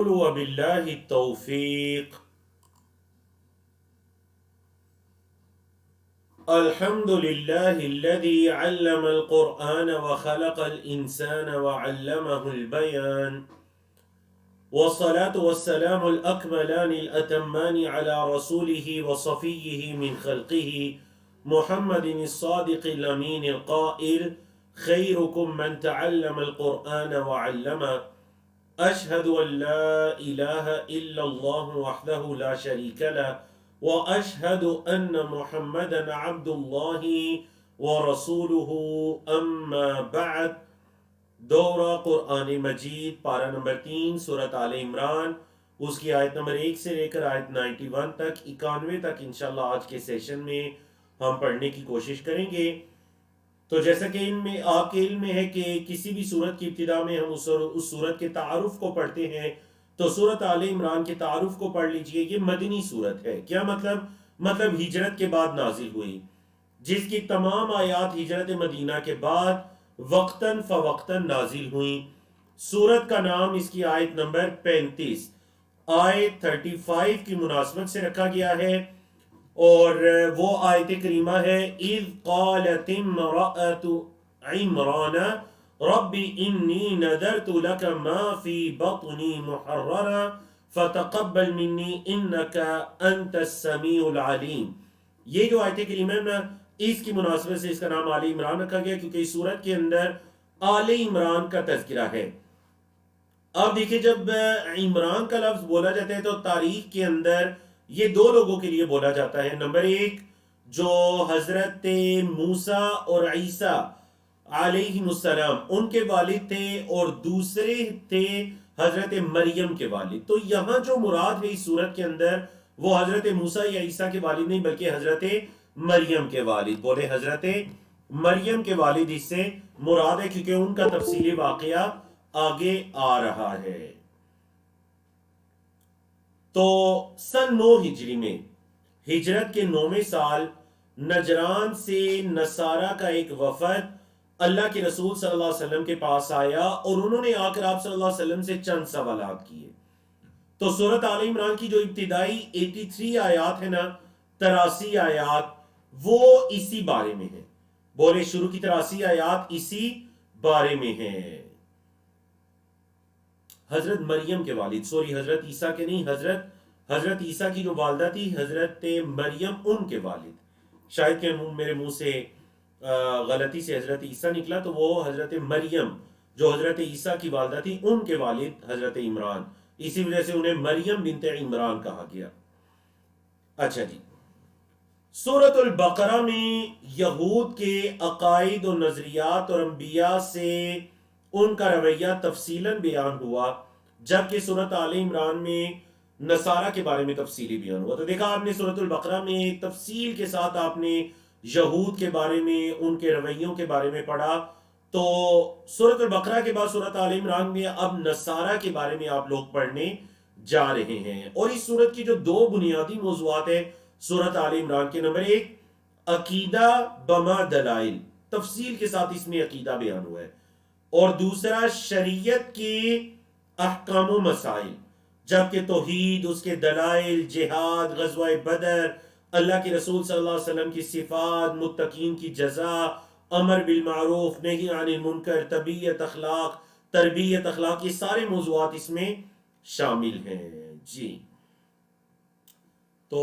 وبالله التوفيق. الحمد لله الذي علم القرآن وخلق الإنسان وعلمه البيان، والصلاة والسلام الأكملان الأتمان على رسوله وصفيه من خلقه محمد الصادق الأمين القائل: خيركم من تعلم القرآن وعلمه. أشهد أن لا إله إلا الله وحده لا شريك له، وأشهد أن محمدا عبد الله ورسوله. أما بعد. دورہ قرآن مجید پارہ نمبر 3 سورۃ آل عمران، اس کی آیت نمبر 1 سے لے کر آیت 91 تک 91 تک انشاءاللہ آج کے سیشن میں ہم پڑھنے کی کوشش کریں گے۔ تو جیسا کہ ان میں آپ کے علم میں ہے کہ کسی بھی سورت کی ابتدا میں ہم اس سورت کے تعارف کو پڑھتے ہیں، تو سورت آل عمران کے تعارف کو پڑھ لیجئے۔ یہ مدنی سورت ہے۔ کیا مطلب ہجرت کے بعد نازل ہوئی، جس کی تمام آیات ہجرت مدینہ کے بعد وقتاً فوقتاً نازل ہوئیں۔ سورت کا نام اس کی آیت نمبر 35 آیت 35 کی مناسبت سے رکھا گیا ہے، اور وہ آیت کریمہ ہے: اذ قالت امرأۃ عمران رب انی نذرت لک ما فی بطنی محررا فتقبل منی انک انت السمیع العلیم۔ یہ جو آیت کریمہ ہے نا، اس کی مناسبت سے اس کا نام آل عمران رکھا گیا، کیونکہ اس سورت کے اندر آل عمران کا تذکرہ ہے۔ اب دیکھیں، جب عمران کا لفظ بولا جاتا ہے تو تاریخ کے اندر یہ دو لوگوں کے لیے بولا جاتا ہے۔ نمبر ایک جو حضرت موسیٰ اور عیسیٰ علیہ السلام ان کے والد تھے، اور دوسرے تھے حضرت مریم کے والد۔ تو یہاں جو مراد ہے اس صورت کے اندر وہ حضرت موسیٰ یا عیسیٰ کے والد نہیں، بلکہ حضرت مریم کے والد۔ بولے حضرت مریم کے والد اس سے مراد ہے، کیونکہ ان کا تفصیلی واقعہ آگے آ رہا ہے۔ تو سن 9 ہجری میں ہجرت کے 9ویں سال نجران سے نصارہ کا ایک وفد اللہ کے رسول صلی اللہ علیہ وسلم کے پاس آیا، اور انہوں نے آ کر آپ صلی اللہ علیہ وسلم سے چند سوالات کیے۔ تو سورۃ آل عمران کی جو ابتدائی 83 آیات ہے نا، 83 آیات، وہ اسی بارے میں ہیں۔ بولے شروع کی 83 آیات اسی بارے میں ہیں۔ حضرت مریم کے والد، حضرت عیسیٰ کے نہیں، حضرت عیسیٰ کی جو والدہ تھی حضرت مریم، ان کے والد۔ شاید کہ میرے منہ سے غلطی سے حضرت عیسیٰ نکلا، تو وہ حضرت مریم جو حضرت عیسیٰ کی والدہ تھی، ان کے والد حضرت عمران، اسی وجہ سے انہیں مریم بنت عمران کہا گیا۔ اچھا جی، سورۃ البقرہ میں یہود کے عقائد و نظریات اور انبیاء سے ان کا رویہ تفصیلاً بیان ہوا، جبکہ سورۃ آل عمران میں نصارہ کے بارے میں تفصیلی بیان ہوا۔ تو دیکھا آپ نے سورۃ البقرہ میں تفصیل کے ساتھ آپ نے یہود کے بارے میں، ان کے رویوں کے بارے میں پڑھا، تو سورۃ البقرہ کے بعد سورۃ آل عمران میں اب نصارہ کے بارے میں آپ لوگ پڑھنے جا رہے ہیں۔ اور اس سورت کی جو دو بنیادی موضوعات ہیں سورۃ آل عمران کے، نمبر ایک عقیدہ بما دلائل، تفصیل کے ساتھ اس میں عقیدہ بیان ہوا ہے، اور دوسرا شریعت کے احکام و مسائل، جبکہ توحید، اس کے دلائل، جہاد، غزوہ بدر، اللہ کے رسول صلی اللہ علیہ وسلم کی صفات، متقین کی جزا، امر بالمعروف، نہی عن المنکر، تربیت اخلاق، یہ سارے موضوعات اس میں شامل ہیں۔ جی تو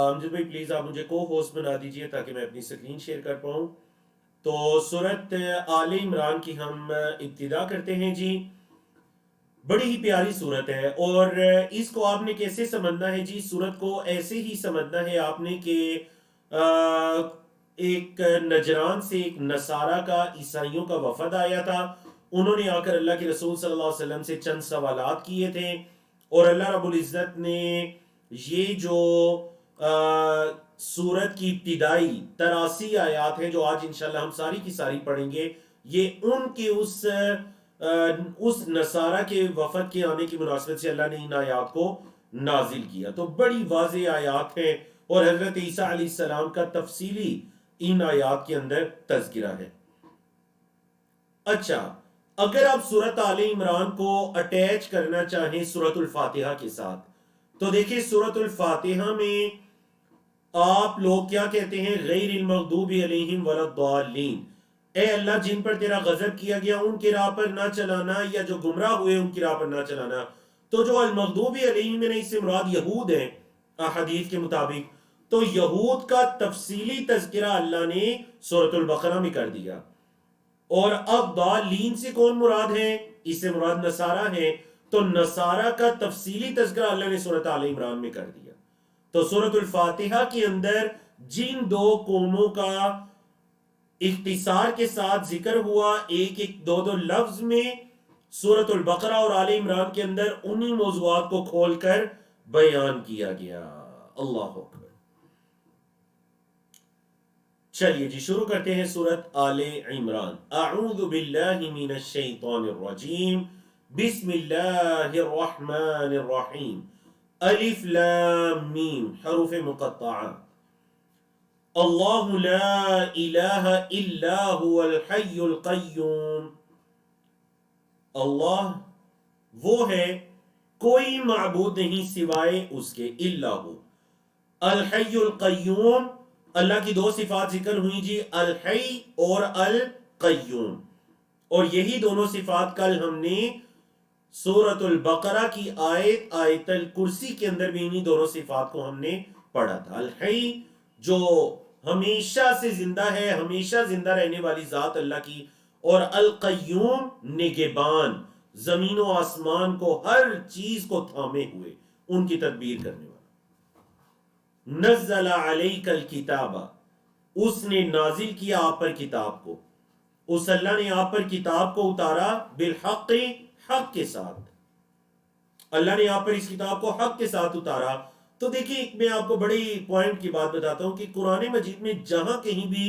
امجد بھائی پلیز آپ مجھے کو ہوسٹ بنا دیجئے تاکہ میں اپنی سکرین شیئر کر پاؤں۔ تو سورۃ آل عمران کی ہم ابتدا کرتے ہیں۔ جی بڑی ہی پیاری سورت ہے، اور اس کو آپ نے کیسے سمجھنا ہے؟ جی سورت کو ایسے ہی سمجھنا ہے آپ نے کہ ایک نجران سے ایک نصارہ کا، عیسائیوں کا وفد آیا تھا، انہوں نے آ کر اللہ کے رسول صلی اللہ علیہ وسلم سے چند سوالات کیے تھے، اور اللہ رب العزت نے یہ جو سورت کی ابتدائی 83 آیات ہیں جو آج انشاءاللہ ہم ساری کی ساری پڑھیں گے، یہ ان کے اس نصارہ کے وفد کے آنے کی مناسبت سے اللہ نے ان آیات کو نازل کیا۔ تو بڑی واضح آیات ہیں، اور حضرت عیسیٰ علیہ السلام کا تفصیلی ان آیات کے اندر تذکرہ ہے۔ اچھا، اگر آپ سورت آل عمران کو اٹیچ کرنا چاہیں سورت الفاتحہ کے ساتھ تو دیکھیں سورت الفاتحہ میں آپ لوگ کیا کہتے ہیں؟ غیر المغضوب علیہم ولا الضالین، اے اللہ جن پر تیرا غضب کیا گیا ان کی راہ پر نہ چلانا، یا جو گمراہ ہوئے ان کی راہ پر نہ چلانا۔ تو جو المغضوب علیہم میں اس سے مراد یہود ہیں احادیث کے مطابق، تو یہود کا تفصیلی تذکرہ اللہ نے سورۃ البقرہ میں کر دیا۔ اور اب ضالین سے کون مراد ہے؟ اس سے مراد نصارہ ہیں، تو نصارہ کا تفصیلی تذکرہ اللہ نے سورۃ آل عمران میں کر دیا۔ تو سورۃ الفاتحہ کے اندر جن دو قوموں کا اختصار کے ساتھ ذکر ہوا، ایک ایک دو دو لفظ میں، سورۃ البقرہ اور آل عمران کے اندر انہی موضوعات کو کھول کر بیان کیا گیا۔ اللہ اکبر۔ چلیے جی شروع کرتے ہیں سورۃ آل عمران۔ اعوذ باللہ من الشیطان الرجیم، بسم اللہ الرحمن الرحیم۔ الف لام میم، حروف مقطعہ۔ اللہ لا الہ الا هو الحی القیوم، اللہ وہ ہے کوئی معبود نہیں سوائے اس کے، الا ہو۔ الحی القیوم، اللہ کی دو صفات ذکر ہوئی جی، الحی اور القیوم، اور یہی دونوں صفات کل ہم نے سورۃ البقرہ کی آیت الکرسی کے اندر بھی انہی دونوں صفات کو ہم نے پڑھا تھا۔ الحی جو ہمیشہ سے زندہ ہے، ہمیشہ زندہ رہنے والی ذات اللہ کی، اور القیوم نگہبان، زمین و آسمان کو، ہر چیز کو تھامے ہوئے ان کی تدبیر کرنے والا۔ نزل علیک الکتاب، اس نے نازل کیا آپ پر کتاب کو، اس اللہ نے آپ پر کتاب کو اتارا، بالحق، حق کے ساتھ، اللہ نے آپ پر اس کتاب کو حق کے ساتھ اتارا۔ تو دیکھیں میں آپ کو بڑی پوائنٹ کی بات بتاتا ہوں کہ قرآن مجید میں جہاں کہیں بھی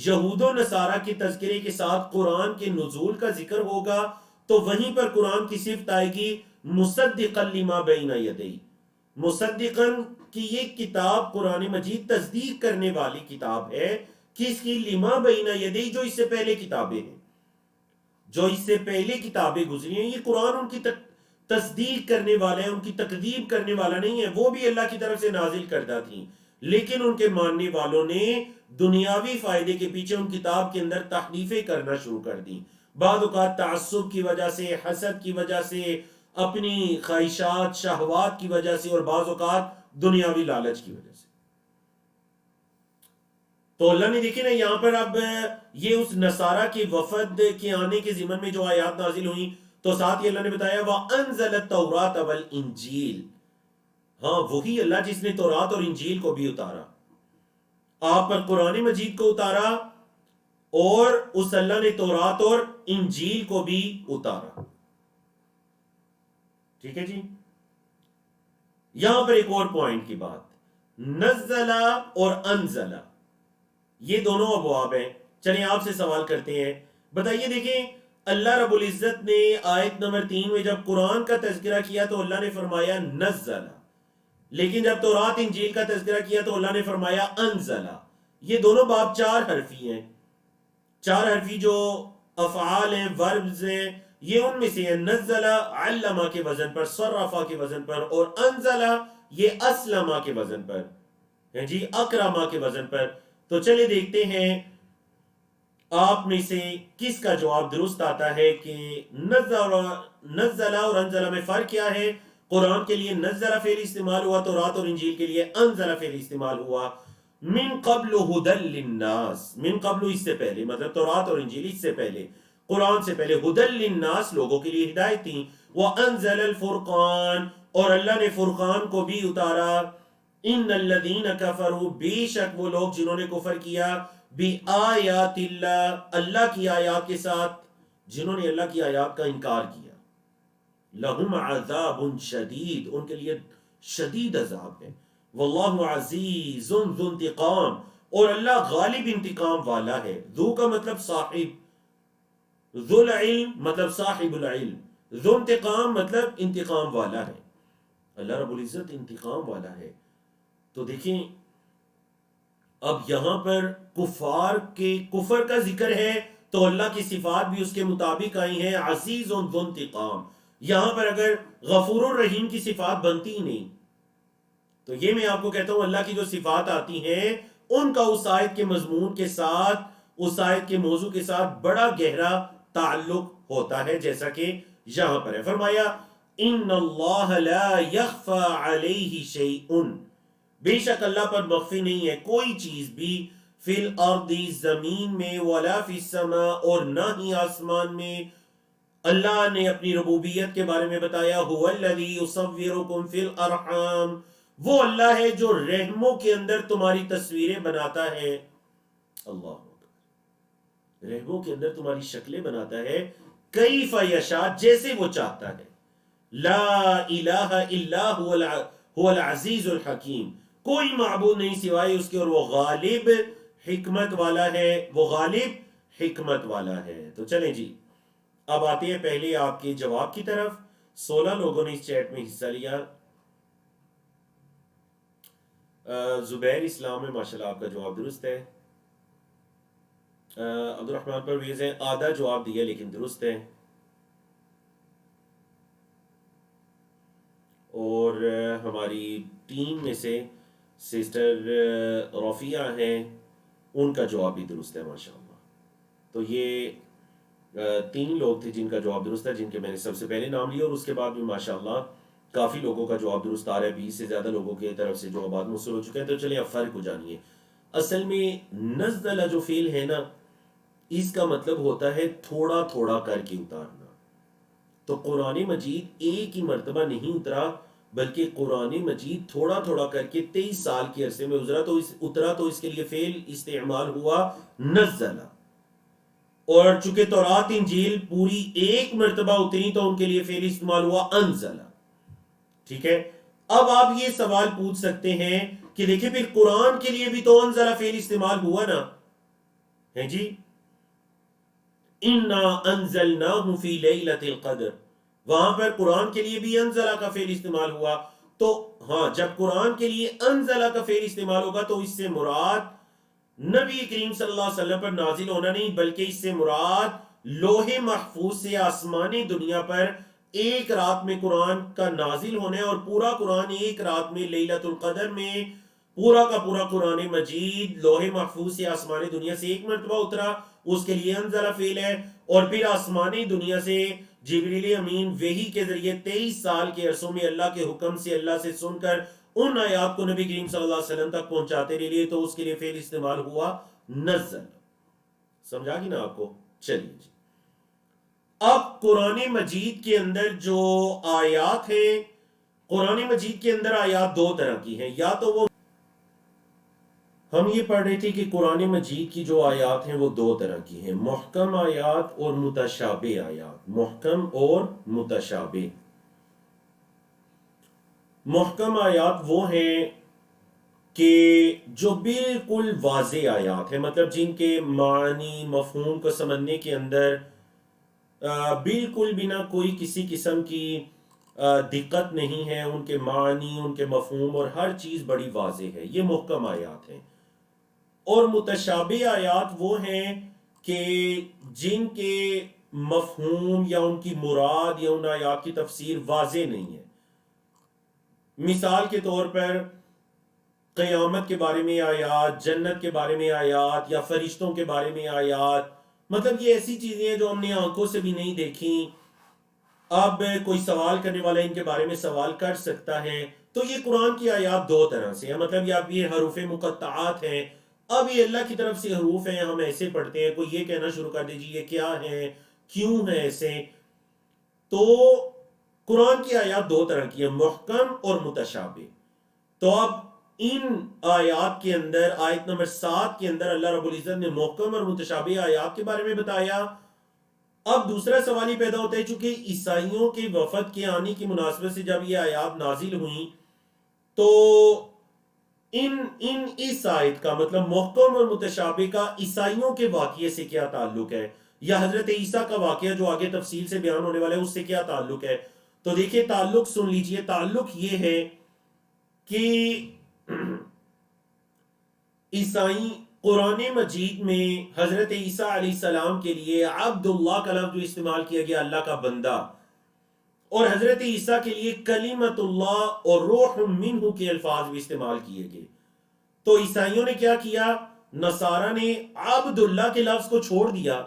یہود و نصارہ کے تذکرے کے ساتھ قرآن کے نزول کا ذکر ہوگا تو وہیں پر قرآن کی صفت آئے گی مصدقا لما بین یدیہ، مصدقا کہ یہ کتاب قرآن مجید تصدیق کرنے والی کتاب ہے، کس کی؟ لما بین یدیہ، جو اس سے پہلے کتابیں ہیں، جو اس سے پہلے کتابیں گزری ہیں، یہ قرآن ان کی تصدیق کرنے والا ہے، ان کی تکذیب کرنے والا نہیں ہے۔ وہ بھی اللہ کی طرف سے نازل کردہ تھیں، لیکن ان کے ماننے والوں نے دنیاوی فائدے کے پیچھے ان کتاب کے اندر تحریفیں کرنا شروع کر دی، بعض اوقات تعصب کی وجہ سے، حسد کی وجہ سے، اپنی خواہشات شہوات کی وجہ سے، اور بعض اوقات دنیاوی لالچ کی وجہ سے۔ تو اللہ نے دیکھیں نا یہاں پر اب یہ اس نصارہ کے وفد کے آنے کے ضمن میں جو آیات نازل ہوئیں، تو ساتھ ہی اللہ نے بتایا وَأَنزَلَ التَّوْرَاةَ وَالْإِنجِيلَ، ہاں وہی اللہ جس نے تورات اور انجیل کو بھی اتارا، آپ پر قرآن مجید کو اتارا، اور اس اللہ نے تورات اور انجیل کو بھی اتارا۔ ٹھیک ہے جی، یہاں پر ایک اور پوائنٹ کی بات، نزل اور انزل یہ دونوں ابواب ہیں۔ چلیں آپ سے سوال کرتے ہیں، بتائیے دیکھیں اللہ رب العزت نے آیت نمبر 3 میں جب قرآن کا تذکرہ کیا تو اللہ نے فرمایا نزل، لیکن جب تورات انجیل کا تذکرہ کیا تو اللہ نے فرمایا انزل۔ یہ دونوں باب 4 حرفی ہیں، 4 حرفی جو افعال ہیں، وربز ہیں، یہ ان میں سے ہیں۔ نزل علمہ کے وزن پر، صرفہ کے وزن پر، اور انزل یہ اسلمہ کے وزن پر ہے جی، اکرمہ کے وزن پر۔ تو چلے دیکھتے ہیں آپ میں سے کس کا جواب درست آتا ہے کہ نزل اور انزل میں فرق کیا ہے۔ قرآن کے لیے نزل فعل استعمال ہوا، تورات اور انجیل کے لیے انزل فعل استعمال ہوا۔ من قبل ہدی للناس، من قبل اس سے پہلے، مطلب تورات اور انجیل اس سے پہلے، قرآن سے پہلے، ہدی للناس لوگوں کے لیے ہدایت تھی، وانزل الفرقان اور اللہ نے فرقان کو بھی اتارا۔ ان الذین کفروا، بے شک وہ لوگ جنہوں نے کفر کیا، بآیات اللہ، اللہ کی آیات کے ساتھ، جنہوں نے اللہ کی آیات کا انکار کیا، لہم عذاب شدید، ان کے لیے شدید عذاب ہے۔ واللہ عزیز ذو انتقام، اور اللہ غالب انتقام والا ہے۔ ذو کا مطلب صاحب، ذو العلم مطلب صاحب العلم، ذو انتقام مطلب انتقام والا ہے۔ اللہ رب العزت انتقام والا ہے۔ تو دیکھیں اب یہاں پر کفار کے کفر کا ذکر ہے تو اللہ کی صفات بھی اس کے مطابق آئی ہیں، عزیز ذو انتقام. یہاں پر اگر غفور الرحیم کی صفات بنتی ہی نہیں. تو یہ میں آپ کو کہتا ہوں اللہ کی جو صفات آتی ہیں ان کا اس آیت کے مضمون کے ساتھ، اس آیت کے موضوع کے ساتھ بڑا گہرا تعلق ہوتا ہے، جیسا کہ یہاں پر ہے. فرمایا ان اللہ لا یخفى علیہ شیء، بے شک اللہ پر مخفی نہیں ہے کوئی چیز بھی، فی الارض زمین میں، ولا فی السماء اور نہ ہی آسمان میں. اللہ نے اپنی ربوبیت کے بارے میں بتایا، هو الذی یصورکم فی الارحام، وہ اللہ ہے جو رحموں کے اندر تمہاری تصویریں بناتا ہے. اللہ رحموں کے اندر تمہاری شکلیں بناتا ہے، کیف یشاء، جیسے وہ چاہتا ہے. لا الہ الا هو العزیز الحکیم، کوئی معبود نہیں سوائے اس کے اور وہ غالب حکمت والا ہے، وہ غالب حکمت والا ہے. تو چلیں جی اب آتے ہیں پہلے آپ کے جواب کی طرف. 16 لوگوں نے اس چیٹ میں حصہ لیا. زبیر اسلام میں ماشاءاللہ آپ کا جواب درست ہے. عبد الرحمن پرویز ہے آدھا جواب دیا لیکن درست ہے. اور ہماری ٹیم میں سے سسٹر رفیہ ہیں، ان کا جواب بھی درست ہے ماشاءاللہ. تو یہ 3 لوگ تھے جن کا جواب درست ہے، جن کے میں نے سب سے پہلے نام لیا، اور اس کے بعد بھی ماشاءاللہ کافی لوگوں کا جواب درست آ رہا ہے. 20 سے زیادہ لوگوں کی طرف سے جوابات موصول ہو چکے ہیں. تو چلیں اب فرق کو جانیے. اصل میں نزل جو فعل ہے نا، اس کا مطلب ہوتا ہے تھوڑا تھوڑا کر کے اتارنا. تو قرآن مجید ایک ہی مرتبہ نہیں اترا، بلکہ قرآن مجید تھوڑا تھوڑا کر کے 23 سال کے عرصے میں اترا. تو اس کے لیے فعل استعمال ہوا نزل. اور چونکہ تورات انجیل پوری ایک مرتبہ اتری تو ان کے لیے فعل استعمال ہوا انزل. ٹھیک ہے. اب آپ یہ سوال پوچھ سکتے ہیں کہ دیکھیں پھر قرآن کے لیے بھی تو انزل فعل استعمال ہوا نا ہے جی. انا انزلناہ فی لیلۃ القدر، وہاں پر قرآن کے لیے بھی انزل کا فعل استعمال ہوا. تو ہاں جب قرآن کے لیے انزل کا فعل استعمال ہوگا تو اس سے مراد نبی کریم صلی اللہ علیہ وسلم پر نازل ہونا نہیں، بلکہ اس سے مراد لوح محفوظ سے آسمانی دنیا پر ایک رات میں قرآن کا نازل ہونا ہے. اور پورا قرآن ایک رات میں لیلۃ القدر میں پورا کا پورا قرآن مجید لوح محفوظ سے آسمانی دنیا سے ایک مرتبہ اترا، اس کے لیے انزل فعل ہے. اور پھر آسمانی دنیا سے جبریل امین وحی کے ذریعے 23 سال کے عرصوں میں اللہ کے حکم سے اللہ سے سن کر ان آیات کو نبی کریم صلی اللہ علیہ وسلم تک پہنچاتے رہے. تو اس کے لیے فعل استعمال ہوا نزل. سمجھا گی نا آپ کو؟ چلیے جی. اب قرآن مجید کے اندر جو آیات ہیں، قرآن مجید کے اندر آیات 2 طرح کی ہیں. یا تو وہ ہم یہ پڑھ رہے تھے کہ قرآن مجید کی جو آیات ہیں وہ 2 طرح کی ہیں، محکم آیات اور متشابہ آیات. محکم اور متشابہ. محکم آیات وہ ہیں کہ جو بالکل واضح آیات ہیں، مطلب جن کے معنی مفہوم کو سمجھنے کے اندر بالکل بنا کوئی کسی قسم کی دقت نہیں ہے. ان کے معنی، ان کے مفہوم اور ہر چیز بڑی واضح ہے. یہ محکم آیات ہیں. اور متشابہ آیات وہ ہیں کہ جن کے مفہوم یا ان کی مراد یا ان آیات کی تفسیر واضح نہیں ہے. مثال کے طور پر قیامت کے بارے میں آیات، جنت کے بارے میں آیات، یا فرشتوں کے بارے میں آیات. مطلب یہ ایسی چیزیں ہیں جو ہم نے آنکھوں سے بھی نہیں دیکھیں. اب کوئی سوال کرنے والا ان کے بارے میں سوال کر سکتا ہے. تو یہ قرآن کی آیات 2 طرح سے ہیں. مطلب یہ حروف مقطعات ہیں. اب یہ اللہ کی طرف سے حروف ہیں، ہم ایسے پڑھتے ہیں. کوئی یہ کہنا شروع کر دیجیے یہ کیا ہے، کیوں ہے ایسے. تو قرآن کی آیات 2 طرح کی ہیں، محکم اور متشابہ. تو اب ان آیات کے اندر آیت نمبر 7 کے اندر اللہ رب العزت نے محکم اور متشابہ آیات کے بارے میں بتایا. اب دوسرا سوال ہی پیدا ہوتا ہے، چونکہ عیسائیوں کے وفد کے آنے کی مناسبت سے جب یہ آیات نازل ہوئیں تو اس آیت کا مطلب محکم اور متشابہ کا عیسائیوں کے واقعے سے کیا تعلق ہے، یا حضرت عیسیٰ کا واقعہ جو آگے تفصیل سے بیان ہونے والا ہے اس سے کیا تعلق ہے. تو دیکھیں تعلق سن لیجئے. تعلق یہ ہے کہ عیسائی قرآن مجید میں حضرت عیسیٰ علیہ السلام کے لیے عبداللہ کا لفظ جو استعمال کیا گیا اللہ کا بندہ، اور حضرت عیسیٰ کے لیے کلمت اللہ اور روح منہ کے الفاظ بھی استعمال کیے گئے. تو عیسائیوں نے کیا کیا؟ نصارہ نے عبداللہ کے لفظ کو چھوڑ دیا،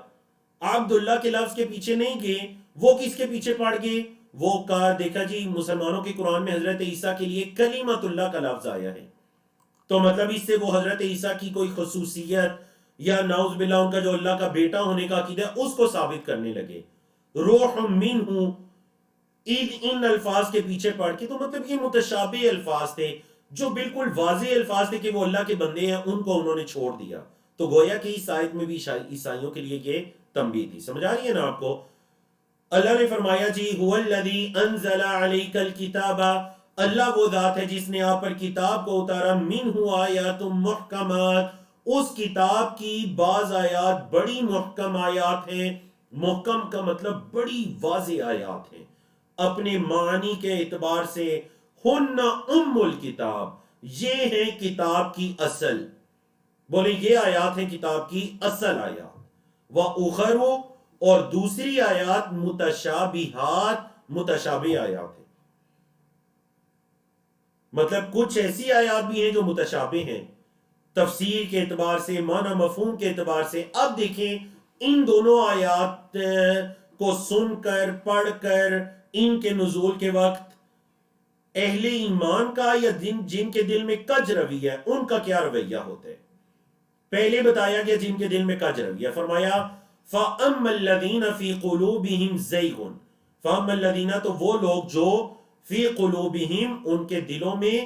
عبداللہ کے لفظ کے پیچھے نہیں گئے. وہ کس کے پیچھے پڑ گئے؟ وہ کہا دیکھا جی مسلمانوں کے قرآن میں حضرت عیسیٰ کے لیے کلمت اللہ کا لفظ آیا ہے، تو مطلب اس سے وہ حضرت عیسیٰ کی کوئی خصوصیت یا نعوذ باللہ ان کا جو اللہ کا بیٹا ہونے کا عقیدہ ہے اس کو ثابت کرنے لگے. روح منہ ان الفاظ کے پیچھے پڑھ کے، تو مطلب یہ متشابہ الفاظ تھے جو بالکل واضح الفاظ تھے کہ وہ اللہ کے بندے ہیں، ان کو انہوں نے چھوڑ دیا. تو گویا کہ اس آیت میں بھی عیسائیوں کے لیے یہ تنبیہ تھی. سمجھ آ رہی ہے نا آپ کو؟ اللہ نے فرمایا جی هو الذی انزل علیک الکتاب، اللہ وہ ذات ہے جس نے آپ پر کتاب کو اتارا، منہ آیات محکمات، اس کتاب کی بعض آیات بڑی محکم آیات ہیں. محکم کا مطلب بڑی واضح آیات ہیں اپنے معنی کے اعتبار سے. ہن ام الکتاب، یہ ہے کتاب کی اصل. بولے یہ آیات ہیں کتاب کی اصل آیات. وَأُخَرُ، اور دوسری آیات متشابہات، متشابہ آیات ہیں. مطلب کچھ ایسی آیات بھی ہیں جو متشابہ ہیں تفسیر کے اعتبار سے، معنی مفہوم کے اعتبار سے. اب دیکھیں ان دونوں آیات کو سن کر پڑھ کر ان کے نزول کے وقت اہل ایمان کا یا جن کے دل میں کج رویہ ہے ان کا کیا رویہ ہوتا ہے. پہلے بتایا گیا جن کے دل میں کج رویہ، فرمایا فَأَمَّا الَّذِينَ فِي قُلُوبِهِمْ زَيْغٌ، فَأَمَّا الَّذِينَ، تو وہ لوگ جو فی قلوبہم ان کے دلوں میں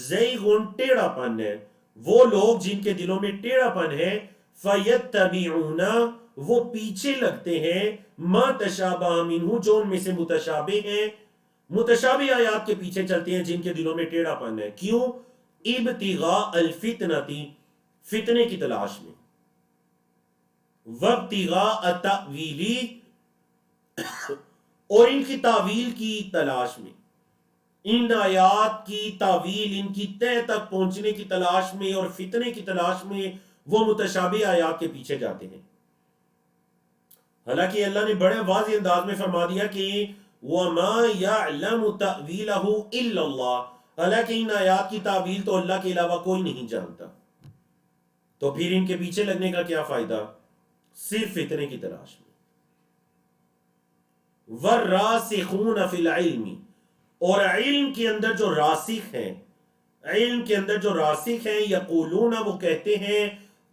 زیغن ٹیڑھا پن ہے، وہ لوگ جن کے دلوں میں ٹیڑھا پن ہے، فیتبعون، وہ پیچھے لگتے ہیں، ما تشابہ منہ، جو ان میں سے متشابہ ہیں، متشابہ آیات کے پیچھے چلتے ہیں جن کے دلوں میں ٹیڑھا پن ہے. کیوں؟ ابتغاء الفتنتی، فتنے کی تلاش میں، وابتغاء تأویلی، اور ان کی تعویل کی تلاش میں، ان آیات کی تعویل، ان کی تہ تک پہنچنے کی تلاش میں اور فتنے کی تلاش میں وہ متشابہ آیات کے پیچھے جاتے ہیں. حالانکہ اللہ نے بڑے واضح انداز میں فرما دیا کہ وَمَا يَعْلَمُ تَأْوِيلَهُ إِلَّا اللَّهُ، حالانکہ ان آیات کی تعویل تو اللہ کے علاوہ کوئی نہیں جانتا. تو پھر ان کے پیچھے لگنے کا کیا فائدہ؟ صرف فتنے کی تلاش میں. وَالرَّاسِخُونَ فِي الْعِلْمِ، اور علم کے اندر جو راسخ ہیں، علم کے اندر جو راسخ ہیں، یقولون، وہ کہتے ہیں،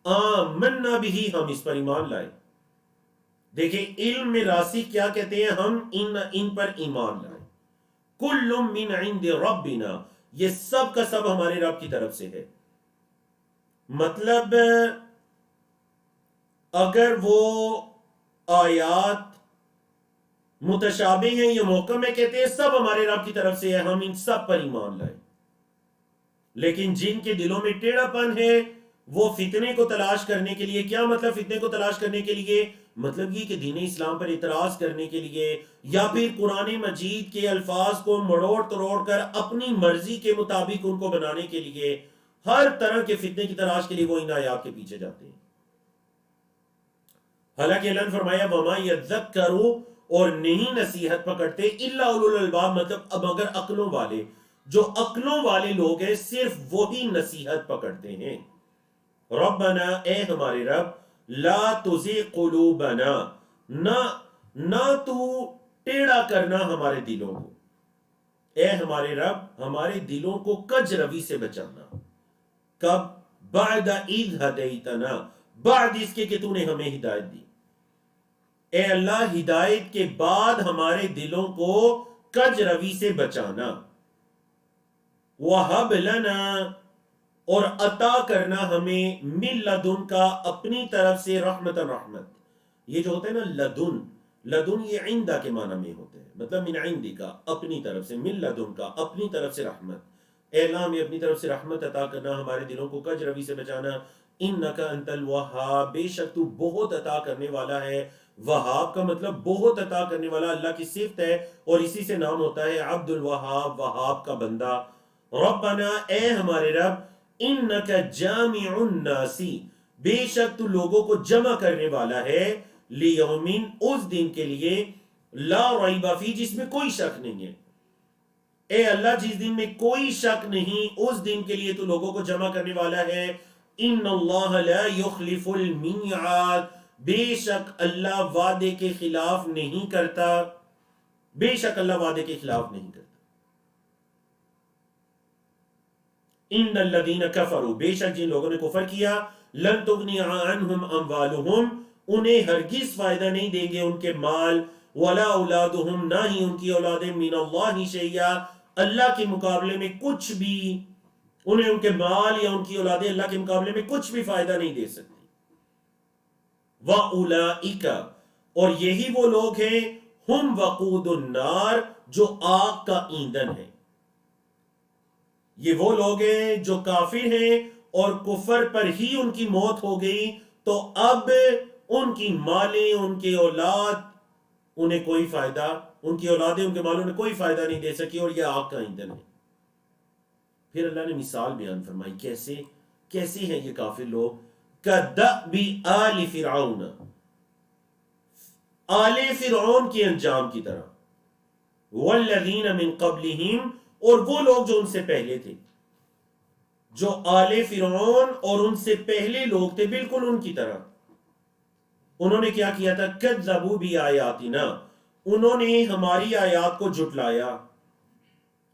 آمنا بھی، ہم اس پر ایمان لائے. دیکھیں علم میں راسخ کیا کہتے ہیں؟ ہم ان پر ایمان لائے. کل من عند ربنا، یہ سب کا سب ہمارے رب کی طرف سے ہے. مطلب اگر وہ آیات متشابہ ہیں یا محکم ہے، کہتے ہیں سب ہمارے رب کی طرف سے ہے، ہم ان سب پر ایمان لائیں. لیکن جن کے دلوں میں ٹیڑھا پن ہے، وہ فتنے کو تلاش کرنے کے لیے، کیا مطلب فتنے کو تلاش کرنے کے لیے؟ مطلب یہ کہ دین اسلام پر اعتراض کرنے کے لیے، یا پھر قرآن مجید کے الفاظ کو مڑوڑ تروڑ کر اپنی مرضی کے مطابق ان کو بنانے کے لیے، ہر طرح کے فتنے کی تلاش کے لیے وہ ان آیات کے پیچھے جاتے ہیں. حالانکہ اللہ نے فرمایا وَمَا يَذَّكَّرُ، اور نہیں نصیحت پکڑتے، الا اولو الالباب، مطلب اب اگر عقلوں والے، جو عقلوں والے لوگ ہیں صرف وہی نصیحت پکڑتے ہیں. ربنا، اے ہمارے رب، لا تزغ قلوبنا، نہ تو ٹیڑھا کرنا ہمارے دلوں کو. اے ہمارے رب ہمارے دلوں کو کج روی سے بچانا. کب؟ بعد اذ ہدیتنا، بعد اس کے کہ تو نے ہمیں ہدایت دی. اے اللہ ہدایت کے بعد ہمارے دلوں کو کج روی سے بچانا. وَهَبْ لَنَا، اور عطا کرنا ہمیں، من لدن کا، اپنی طرف سے، رحمت رحمت. یہ جو ہوتا ہے نا لدن، لدن یہ عندہ کے معنی میں ہوتا ہے، مطلب من عندی کا، اپنی طرف سے، من لدن کا، اپنی طرف سے رحمت. اے اللہ ہمیں اپنی طرف سے رحمت عطا کرنا، ہمارے دلوں کو کج روی سے بچانا. انک انت الوہاب، بے شک تو بہت عطا کرنے والا ہے. وہاب کا مطلب بہت عطا کرنے والا، اللہ کی صفت ہے اور اسی سے نام ہوتا ہے عبد الوہاب، وہاب کا بندہ. ربنا، اے ہمارے رب، انک جامع الناس، بے شک تو لوگوں کو جمع کرنے والا ہے، لیومن اس دن کے لیے، لا ریب فی جس میں کوئی شک نہیں ہے۔ اے اللہ جس دن میں کوئی شک نہیں، اس دن کے لیے تو لوگوں کو جمع کرنے والا ہے۔ ان اللہ لا یخلف المیعاد، بے شک اللہ وعدے کے خلاف نہیں کرتا، بے شک اللہ وعدے کے خلاف نہیں کرتا۔ ان الذین کفروا، بے شک جن لوگوں نے کفر کیا، لن تغنی عنہم اموالہم، انہیں ہرگز فائدہ نہیں دیں گے ان کے مال، ولا اولادہم، نہ ہی ان کی اولادیں، من اللہ شیئا، اللہ کے مقابلے میں کچھ بھی، انہیں ان کے مال یا ان کی اولادیں اللہ کے مقابلے میں کچھ بھی فائدہ نہیں دے سکتی۔ وَأُولَئِكَ، اور یہی وہ لوگ ہیں، ہم وقود النار، جو آگ کا ایندھن ہے۔ یہ وہ لوگ ہیں جو کافر ہیں اور کفر پر ہی ان کی موت ہو گئی، تو اب ان کی مالیں، ان کے اولاد انہیں کوئی فائدہ، ان کی اولادیں، ان کے مالوں نے کوئی فائدہ نہیں دے سکی، اور یہ آگ کا ایندھن ہے۔ پھر اللہ نے مثال بیان فرمائی، کیسے ہیں یہ کافر لوگ؟ کَدَأْبِ آلِ فرعون، آل فرعون کے انجام کی طرح، وَالَّذِينَ مِن قَبْلِهِمْ، اور وہ لوگ جو ان سے پہلے تھے، جو آل فرعون اور ان سے پہلے لوگ تھے، بالکل ان کی طرح۔ انہوں نے کیا کیا تھا؟ کذبوا بآیاتنا، انہوں نے ہماری آیات کو جھٹلایا،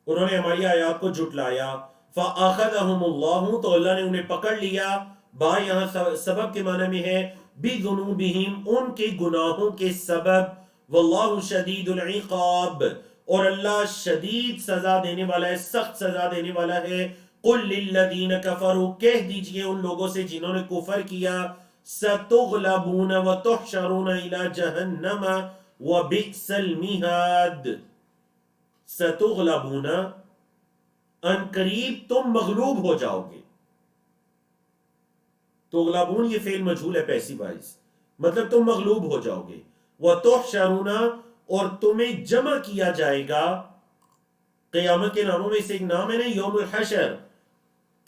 انہوں نے ہماری آیات کو جھٹلایا۔ فَأَخَذَهُمُ اللَّهُ، تو اللہ نے انہیں پکڑ لیا، با یہاں سبب کے معنی میں ہے، بِذُنُوبِهِمْ، ان کے گناہوں کے سبب، وَاللَّهُ شَدِيدُ الْعِقَابِ، اور اللہ شدید سزا دینے والا ہے، سخت سزا دینے والا ہے۔ قُلْ لِلَّذِينَ كَفَرُوا، کہہ دیجئے ان لوگوں سے جنہوں نے کفر کیا، سَتُغْلَبُونَ وَتُحْشَرُونَ إِلَى جَهَنَّمَ وَبِئْسَ الْمِهَادُ، سَتُغْلَبُونَ، ان قریب تم مغلوب ہو جاؤ گے۔ تغلبون یہ فعل مجہول ہے، پیسیو وائز، مطلب تم مغلوب ہو جاؤ گے۔ وَتُحْشَرُونَ، اور تمہیں جمع کیا جائے گا۔ قیامت کے ناموں میں سے ایک نام ہے نا یوم الحشر۔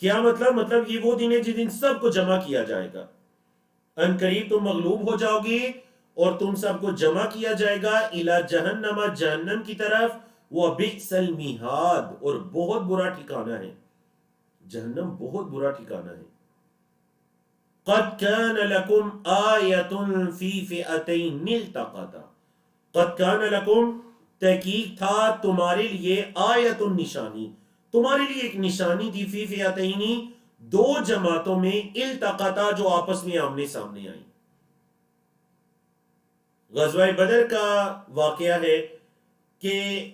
کیا مطلب؟ مطلب یہ وہ دن ہے جس دن سب کو جمع کیا جائے گا۔ ان قریب تم مغلوب ہو جاؤ گے اور تم سب کو جمع کیا جائے گا، الی جہنم، جہنم کی طرف، وبئس المہاد، اور بہت برا ٹھکانہ ہے، جہنم بہت برا ٹھکانہ ہے۔ قد کان لکم آیۃ فی فئتین التقطا، قد کان لکم، تحقیق تھا تمہارے لیے، آیت نشانی، تمہارے لیے ایک نشانی تھی، فی فئتین، دو جماعتوں میں، التقطا، جو آپس میں آمنے سامنے آئیں۔ غزوہ بدر کا واقعہ ہے کہ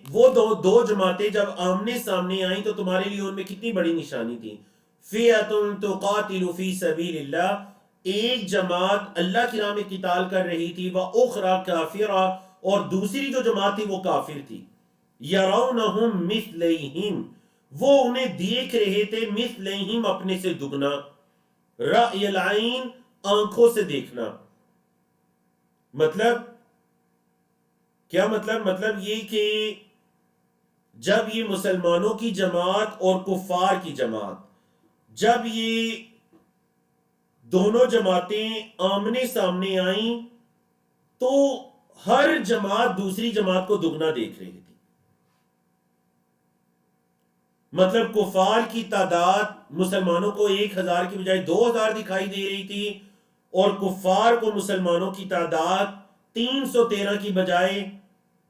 وہ دو جماعتیں جب آمنے سامنے آئیں تو تمہارے لیے ان میں کتنی بڑی نشانی تھی۔ فئۃ تقاتل فی سبیل اللہ، ایک جماعت اللہ کی راہ میں قتال کر رہی تھی، وَأُخْرَى کافرہ، اور دوسری جو جماعت تھی وہ کافر تھی۔ یرونہم مثلیہم، وہ انہیں دیکھ رہے تھے، مثلیہم، اپنے سے دگنا، رأی العین، آنکھوں سے دیکھنا۔ مطلب کیا مطلب؟ مطلب یہ کہ جب یہ مسلمانوں کی جماعت اور کفار کی جماعت، جب یہ دونوں جماعتیں آمنے سامنے آئیں تو ہر جماعت دوسری جماعت کو دگنا دیکھ رہی تھی۔ مطلب کفار کی تعداد مسلمانوں کو 1000 کی بجائے 2000 دکھائی دے رہی تھی، اور کفار کو مسلمانوں کی تعداد 313 کی بجائے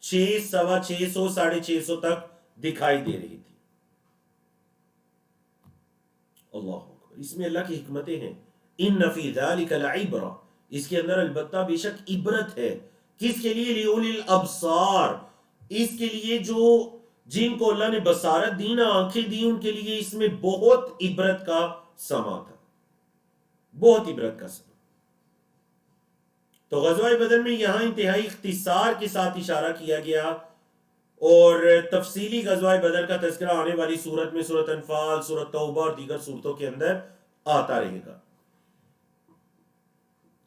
600، 650، 650 تک دکھائی دے رہی تھی۔ اللہ اکبر، اس میں اللہ کی حکمتیں ہیں۔ ان فی ذلک لعبرہ، اس کے اندر البتہ بے شک عبرت ہے۔ کس کے لیے؟ لیولی الابصار، اس کے لیے جو جن کو اللہ نے بصارت دی نا، آنکھیں دی، ان کے لیے اس میں بہت عبرت کا سما تھا، بہت عبرت کا سما۔ تو غزوہ بدر میں یہاں انتہائی اختصار کے ساتھ اشارہ کیا گیا، اور تفصیلی غزوہ بدر کا تذکرہ آنے والی سورت میں، سورت انفال، سورت توبہ اور دیگر سورتوں کے اندر آتا رہے گا۔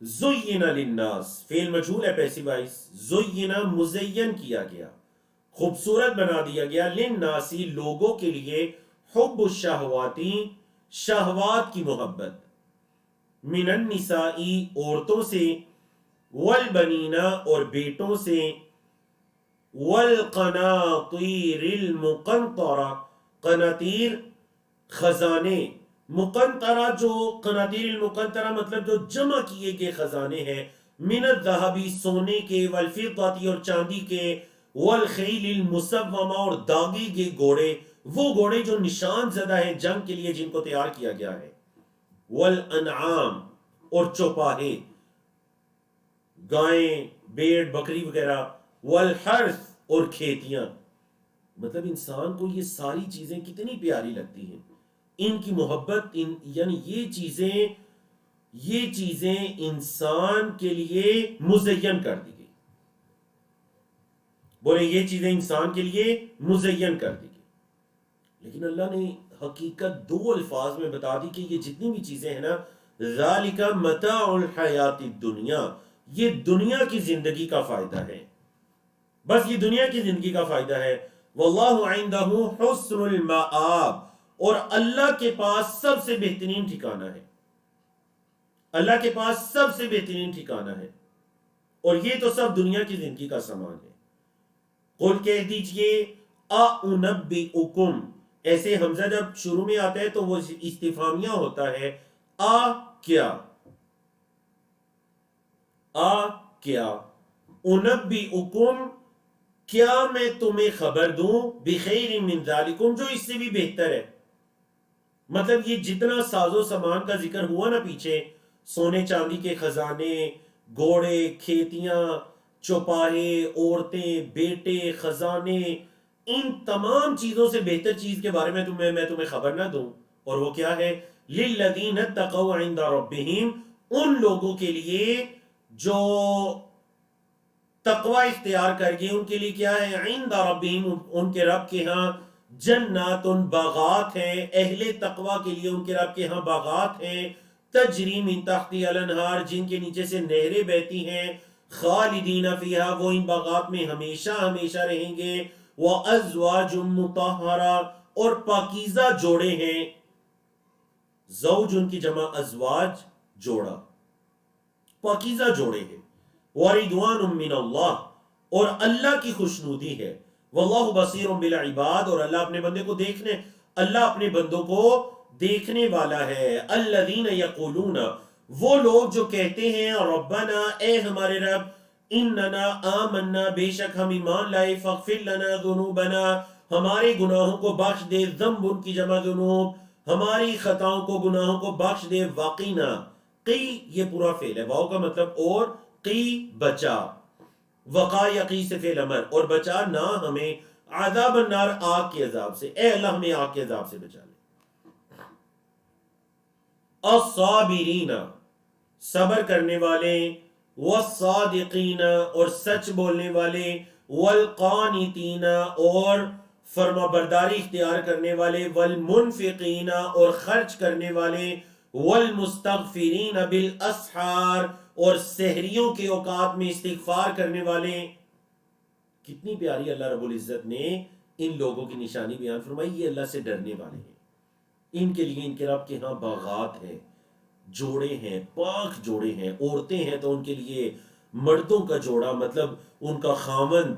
زین للناس، فعل مجہول ہے، پیسیو وائس، زین، مزین کیا گیا، خوبصورت بنا دیا گیا، للناسی، لوگوں کے لیے، حب الشہواتی، شہوات کی محبت، من النسائی عورتوں سے، والبنینا اور بیٹوں سے، والقناطیر المقنطرہ قناطیر خزانے، مقنطرہ جو قناطیر المقنطرہ مطلب جو جمع کیے گئے خزانے ہیں، من الذہبی سونے کے، والفضة اور چاندی کے، والخیل المسومہ اور داغے گئے گھوڑے، وہ گھوڑے جو نشان زدہ ہیں جنگ کے لیے جن کو تیار کیا گیا ہے، والانعام اور چوپاہے، گائیں بھیڑ بکری وغیرہ، والحرث اور کھیتیاں۔ مطلب انسان کو یہ ساری چیزیں کتنی پیاری لگتی ہیں، ان کی محبت، یعنی یہ چیزیں انسان کے لیے مزین کر دی گئی، بولے یہ چیزیں انسان کے لیے مزین کر دی گئی، لیکن اللہ نے حقیقت دو الفاظ میں بتا دی کہ یہ جتنی بھی چیزیں ہیں نا، ذالک متاع الحیات الدنیا، یہ دنیا کی زندگی کا فائدہ ہے، بس یہ دنیا کی زندگی کا فائدہ ہے، واللہ عندہ حسن المآب، اور اللہ کے پاس سب سے بہترین ٹھکانہ ہے، اللہ کے پاس سب سے بہترین ٹھکانہ ہے، اور یہ تو سب دنیا کی زندگی کا سامان ہے۔ قل کہہ دیجئے اَأُنَبِّئُكُمْ، ایسے حمزہ جب شروع میں آتا ہے تو وہ استفہامیہ ہوتا ہے، کیا، کیا، اُنَبِّئُكُمْ کیا میں تمہیں خبر دوں، بخیر من ذالکم جو اس سے بھی بہتر ہے۔ مطلب یہ جتنا ساز و سامان کا ذکر ہوا نا پیچھے، سونے چاندی کے خزانے، گھوڑے، کھیتیاں، چوپاہے، عورتیں، بیٹے، خزانے، ان تمام چیزوں سے بہتر چیز کے بارے میں تمہیں خبر نہ دوں، اور وہ کیا ہے، للذین اتقوا عند ربہم، ان لوگوں کے لیے جو تقوی اختیار کر گئے، ان کے لیے کیا ہے، عند ربہم، ان کے رب کے ہاں، جنات باغات ہیں، اہل تقوی کے لیے ان کے رب کے ہاں باغات ہیں، تجری من تحتها الانہار، جن کے نیچے سے نہریں بہتی ہیں، خالدین فیہا، وہ ان باغات میں ہمیشہ ہمیشہ رہیں گے، وازواج مطہرہ، اور پاکیزہ جوڑے ہیں، زوج ان کی جمع ازواج جوڑا، پاکیزہ جوڑے ہیں، وردوان من اللہ، اور اللہ کی خوشنودی ہے، واللہ بصیر بالعباد، اور اللہ اپنے بندے کو اللہ اپنے بندوں کو دیکھنے والا ہے، الذین یقولون، وہ لوگ جو کہتے ہیں، ربنا، اے ہمارے رب، اننا آمنا، بے شک ہم ایمان لائے، فاغفر لنا ذنوبنا، ہمارے گناہوں کو بخش دے، ذنب ان کی جمع ذنوب، ہماری خطاؤں کو گناہوں کو بخش دے، وقینا، قی یہ پورا فعل ہے، واو کا مطلب اور، قی بچا، وقا یقی سے فعل امر، اور بچا نہ ہمیں، عذاب النار آگ کے عذاب سے، اے اللہ ہمیں آگ کے عذاب سے بچا لے، الصابرین صبر کرنے والے، والصادقین اور سچ بولنے والے، والقانتین اور فرما برداری اختیار کرنے والے، والمنفقین اور خرچ کرنے والے، والمستغفرین بالاسحار اور سحریوں کے اوقات میں استغفار کرنے والے۔ کتنی پیاری اللہ رب العزت نے ان لوگوں کی نشانی بیان فرمائی، یہ اللہ سے ڈرنے والے ہیں، ان کے لیے ان کے رب کے ہاں باغات ہیں، جوڑے ہیں، پاک جوڑے ہیں، عورتیں ہیں تو ان کے لیے مردوں کا جوڑا، مطلب ان کا خامند،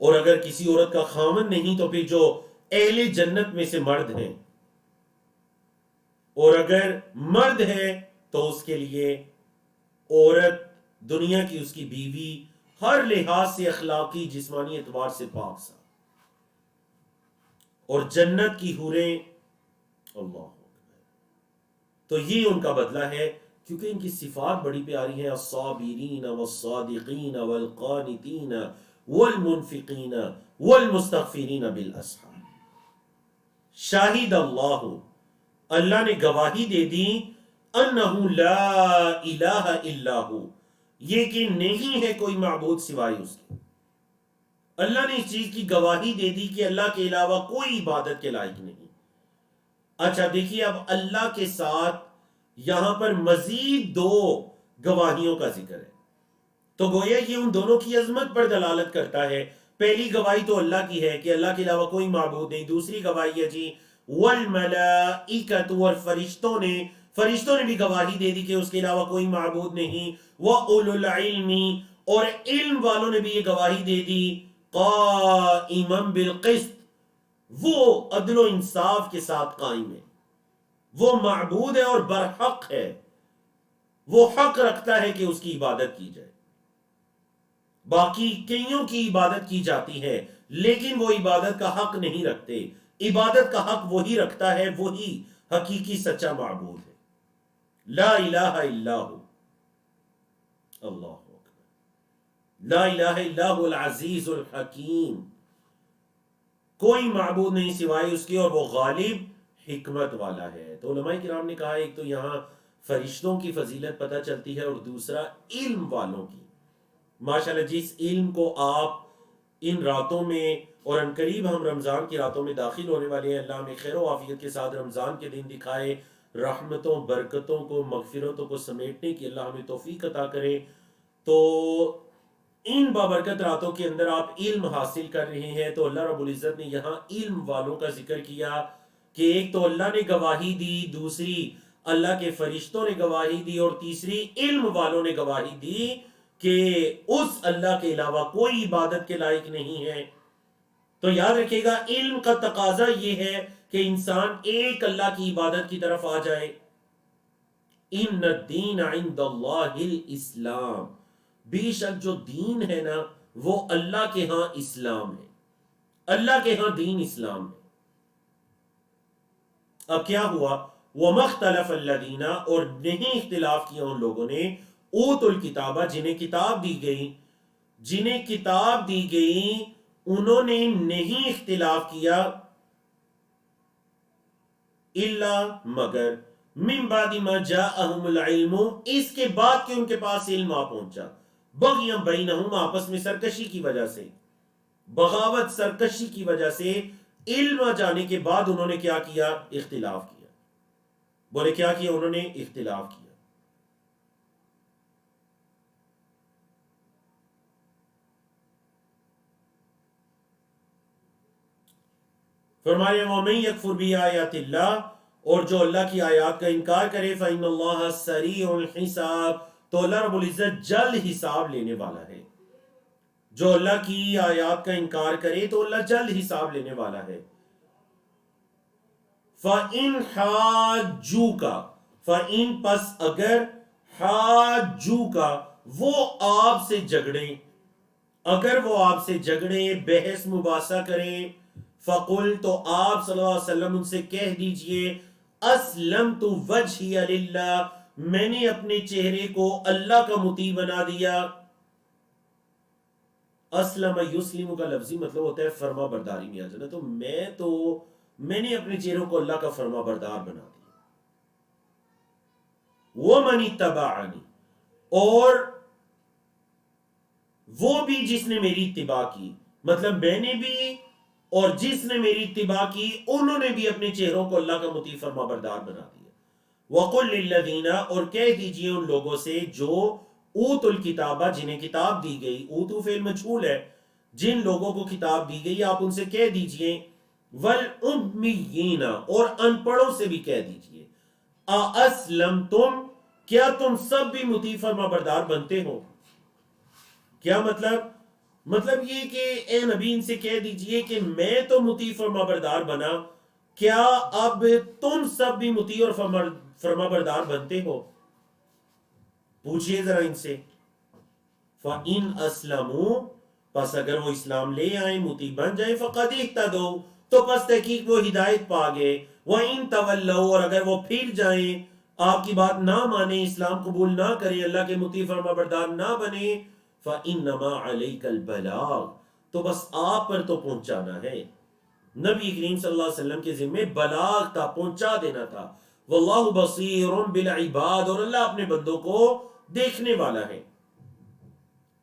اور اگر کسی عورت کا خامند نہیں تو پھر جو اہل جنت میں سے مرد ہیں، اور اگر مرد ہے تو اس کے لیے عورت دنیا کی اس کی بیوی ہر لحاظ سے اخلاقی جسمانی اعتبار سے پاک صاف، اور جنت کی حوریں، اللہ تو یہ ان کا بدلہ ہے، کیونکہ ان کی صفات بڑی پیاری ہیں، الصابرین والصادقین والقانتین والمنفقین والمستغفرین بالاسحار۔ شاہد اللہ، اللہ نے گواہی دے دی، انہ لا الہ الا ہو، یہ کہ نہیں ہے کوئی معبود سوائے اس کے، اللہ نے اس چیز کی گواہی دے دی کہ اللہ کے علاوہ کوئی عبادت کے لائق نہیں۔ اچھا دیکھیے، اب اللہ کے ساتھ یہاں پر مزید دو گواہیوں کا ذکر ہے، تو گویا یہ ان دونوں کی عظمت پر دلالت کرتا ہے۔ پہلی گواہی تو اللہ کی ہے کہ اللہ کے علاوہ کوئی معبود نہیں، دوسری گواہی ہے جی والملائکۃ، اور فرشتوں نے، فرشتوں نے بھی گواہی دے دی کہ اس کے علاوہ کوئی معبود نہیں، وَأُولُو الْعِلْمِ، اور علم والوں نے بھی یہ گواہی دے دی، قائمًا بالقسط، وہ عدل و انصاف کے ساتھ قائم ہے، وہ معبود ہے اور برحق ہے، وہ حق رکھتا ہے کہ اس کی عبادت کی جائے۔ باقی کئیوں کی عبادت کی جاتی ہے لیکن وہ عبادت کا حق نہیں رکھتے، عبادت کا حق وہی رکھتا ہے، وہی حقیقی سچا معبود ہے۔ لا الہ الا ہو، اللہ اکبر، لا الہ الا ہو العزیز الحکیم، کوئی معبود نہیں سوائے اس کے اور وہ غالب حکمت والا ہے۔ تو علماء کرام نے کہا ایک تو یہاں فرشتوں کی فضیلت پتہ چلتی ہے اور دوسرا علم والوں کی۔ ماشاءاللہ جس علم کو آپ ان راتوں میں، اور ان قریب ہم رمضان کی راتوں میں داخل ہونے والے ہیں، اللہ ہمیں خیر و عافیت کے ساتھ رمضان کے دن دکھائے، رحمتوں برکتوں کو مغفرتوں کو سمیٹنے کی اللہ ہمیں توفیق عطا کرے۔ تو ان بابرکت راتوں کے اندر آپ علم حاصل کر رہے ہیں، تو اللہ رب العزت نے یہاں علم والوں کا ذکر کیا کہ ایک تو اللہ نے گواہی دی، دوسری اللہ کے فرشتوں نے گواہی دی، اور تیسری علم والوں نے گواہی دی کہ اس اللہ کے علاوہ کوئی عبادت کے لائق نہیں ہے۔ تو یاد رکھے گا علم کا تقاضا یہ ہے کہ انسان ایک اللہ کی عبادت کی طرف آ جائے۔ ان الدین عند اللہ الاسلام، بے شک جو دین ہے نا وہ اللہ کے ہاں اسلام ہے، اللہ کے ہاں دین اسلام ہے۔ اب کیا ہوا؟ وَمَا اخْتَلَفَ الَّذِينَ، اور نہیں اختلاف کیا ان لوگوں نے، اوتوا الکتابہ، جنہیں کتاب دی گئی، جنہیں کتاب دی گئی انہوں نے نہیں اختلاف کیا، الا مگر، من بعد ما جاءہم العلم، اس کے بعد کہ ان کے پاس علم آ پہنچا، بغیاں بینہم، آپس میں سرکشی کی وجہ سے، بغاوت سرکشی کی وجہ سے علم آ جانے کے بعد انہوں نے کیا کیا؟ اختلاف کیا۔ بولے کیا کیا انہوں نے؟ اختلاف کیا۔ فرمایا وَمَن يَكْفُرْ بِآيَاتِ اللَّهِ، اور جو اللہ کی آیات کا انکار کرے، فَإِنَّ اللَّهَ سَرِيعُ الْحِسَابِ، تو اللہ رب العزت جلد حساب لینے والا ہے۔ جو اللہ کی آیات کا انکار کرے تو اللہ جلد حساب لینے والا ہے۔ فَإِنْ حَاجُّوكَ، فَإِنْ پس اگر، حَاجُّوكَ وہ آپ سے جھگڑیں، اگر وہ آپ سے جھگڑیں، بحث مباحثہ کریں، فَقُلْ، تو آپ صلی اللہ علیہ وسلم ان سے کہہ دیجئے، أَسْلَمْتُ وَجْهِيَ لِلَّهِ، میں نے اپنے چہرے کو اللہ کا مطیع بنا دیا۔ اسلم یسلم کا لفظی مطلب ہوتا ہے فرما برداری میں آ جانا، تو میں نے اپنے چہروں کو اللہ کا فرما بردار بنا دیا۔ وَمَنِ اتَّبَعَنِي، اور وہ بھی جس نے میری اتباع کی، مطلب میں نے بھی اور جس نے میری اتباع کی انہوں نے بھی اپنے چہروں کو اللہ کا مطیع فرما بردار بنا دیا۔ وَقُلْ لِلَّذِينَ، اور کہہ دیجئے ان لوگوں سے جو اوتوا الکتابہ، جنہیں کتاب دی گئی، اوتو فعل مجھول ہے، جن لوگوں کو کتاب دی گئی آپ ان سے کہہ دیجئے، وَالْأُمِّيِّينَ، اور ان پڑھوں سے بھی کہہ دیجئے، أَأَسْلَمْتُمْ، کیا تم سب بھی مطیع فرما بردار بنتے ہو؟ کیا مطلب یہ کہ اے نبی ان سے کہہ دیجئے کہ میں تو مطیع فرما بردار بنا، کیا اب تم سب بھی مطیع اور فرما بردار بنتے ہو؟ پوچھئے ذرا ان سے۔ فَإِنْ أَسْلَمُوا، پس اگر وہ اسلام لے آئیں، مطیع بن جائیں، فَقَدْ اهْتَدَوْا، تو پس تحقیق وہ ہدایت پا گئے۔ وَإِنْ تَوَلَّوْا، اور اگر وہ پھر جائیں، آپ کی بات نہ مانیں، اسلام قبول نہ کریں، اللہ کے مطیع فرما بردار نہ بنیں، فَإِنَّمَا عَلَيْكَ الْبَلَاغُ، تو بس آپ پر تو پہنچانا ہے۔ نبی کریم صلی اللہ علیہ وسلم کے ذمہ بلاغ تھا، پہنچا دینا تھا۔ وَاللَّهُ بَصِيرٌ بِالْعِبَادِ، اور اللہ اپنے بندوں کو دیکھنے والا ہے۔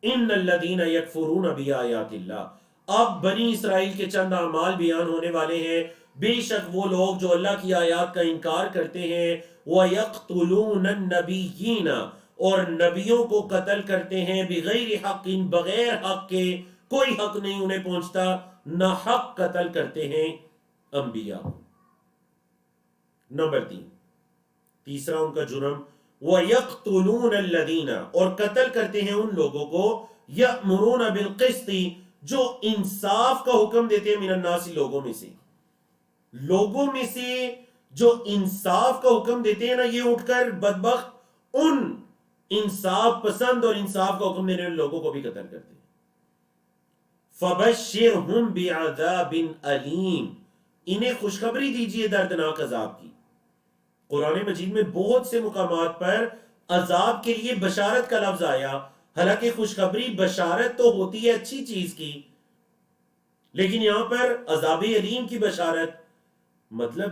ان الذین یکفرون بآیات اللہ، اب بنی اسرائیل کے چند اعمال بیان ہونے والے ہیں۔ بے شک وہ لوگ جو اللہ کی آیات کا انکار کرتے ہیں، وَيَقْتُلُونَ النَّبِيِّينَ، اور نبیوں کو قتل کرتے ہیں، بغیر حق، بغیر حق کے، کوئی حق نہیں انہیں پہنچتا، نہ حق قتل کرتے ہیں انبیاء۔ نمبر 3، تیسرا ان کا جرم وَيَقْتُلُونَ الَّذِينَ اور قتل کرتے ہیں ان لوگوں کو يَأْمُرُونَ بِالْقِسْطِ جو انصاف کا حکم دیتے ہیں من الناس لوگوں میں سے جو انصاف کا حکم دیتے ہیں نا یہ اٹھ کر بدبخت ان انصاف پسند اور انصاف کا حکم دینے والے لوگوں کو بھی قتل کرتے ہیں فَبَشِّرْهُمْ بِعَذَابٍ أَلِيمٍ انہیں خوشخبری دیجئے دردناک عذاب کی. قرآن مجید میں بہت سے مقامات پر عذاب کے لیے بشارت کا لفظ آیا، حالانکہ خوشخبری بشارت تو ہوتی ہے اچھی چیز کی، لیکن یہاں پر عذاب علیم کی بشارت مطلب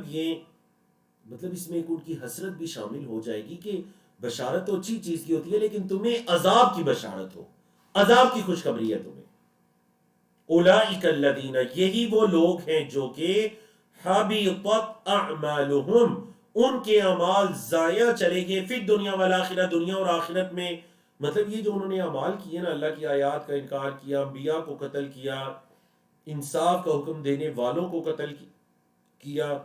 اس میں ایک ان کی حسرت بھی شامل ہو جائے گی کہ بشارت تو اچھی چیز کی ہوتی ہے لیکن تمہیں عذاب کی بشارت ہو، عذاب کی خوشخبری ہے تمہیں. اولئک الذین یہی وہ لوگ ہیں جو کہ حبطت اعمالہم ان کے اعمال ضائع چلے گئے فی الدنیا والآخرہ دنیا اور آخرت میں. مطلب یہ جو انہوں نے اعمال کیے نا، اللہ کی آیات کا انکار کیا، انبیاء کو قتل کیا، انصاف کا حکم دینے والوں کو قتل کیا،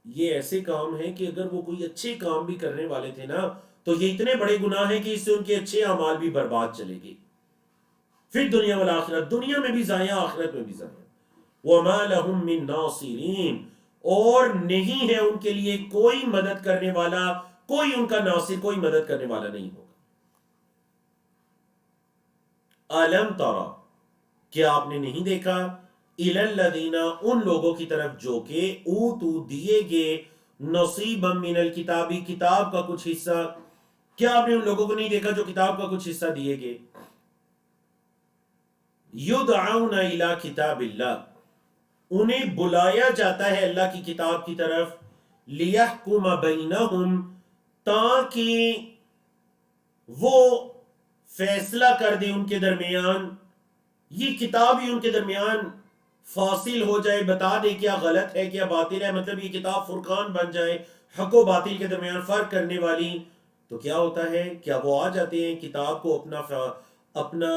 یہ ایسے کام ہیں کہ اگر وہ کوئی اچھے کام بھی کرنے والے تھے نا تو یہ اتنے بڑے گناہ ہیں کہ اس سے ان کے اچھے اعمال بھی برباد چلے گئے پھر دنیا والآخرہ، دنیا میں بھی ضائع آخرت میں بھی ضائع. وَمَا لَهُم مِّن نَاصِرِينَ اور نہیں ہے ان کے لیے کوئی مدد کرنے والا، کوئی ان کا ناصر، کوئی مدد کرنے والا نہیں ہوگا. أَلَمْ تَرَ کیا آپ نے نہیں دیکھا إِلَى الَّذِينَ ان لوگوں کی طرف جو کہ اوتوا دیے گئے نصیبا من الکتابی کتاب کا کچھ حصہ. کیا آپ نے ان لوگوں کو نہیں دیکھا جو کتاب کا کچھ حصہ دیے گئے؟ یدعون الی کتاب اللہ انہیں بلایا جاتا ہے اللہ کی کتاب کی طرف لیحکم بینہم تاکہ وہ فیصلہ کر دے ان کے درمیان، یہ کتاب ہی ان کے درمیان فاصل ہو جائے، بتا دے کیا غلط ہے کیا باطل ہے. مطلب یہ کتاب فرقان بن جائے، حق و باطل کے درمیان فرق کرنے والی. تو کیا ہوتا ہے، کیا وہ آ جاتے ہیں کتاب کو اپنا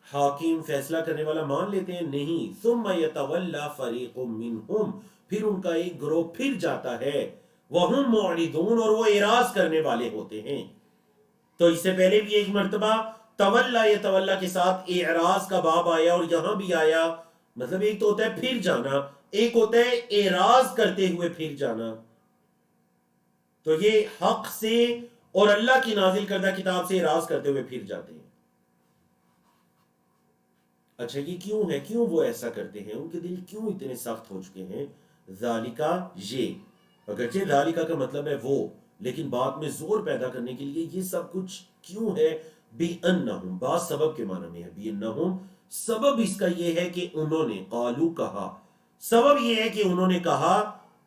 حاکم فیصلہ کرنے والا مان لیتے ہیں؟ نہیں. ثم یتولی فریق منہم پھر ان کا ایک گروہ پھر جاتا ہے، وہم معرضون اور وہ اعراض کرنے والے ہوتے ہیں. تو اس سے پہلے بھی ایک مرتبہ تولا یتولا کے ساتھ اعراض کا باب آیا اور یہاں بھی آیا. مطلب ایک تو ہوتا ہے پھر جانا، ایک ہوتا ہے اعراض کرتے ہوئے پھر جانا. تو یہ حق سے اور اللہ کی نازل کردہ کتاب سے اعراض کرتے ہوئے پھر جاتے ہیں. اچھا یہ کیوں ہے، کیوں وہ ایسا کرتے ہیں، ان کے دل کیوں اتنے سخت ہو چکے ہیں؟ ذالکا یہ اگرچہ ذالکا کا مطلب ہے وہ، لیکن بات میں زور پیدا کرنے کے لیے یہ سب کچھ کیوں ہے؟ بِأَنَّهُمْ بعض سبب کے معنی میں ہے. بِأَنَّهُمْ سبب اس کا یہ ہے کہ انہوں نے قالو کہا، سبب یہ ہے کہ انہوں نے کہا،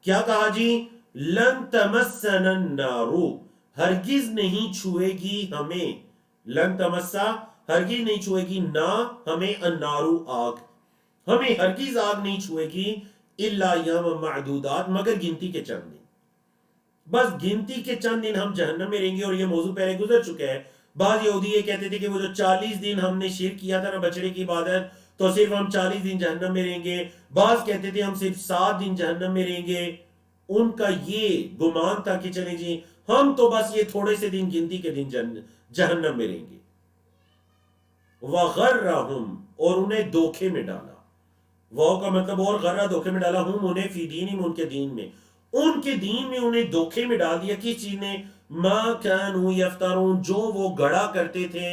کیا کہا جی؟ لن تمسنا النار ہرگز نہیں چھوئے گی ہمیں، لن تمسا ہرگز نہیں چھوئے گی نہ ہمیں، النار آگ ہمیں ہرگز آگ نہیں چھوئے گی، الا ایام معدودات مگر گنتی کے چند دن. بس گنتی کے چند دن ہم جہنم میں رہیں گے. اور یہ موضوع پہلے گزر چکا ہے. بعض یہودی یہ کہتے تھے کہ وہ جو 40 دن ہم نے شرک کیا تھا نا بچڑے کی عبادت، تو صرف ہم 40 دن جہنم میں رہیں گے. بعض کہتے تھے ہم صرف 7 دن جہنم میں رہیں گے. ان کا یہ گمان تھا کہ چلیں جی ہم تو بس یہ تھوڑے سے دن گنتی کے دن جہنم میں رہیں گے. وغرہم اور انہیں دھوکے میں ڈالا، وہ کا مطلب اور غرہ دھوکے میں ڈالا، ہم انہیں فی دینہم ان کے دین میں، ان کے دین میں انہیں دھوکے میں ڈال دیا. کس چیز نے؟ ما کانوا یفترون جو وہ گڑا کرتے تھے.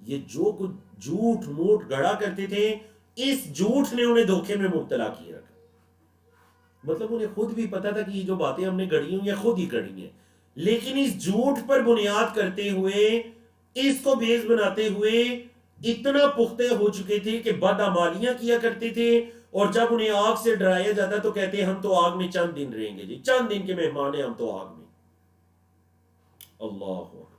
یہ جو کچھ جھوٹ موٹ گڑا کرتے تھے اس جھوٹ نے انہیں دھوکے میں مبتلا کیا رکھا. مطلب انہیں خود بھی پتا تھا کہ یہ جو باتیں ہم نے گڑی ہوں یہ خود ہی گڑی ہیں، لیکن اس جھوٹ پر بنیاد کرتے ہوئے، اس کو بیس بناتے ہوئے اتنا پختہ ہو چکے تھے کہ بدعمالیاں کیا کرتے تھے. اور جب انہیں آگ سے ڈرایا جاتا تو کہتے ہم تو آگ میں چند دن رہیں گے جی، چند دن کے مہمان ہیں ہم تو آگ میں. اللہ اکبر.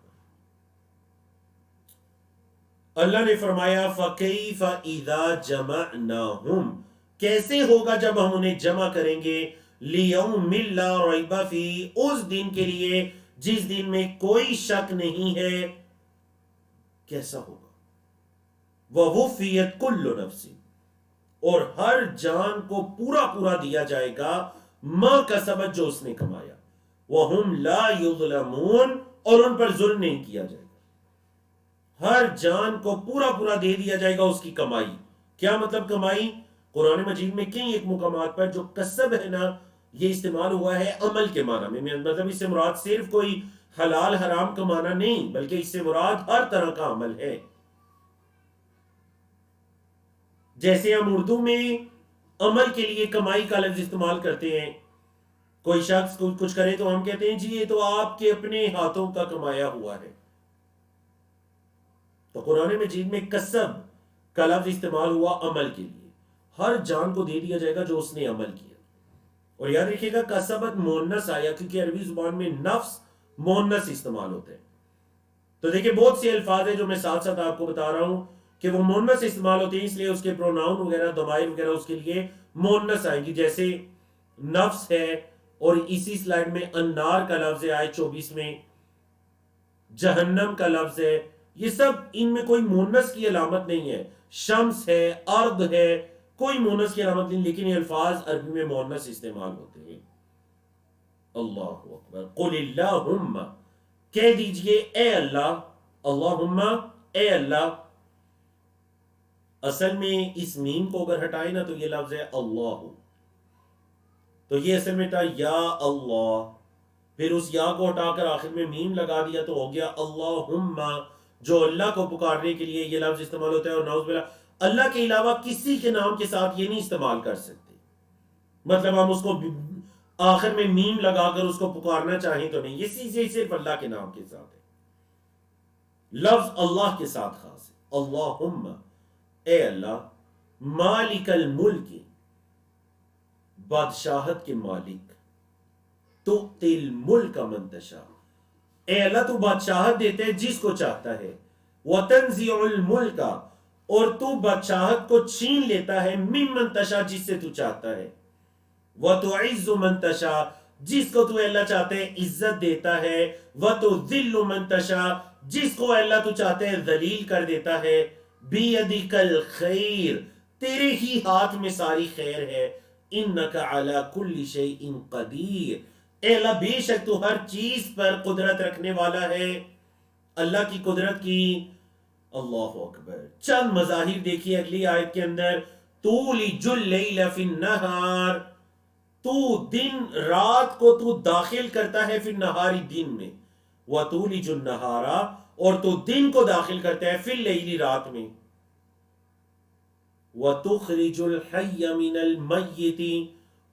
اللہ نے فرمایا فَكَيْفَ إِذَا جَمَعْنَاهُمْ کیسے ہوگا جب ہم انہیں جمع کریں گے، لِيَوْمٍ لَا رَيْبَ فِيهِ اس دن کے لیے جس دن میں کوئی شک نہیں ہے. کیسا ہوگا؟ وَوُفِّيَتْ كُلُّ نَفْسٍ اور ہر جان کو پورا پورا دیا جائے گا، مَا کَسَبَتْ جو اس نے کمایا. وَهُمْ لَا يُظْلَمُونَ، اور ان پر ظلم نہیں کیا جائے گا. ہر جان کو پورا پورا دے دیا جائے گا اس کی کمائی. کیا مطلب کمائی؟ قرآن مجید میں کئی ایک مقامات پر جو کسب ہے نا یہ استعمال ہوا ہے عمل کے معنی میں، مطلب اس سے مراد صرف کوئی حلال حرام کمانا نہیں، بلکہ اس سے مراد ہر طرح کا عمل ہے. جیسے ہم اردو میں عمل کے لیے کمائی کا لفظ استعمال کرتے ہیں، کوئی شخص کچھ کرے تو ہم کہتے ہیں جی یہ تو آپ کے اپنے ہاتھوں کا کمایا ہوا ہے. تو قرآن مجید میں کسب کا لفظ استعمال ہوا عمل کے لیے. ہر جان کو دے دیا جائے گا جو اس نے عمل کیا. اور یاد رکھیے گا کسبت مونس آیا کیونکہ عربی زبان میں نفس مونس استعمال ہوتے ہیں. تو دیکھیں بہت سے الفاظ ہیں جو میں ساتھ ساتھ آپ کو بتا رہا ہوں کہ وہ مونس استعمال ہوتے ہیں، اس لیے اس کے پروناؤن وغیرہ ضمائر وغیرہ اس کے لیے مونس آئیں گی. جیسے نفس ہے، اور اسی سلائیڈ میں النار کا لفظ ہے آیت 24 میں، جہنم کا لفظ ہے. یہ سب ان میں کوئی مونس کی علامت نہیں ہے. شمس ہے، ارض ہے، کوئی مونس کی علامت نہیں، لیکن یہ الفاظ عربی میں مونس استعمال ہوتے ہیں. اللہ اکبر. قل اللہم، کہہ دیجئے اے اللہ، اللہم اے اللہ. اصل میں اس میم کو اگر ہٹائے نا تو یہ لفظ ہے اللہ، تو یہ اصل میں تھا یا اللہ، پھر اس یا کو ہٹا کر آخر میں میم لگا دیا تو ہو گیا اللہم، جو اللہ کو پکارنے کے لیے یہ لفظ استعمال ہوتا ہے. اور نعوذ باللہ اللہ کے علاوہ کسی کے نام کے ساتھ یہ نہیں استعمال کر سکتے. مطلب ہم اس کو آخر میں میم لگا کر اس کو پکارنا چاہیں تو نہیں، یہ چیزیں صرف اللہ کے نام کے ساتھ ہے. لفظ اللہ کے ساتھ خاص ہے. اللہم اے اللہ، مالک الملک، بادشاہت کے مالک، تؤتی الملک من تشاء، اے اللہ تو بادشاہت دیتے ہے جس کو چاہتا ہے. وتنزع الملک، اور تو بادشاہت کو چھین لیتا ہے ممن تشاء، جس سے تو چاہتا ہے. وتعز من تشاء، جس کو تو اللہ چاہتے ہے عزت دیتا ہے. وتذل من تشاء، جس کو اللہ تو چاہتے ہے ذلیل کر دیتا ہے. بیدک الخیر، تیرے ہی ہاتھ میں ساری خیر ہے. انک علی کل شیء قدیر، اے اللہ بے شک تو ہر چیز پر قدرت رکھنے والا ہے. اللہ کی قدرت کی اللہ اکبر چند مظاہر دیکھیے اگلی آیت کے اندر. تولج اللیل فی النہار، تو دن رات کو تو داخل کرتا ہے فی النہاری دن میں. وتولج النہار، اور تو دن کو داخل کرتا ہے فی اللیل رات میں. وتخرج الحی من المیت،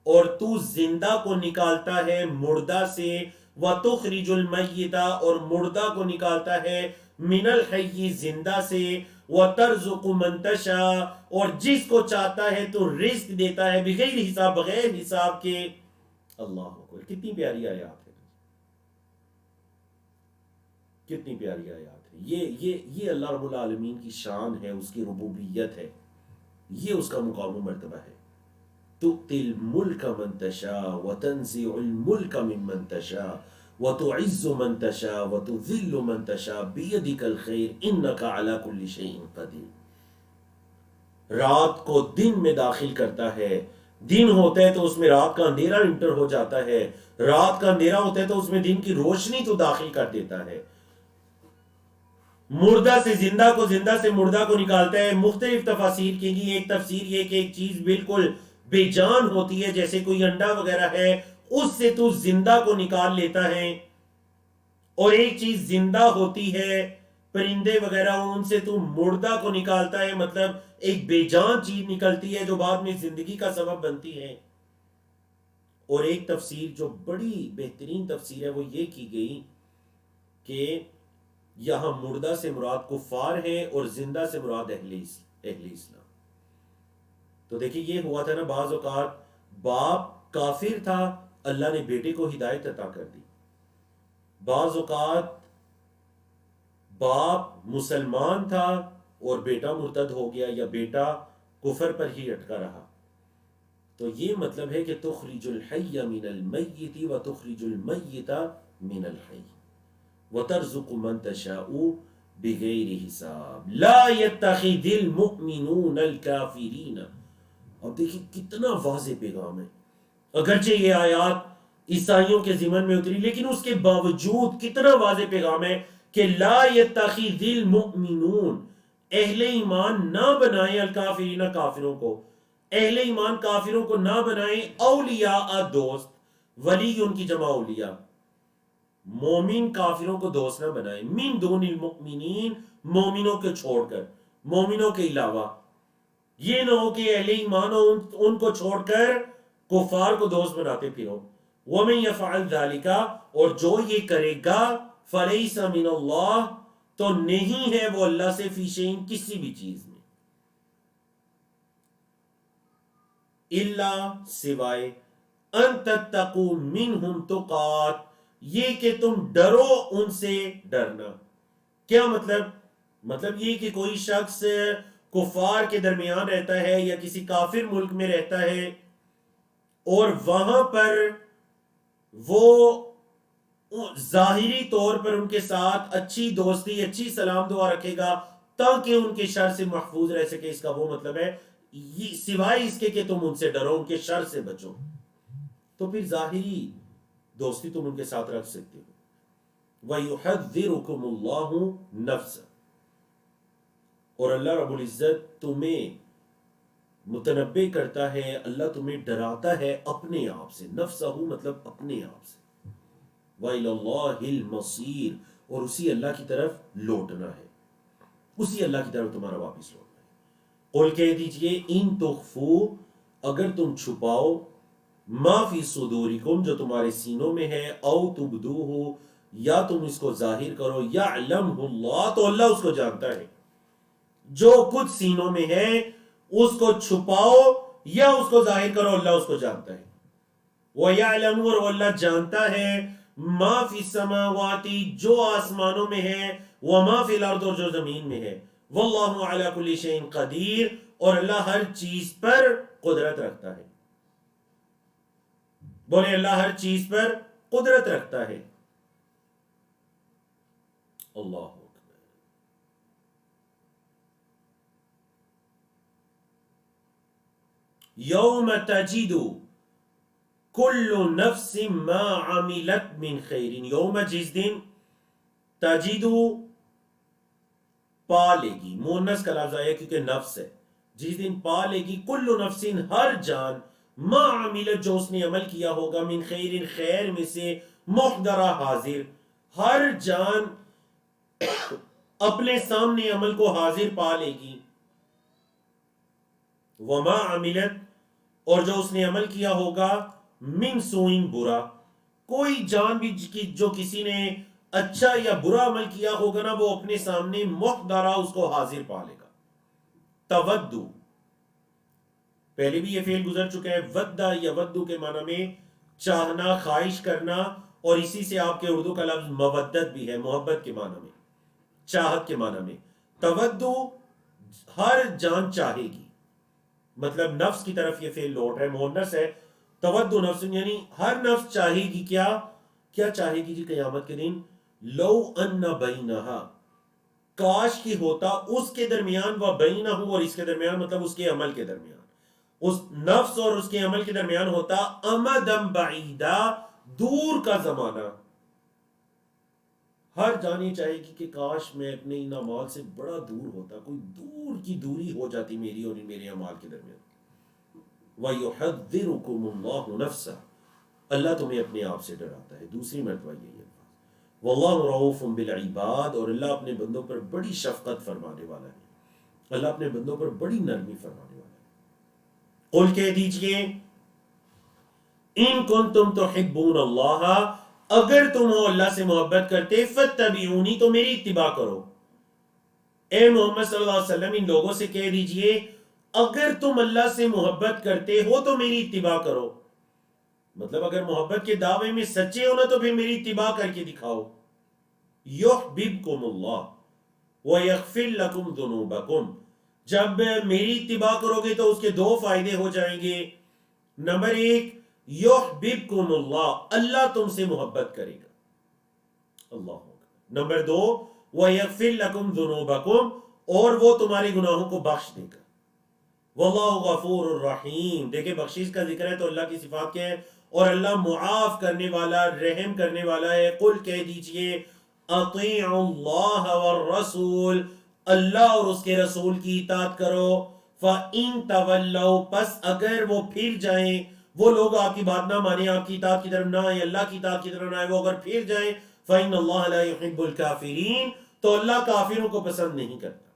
اور تو زندہ کو نکالتا ہے مردہ سے. وتخرج المیت، اور مردہ کو نکالتا ہے من الحی زندہ سے. وترزق من تشاء، اور جس کو چاہتا ہے تو رزق دیتا ہے بغیر حساب، بغیر حساب کے. اللہ اکبر، کتنی پیاری آیات ہے، کتنی پیاری آیات ہے. یہ اللہ رب العالمین کی شان ہے، اس کی ربوبیت ہے، یہ اس کا مقام و مرتبہ ہے. تؤتی الملک من تشاء وتنزع الملک ممن تشاء وتعز من تشاء وتذل من تشاء بیدک الخیر انک علی کل شیء قدیر. رات کو دن میں داخل کرتا ہے، دن ہوتا ہے تو اس میں رات کا اندھیرا انٹر ہو جاتا ہے، رات کا اندھیرا ہوتا ہے تو اس میں دن کی روشنی تو داخل کر دیتا ہے. مردہ سے زندہ کو، زندہ سے مردہ کو نکالتا ہے. مختلف تفاسیر کی گئی. ایک تفسیر یہ کہ ایک چیز بالکل بے جان ہوتی ہے جیسے کوئی انڈا وغیرہ ہے، اس سے تو زندہ کو نکال لیتا ہے. اور ایک چیز زندہ ہوتی ہے، پرندے وغیرہ، ان سے تو مردہ کو نکالتا ہے، مطلب ایک بے جان چیز نکلتی ہے جو بعد میں زندگی کا سبب بنتی ہے. اور ایک تفسیر جو بڑی بہترین تفسیر ہے وہ یہ کی گئی کہ یہاں مردہ سے مراد کفار ہیں اور زندہ سے مراد اہل اسلام. تو دیکھیں یہ ہوا تھا نا، بعض اوقات باپ کافر تھا، اللہ نے بیٹے کو ہدایت عطا کر دی. بعض اوقات باپ مسلمان تھا اور بیٹا مرتد ہو گیا، یا بیٹا کفر پر ہی اٹکا رہا. تو یہ مطلب ہے کہ تخرج الحی من المیت وتخرج المیت من الحی وترزق من تشاء بغیر حساب لا يتخذ المؤمنون الكافرین. اب دیکھیں کتنا واضح پیغام ہے. اگرچہ یہ آیات عیسائیوں کے ضمن میں اتری، لیکن اس کے باوجود کتنا واضح پیغام ہے کہ لا یتخذ المؤمنون، اہل ایمان نہ بنائیں الکافرین کافروں کو، اہل ایمان کافروں کو نہ بنائیں اولیاء دوست، ولی ان کی جمع اولیاء، مومن کافروں کو دوست نہ بنائیں، من دون المؤمنین، مومنوں کے چھوڑ کر، مومنوں کے علاوہ، یہ نہ ہو کہ اہل ایمان ان کو چھوڑ کر کفار کو دوست بناتے پھرو۔ وَمَن يَفْعَلْ ذَلِكَ، اور جو یہ کرے گا، فَلَيْسَ مِنَ اللَّهِ، تو نہیں ہے وہ اللہ سے، فی شیء، کسی بھی چیز میں، الا، سوائے، ان تتقوا منہم تقات، یہ کہ تم ڈرو ان سے ڈرنا۔ کیا مطلب؟ مطلب یہ کہ کوئی شخص کفار کے درمیان رہتا ہے یا کسی کافر ملک میں رہتا ہے اور وہاں پر وہ ظاہری طور پر ان کے ساتھ اچھی دوستی، اچھی سلام دعا رکھے گا تاکہ ان کے شر سے محفوظ رہ سکے، اس کا وہ مطلب ہے، سوائے اس کے کہ تم ان سے ڈرو، ان کے شر سے بچو، تو پھر ظاہری دوستی تم ان کے ساتھ رکھ سکتے ہو۔ وَيُحَذِّرُكُمُ اللَّهُ نَفْسَهُ، اور اللہ رب العزت تمہیں متنبع کرتا ہے، اللہ تمہیں ڈراتا ہے اپنے آپ سے، نفسہ مطلب اپنے آپ سے، وَإِلَى اللَّهِ الْمَصِيرُ، اور اسی اللہ کی طرف لوٹنا ہے، اسی اللہ کی طرف تمہارا واپس لوٹنا ہے۔ قل کہہ دیجئے، ان تخفو، اگر تم چھپاؤ، ما فی صدورکم، جو تمہارے سینوں میں ہے، او تبدوہ، یا تم اس کو ظاہر کرو، یعلمہ اللہ، تو اللہ اس کو جانتا ہے، جو کچھ سینوں میں ہے اس کو چھپاؤ یا اس کو ظاہر کرو، اللہ اس کو جانتا ہے۔ وَيَعْلَمُ، اور اللہ جانتا ہے، ما فی السماوات، جو آسمانوں میں ہے، وما فی الارض، اور جو زمین میں ہے، واللہ علی کل شیء قدیر، اور اللہ ہر چیز پر قدرت رکھتا ہے۔ بولے اللہ ہر چیز پر قدرت رکھتا ہے۔ اللہ اکبر۔ یوم تجد کل نفس ما عملت من خیر، یوم، جس دن، تجد پا لے گی، مونس کا لفظ آیا کیونکہ نفس ہے، جس دن پا لے گی، کل نفس، ہر جان، ما عملت، جو اس نے عمل کیا ہوگا، من خیر، خیر میں سے، محضرہ، حاضر، ہر جان اپنے سامنے عمل کو حاضر پا لے گی، وما عملت، اور جو اس نے عمل کیا ہوگا، من سوئن، برا، کوئی جان بھی جو کسی نے اچھا یا برا عمل کیا ہوگا نا، وہ اپنے سامنے محضرہ، اس کو حاضر پا لے گا۔ تودو، پہلے بھی یہ فعل گزر چکا ہے، ودہ یا ودو کے معنی میں چاہنا، خواہش کرنا، اور اسی سے آپ کے اردو کا لفظ مودت بھی ہے، محبت کے معنی میں، چاہت کے معنی میں۔ تودو، ہر جان چاہے گی، مطلب نفس کی طرف یہ فعل لوٹ ہے، مؤنث ہے، تودو نفس، یعنی ہر نفس چاہے گی، کیا چاہے گی جی قیامت کے دن، لو ان بینہا، کاش کی ہوتا اس کے درمیان، و بینہ، اور اس کے درمیان مطلب اس کے عمل کے درمیان، اس نفس اور اس کے عمل کے درمیان ہوتا، امدم بعیدہ، دور کا زمانہ۔ ہر جانی چاہے گی کہ کاش میں اپنے ان اعمال سے بڑا دور ہوتا، کوئی دور کی دوری ہو جاتی میری اور میرے اعمال کے درمیان۔ وَيُحَذِّرُكُمُ اللَّهُ نَفْسَهُ، اللہ تمہیں اپنے آپ سے ڈراتا ہے، دوسری مرتبہ یہی الفاظ۔ وَاللَّهُ رَءُوفٌ بِالْعِبَادِ، اور اللہ اپنے بندوں پر بڑی شفقت فرمانے والا ہے، اللہ اپنے بندوں پر بڑی نرمی فرمانے والا ہے۔ قل کہہ دیجئے، ان کنتم تحبون اللہ، اگر تم ہو اللہ سے محبت کرتے، فاتبعونی، تو میری اتباع کرو۔ اے محمد صلی اللہ علیہ وسلم، ان لوگوں سے کہہ دیجئے، اگر تم اللہ سے محبت کرتے ہو تو میری اتباع کرو، مطلب اگر محبت کے دعوے میں سچے ہو نا تو پھر میری اتباع کر کے دکھاؤ۔ یحببکم اللہ ویغفر لکم ذنوبکم، جب میری اتباع کرو گے تو اس کے دو فائدے ہو جائیں گے۔ نمبر ایک، یحببکم اللہ، اللہ تم سے محبت کرے گا، اللہ اکبر۔ نمبر دو، ویغفر لکم ذنوبکم، اور وہ تمہارے گناہوں کو بخش دے گا۔ واللہ غفور الرحیم، دیکھیں بخشش کا ذکر ہے تو اللہ کی صفات کیا ہے، اور اللہ معاف کرنے والا رحم کرنے والا ہے. قل کہہ دیجئے اطیعوا اللہ والرسول، اللہ اور اس کے رسول کی اطاعت کرو. فَإِن تَوَلَّوْا، پس اگر وہ پھر جائیں، وہ لوگ آپ کی بات نہ مانیں، آپ کی اطاعت کی طرف نہ آئیں، اللہ کی اطاعت کی طرف نہ آئیں، وہ اگر پھر جائیں فَإِنَّ اللَّهَ لَا يُحِبُّ الْكَافِرِينَ، تو اللہ کافروں کو پسند نہیں کرتا.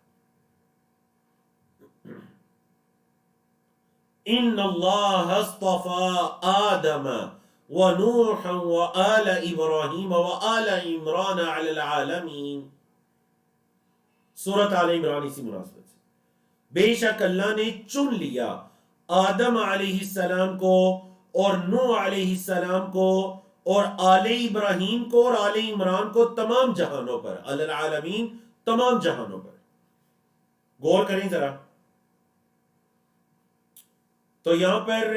ان اللہ اصطفى آدم ونوحا وآل ابراہیم وآل عمران علی العالمین. سورۃ آل عمران اسی مناسبت سے. بے شک اللہ نے چن لیا آدم علیہ السلام کو اور نوح علیہ السلام کو اور آل ابراہیم کو اور آل عمران کو تمام جہانوں پر، علی العالمین تمام جہانوں پر. غور کریں ذرا. تو یہاں پر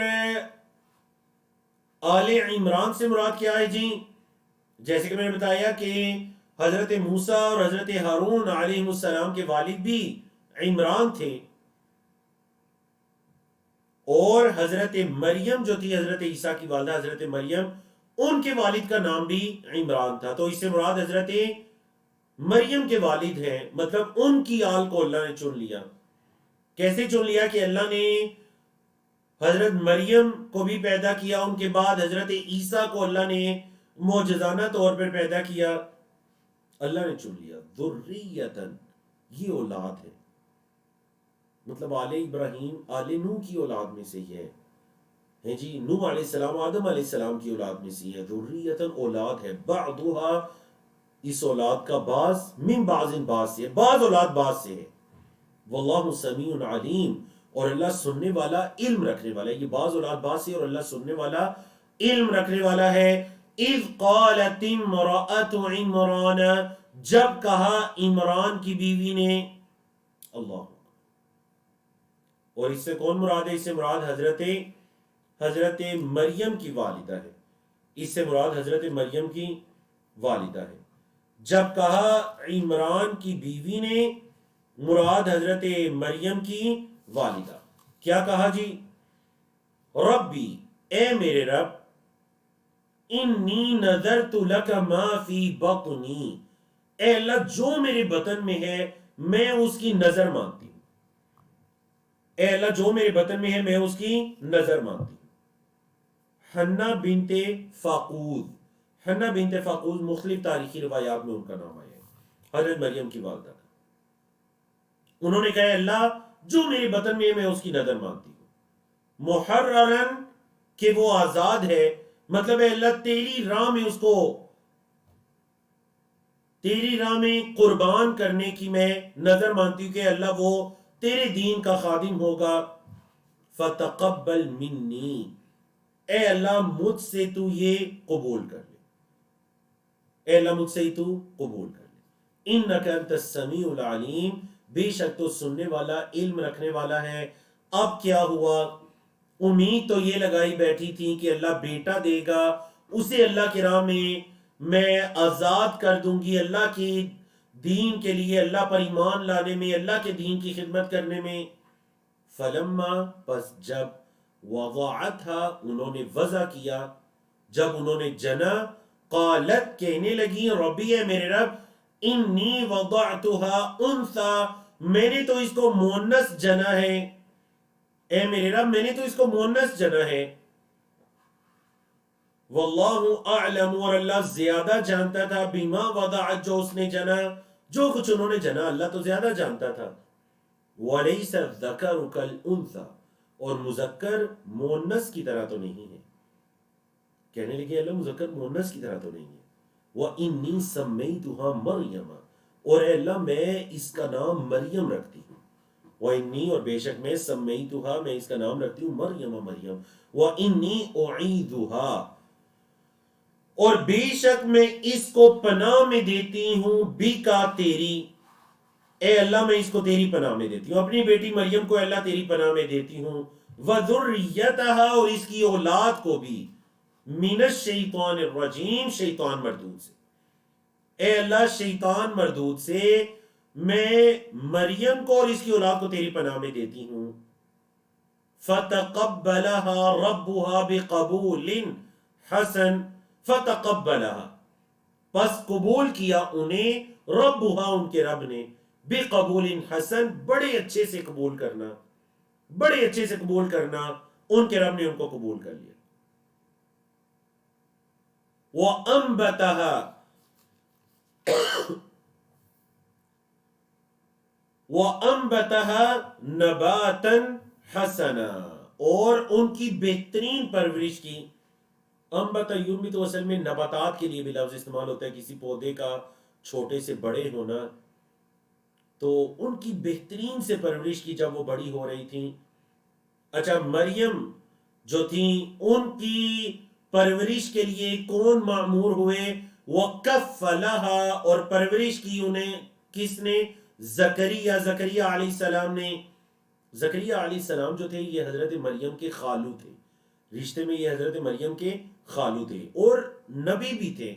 آل عمران سے مراد کیا ہے جی؟ جیسے کہ میں نے بتایا کہ حضرت موسیٰ اور حضرت ہارون علیہ السلام کے والد بھی عمران تھے، اور حضرت مریم جو تھی حضرت عیسیٰ کی والدہ حضرت مریم، ان کے والد کا نام بھی عمران تھا. تو اس سے مراد حضرت مریم کے والد ہیں، مطلب ان کی آل کو اللہ نے چن لیا. کیسے چن لیا؟ کہ اللہ نے حضرت مریم کو بھی پیدا کیا، ان کے بعد حضرت عیسیٰ کو اللہ نے معجزانہ طور پر پیدا کیا، اللہ نے چن لیا. ذریتاً، یہ اولاد ہے، مطلب آل ابراہیم آل نوح کی اولاد میں سے ہی ہے جی. نوح علیہ السلام آدم علیہ السلام کی اولاد میں سے ہے. ذریتاً اولاد ہے، بعضها، اس اولاد کا بعض، من بعض بعض سے، بعض اولاد بعض سے ہے. واللہ سمیع علیم، اور اللہ سننے والا علم رکھنے والا ہے. یہ بعض اولاد بعض سے اور اللہ سننے والا علم رکھنے والا ہے. اذ قالت امرأۃ عمران، جب کہا عمران کی بیوی نے. اللہ، اور اس سے کون مراد ہے؟ اس سے مراد حضرت مریم کی والدہ ہے. اس سے مراد حضرت مریم کی والدہ ہے. جب کہا عمران کی بیوی نے، مراد حضرت مریم کی والدہ. کیا کہا جی؟ ربی، اے میرے رب، انی نذرت لک ما فی بطنی، اے اللہ جو میرے بطن میں ہے میں اس کی نظر مانتی ہوں. اے اللہ جو میرے بطن میں ہے میں اس کی نظر مانتی ہوں. حنہ بنت فاقود، حنہ بنت فاقود مختلف تاریخی روایات میں ان کا نام آیا ہے، حضرت مریم کی والدہ کا. انہوں نے کہا اللہ جو میرے بطن میں ہے میں اس کی نظر مانتی ہوں. محررن، کہ وہ آزاد ہے، مطلب ہے اللہ تیری راہ میں اس کو، تیری راہ میں قربان کرنے کی میں نظر مانتی ہوں کہ اللہ وہ تیرے دین کا خادم ہوگا. فتقبل منی، اے اللہ مجھ سے تو یہ قبول کر لے، اے اللہ مجھ سے تو قبول کر لے. انک انت السمیع العلیم، بے شک تو سننے والا علم رکھنے والا ہے. اب کیا ہوا؟ امید تو یہ لگائی بیٹھی تھی کہ اللہ بیٹا دے گا، اسے اللہ کی راہ میں آزاد کر دوں گی، اللہ کی دین کے لیے، اللہ پر ایمان لانے میں، اللہ کے دین کی خدمت کرنے میں. فلما، پس جب، وضعتها، انہوں نے وضع کیا، جب انہوں نے جنا، قالت، کہنے لگی، ربی، اے میرے رب، انی وضعتها انثى، میں نے تو اس کو مؤنث جنا ہے، اے میرے رب میں نے تو اس کو مؤنث جنا ہے. واللہ اعلم، اور اللہ زیادہ جانتا تھا، بما وضعت، جو اس نے جنا، جو کچھ انہوں نے جنا اللہ تو زیادہ جانتا تھا. وَلَيْسَ الذَّكَرُ كَالْأُنثَى، اور مذکر مؤنث کی طرح تو نہیں ہے. کہنے لگے اللہ مذکر مؤنث کی طرح تو نہیں ہے. وَإِنِّي سَمَّيْتُهَا مَرْيَمَ، اور اے اللہ میں اس کا نام مریم رکھتی ہوں. وَإِنِّي، اور بے شک میں، سَمَّيْتُهَا، میں اس کا نام رکھتی ہوں، مریم، مریم. وَإِنِّي أُعِيذُهَا، اور بے شک میں اس کو پناہ میں دیتی ہوں، بیکا، تیری، اے اللہ میں اس کو تیری پناہ میں دیتی ہوں، اپنی بیٹی مریم کو اللہ تیری پناہ میں دیتی ہوں. وَذُرِّيَّتَهَا، اور اس کی اولاد کو بھی، مِنَ الشَّيْطَانِ الرَّجِيمِ، شیطان مردود سے، اے اللہ شیطان مردود سے میں مریم کو اور اس کی اولاد کو تیری پناہ میں دیتی ہوں. فَتَقَبَّلَهَا رَبُّهَا بِقَبُولٍ، حسن فتقبلها، پس قبول کیا انہیں ربها ان کے رب نے بقبول حسن، بڑے اچھے سے قبول کرنا، بڑے اچھے سے قبول کرنا، ان کے رب نے ان کو قبول کر لیا. وَأَنبَتَهَا نَبَاتًا حَسَنًا، اور ان کی بہترین پرورش کی. انبتا یوں بھی تو اصل میں نباتات کے لیے بھی لفظ استعمال ہوتا ہے، کسی پودے کا چھوٹے سے بڑے ہونا. تو ان کی بہترین سے پرورش کی جب وہ بڑی ہو رہی تھیں. اچھا، مریم جو تھیں ان کی پرورش کے لیے کون مأمور ہوئے؟ وَكَفَّلَهَا، اور پرورش کی انہیں کس نے؟ زکریا علیہ السلام نے. زکریا علیہ السلام جو تھے یہ حضرت مریم کے خالو تھے، رشتے میں یہ حضرت مریم کے خالو تھے اور نبی بھی تھے.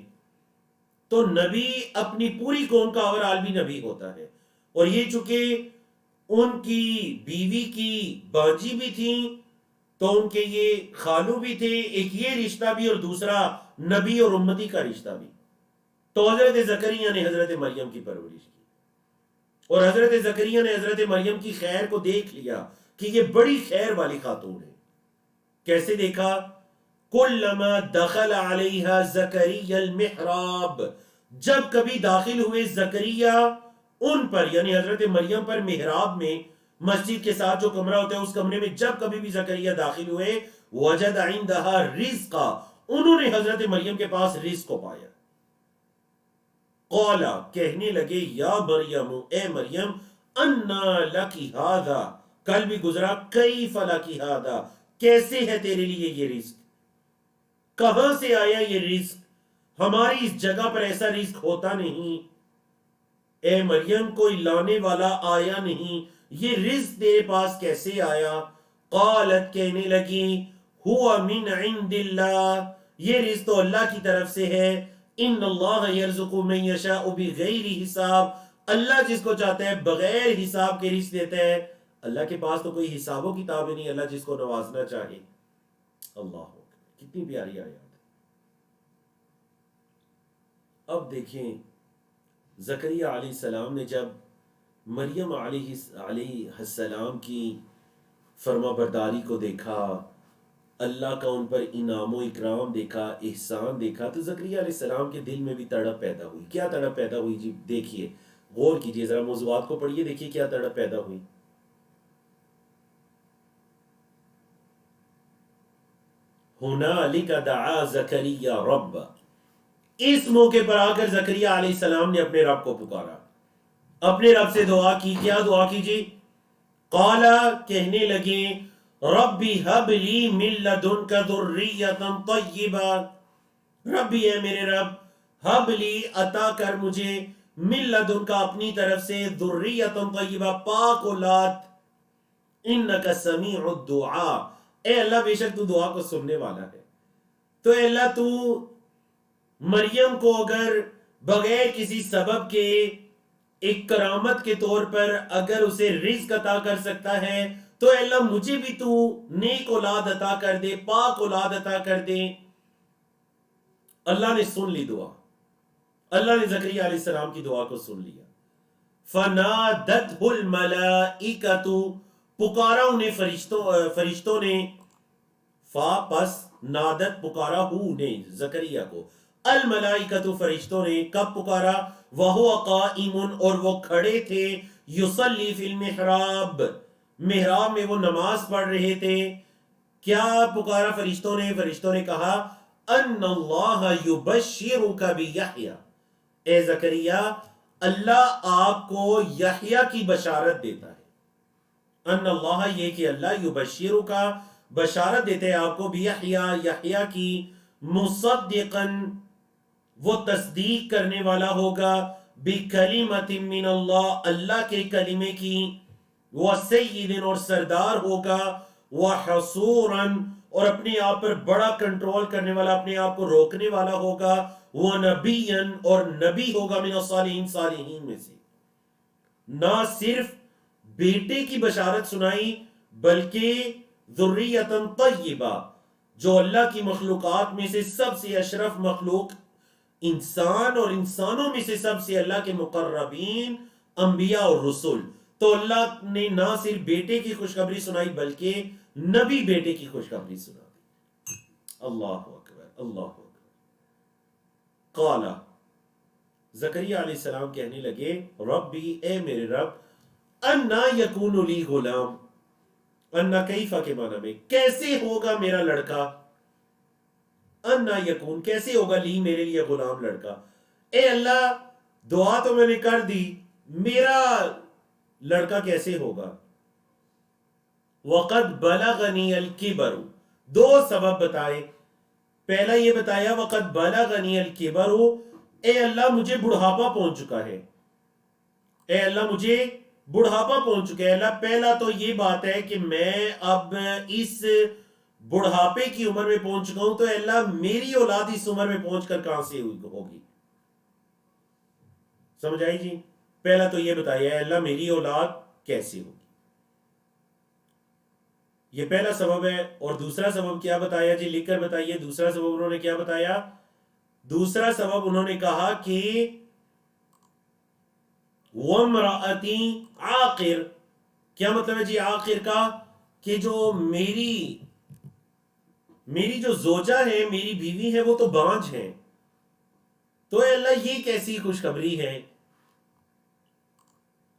تو نبی اپنی پوری قوم کا اوورآل بھی نبی ہوتا ہے، اور یہ چونکہ ان کی بیوی کی بانجی بھی تھیں تو ان کے یہ خالو بھی تھے، ایک یہ رشتہ بھی اور دوسرا نبی اور امتی کا رشتہ بھی. تو حضرت زکریا نے حضرت مریم کی پرورش کی، اور حضرت زکریا نے حضرت مریم کی خیر کو دیکھ لیا کہ یہ بڑی خیر والی خاتون ہے. کیسے دیکھا؟ کلما دخل علیہا زکریا المحراب، جب کبھی داخل ہوئے زکریا ان پر، یعنی حضرت مریم پر، محراب میں، مسجد کے ساتھ جو کمرہ ہوتا ہے اس کمرے میں جب کبھی بھی زکریا داخل ہوئے، وجد عندها رزقا، انہوں نے حضرت مریم کے پاس رزق کو پایا. قولا، کہنے لگے، یا مریم، اے مریم، انا لکی ھذا، کل بھی گزرا، کیف لکی ھذا، کیسے ہے تیرے لیے یہ رزق، کہاں سے آیا یہ رزق، ہماری اس جگہ پر ایسا رزق ہوتا نہیں. اے مریم، کوئی لانے والا آیا نہیں، یہ رزق تیرے پاس کیسے آیا؟ قالت، کہنے لگی، ہوا من عند اللہ، یہ رزق تو اللہ کی طرف سے ہے. ان اللہ یرزق من یشاء بغیر حساب، اللہ جس کو چاہتا ہے بغیر حساب کے رزق دیتا ہے. اللہ کے پاس تو کوئی حساب و کتاب ہی نہیں، اللہ جس کو نوازنا چاہے. اللہ، کتنی پیاری آیات. اب دیکھیں زکریا علیہ السلام نے جب مریم علیہ السلام کی فرما برداری کو دیکھا، اللہ کا ان پر انعام و اکرام دیکھا، احسان دیکھا، تو زکریا علیہ السلام کے دل میں بھی تڑپ پیدا ہوئی. کیا تڑپ پیدا ہوئی جی؟ دیکھیے، غور کیجیے، ذرا موضوعات کو پڑھیے، دیکھیے کیا تڑپ پیدا ہوئی. ہنالک دعا زکریا رب، اس موقع پر آ کر زکریا علیہ السلام نے اپنے رب کو پکارا، اپنے رب سے دعا کی. کیا دعا کی جی؟ قالا، کہنے لگے، ربی ہب لی من لدنک ذریۃ طیبہ، ربی، اے میرے رب، ہب لی، عطا کر مجھے، من لدنک، اپنی طرف سے، ذریۃ طیبہ، پاک اولاد، انک سمیع الدعاء، اے اللہ بے شک تو دعا کو سننے والا ہے. تو اے اللہ تو مریم کو اگر بغیر کسی سبب کے ایک کرامت کے طور پر اگر اسے رزق عطا کر سکتا ہے تو اے اللہ مجھے بھی تو نیک اولاد عطا کر دے، پاک اولاد عطا کر دے. اللہ نے سن لی دعا، اللہ نے زکریا علیہ السلام کی دعا کو سن لیا. فنادتہ الملائکۃ، پکارا انہیں فرشتوں نے. فا، پس، نادت، پکارا ہو انہیں، زکریا کو، الملائکۃ، فرشتوں نے. کب پکارا؟ وَهُوَ قَائِمٌ، اور وہ کھڑے تھے، یصلی فی المحراب، محراب میں وہ نماز پڑھ رہے تھے. کیا پکارا فرشتوں نے؟ فرشتوں نے کہا، ان اللہ یبشرک بیحییٰ، اے زکریا، اللہ آپ کو یحییٰ کی بشارت دیتا ہے. ان اللہ، یہ کہ اللہ، یبشرک، بشارت دیتے ہیں آپ کو، بیحییٰ، یحییٰ کی، مصدقاً، وہ تصدیق کرنے والا ہوگا، بکلمۃ من اللہ، اللہ کے کلمے کی، وسید، اور سردار ہوگا، وحصوراً، اور اپنے آپ پر بڑا کنٹرول کرنے والا، اپنے آپ کو روکنے والا ہوگا، ونبیًا، اور نبی ہوگا، من الصالحین، صالحین میں سے. نہ صرف بیٹے کی بشارت سنائی بلکہ ذریۃ طیبہ، جو اللہ کی مخلوقات میں سے سب سے اشرف مخلوق انسان اور انسانوں میں سے سب سے اللہ کے مقربین انبیاء اور رسول، تو اللہ نے نہ صرف بیٹے کی خوشخبری سنائی بلکہ نبی بیٹے کی خوشخبری سنا دی۔ اللہ اکبر، اللہ اکبر۔ قال، زکریا علیہ السلام کہنے لگے، ربی، اے میرے رب، انا یکون لی غلام، انا کیفا کے معنی میں کیسے ہوگا میرا لڑکا، انا یکون کیسے ہوگا لی میرے لیے غلام لڑکا، اے اللہ دعا تو میں نے کر دی، میرا لڑکا کیسے ہوگا؟ وقد بلغنی الکبر، دو سبب بتائے، پہلا یہ بتایا وقد بلغنی الکبر، اے اللہ مجھے بڑھاپا پہنچ چکا ہے، اے اللہ مجھے بڑھاپا پہنچ چکا ہے۔ اللہ پہلا تو یہ بات ہے کہ میں اب اس بڑھاپے کی عمر میں پہنچ چکا ہوں، تو اے اللہ میری اولاد اس عمر میں پہنچ کر کہاں سے ہوگی؟ سمجھ آئی جی؟ پہلا تو یہ بتایا، اے اللہ میری اولاد کیسے ہوگی، یہ پہلا سبب ہے۔ اور دوسرا سبب کیا بتایا جی؟ لکھ کر بتائیے، دوسرا سبب انہوں نے کیا بتایا؟ دوسرا سبب انہوں نے کہا کہ وَامْرَأَتِي عَاقِرٌ، کیا مطلب ہے جی عاقر کا؟ کہ جو میری جو زوجہ ہے، میری بیوی ہے، وہ تو بانجھ ہے، تو اے اللہ یہ کیسی خوشخبری ہے؟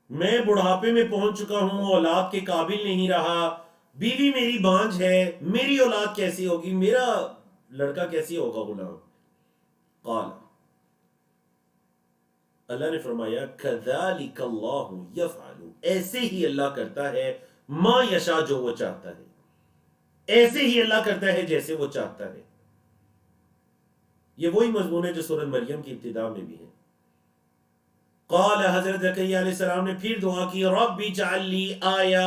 میں بڑھاپے میں پہنچ چکا ہوں، اولاد کے قابل نہیں رہا، بیوی میری بانجھ ہے، میری اولاد کیسی ہوگی، میرا لڑکا کیسی ہوگا غلام؟ قال، اللہ نے فرمایا کذالک اللہ یفعل، ایسے ہی اللہ کرتا ہے، ما یشاء، جو وہ چاہتا ہے، ایسے ہی اللہ کرتا ہے جیسے وہ چاہتا ہے۔ یہ وہی مضمون ہے جو سورۃ مریم کی ابتدا میں بھی ہے۔ قال، حضرت زکریا علیہ السلام نے پھر دعا کی، رب اجعل لی آیہ،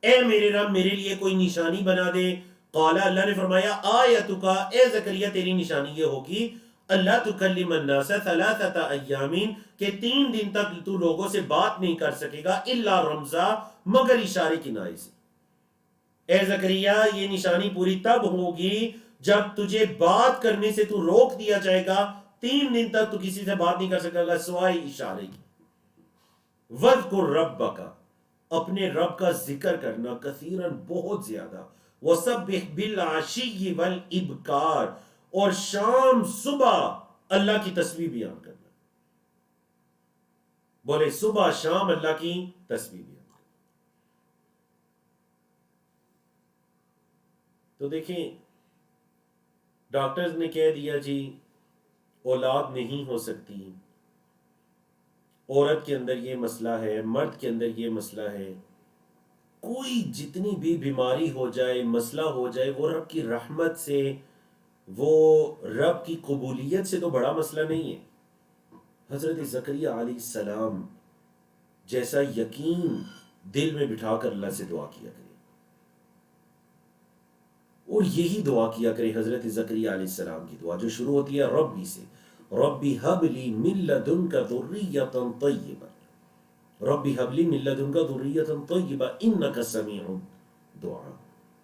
اے میرے رب میرے لیے کوئی نشانی بنا دے۔ قال، اللہ نے فرمایا آیتک، اے زکریا تیری نشانی یہ ہوگی، اللہ تکلم الناس ثلاثۃ ایام، کہ 3 دن تک تو لوگوں سے بات نہیں کر سکے گا، الا رمزا، مگر اشارے کنائے سے۔ اے زکریا یہ نشانی پوری تب ہوگی جب تجھے بات کرنے سے تو روک دیا جائے گا، 3 دن تک تو کسی سے بات نہیں کر سکے گا سوائے اشارے کی۔ وَذْكُرْ رَبَّكَ، اپنے رب کا ذکر کرنا، کثیراً بہت زیادہ، وَسَبِّحْ بِالْعَشِيِّ وَالْإِبْكَارِ، اور شام صبح اللہ کی تسبیح بیان کرنا، بولے صبح شام اللہ کی تسبیح بیان کرنا۔ تو دیکھیں ڈاکٹرز نے کہہ دیا جی اولاد نہیں ہو سکتی، عورت کے اندر یہ مسئلہ ہے، مرد کے اندر یہ مسئلہ ہے، کوئی جتنی بھی بیماری ہو جائے، مسئلہ ہو جائے، وہ رب کی رحمت سے، وہ رب کی قبولیت سے تو بڑا مسئلہ نہیں ہے۔ حضرت زکریا علیہ السلام جیسا یقین دل میں بٹھا کر اللہ سے دعا کیا کرے، اور یہی دعا کیا کرے حضرت زکریا علیہ السلام کی دعا جو شروع ہوتی ہے ربی سے، ربی حب لی من لدنک ذریۃ طیبہ، ربی حب لی من لدنک ذریۃ طیبہ انک سمیع دعا،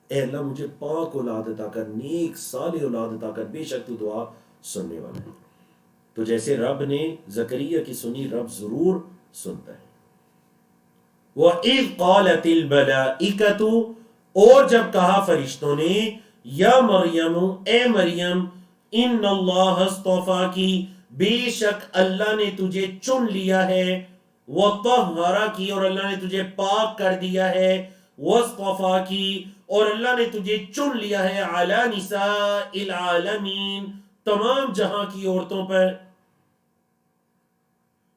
اے اللہ مجھے پاک اولاد عطا کر، نیک صالح اولاد عطا کر، بے شک تو دعا سننے والا ہے۔ تو جیسے رب نے زکریا کی سنی، رب ضرور سنتا ہے۔ وَإِذْ قَالَتِ الْمَلَائِكَةُ، اور جب کہا فرشتوں نے، یا مریم، اے مریم، ان اللہ اصطفاکی، بے شک اللہ نے تجھے چن لیا ہے، وطہرکی، اور اللہ نے تجھے پاک کر دیا ہے، واصطفاکی، اور اللہ نے تجھے چن لیا ہے، علی نساء العالمین، تمام جہاں کی عورتوں پر۔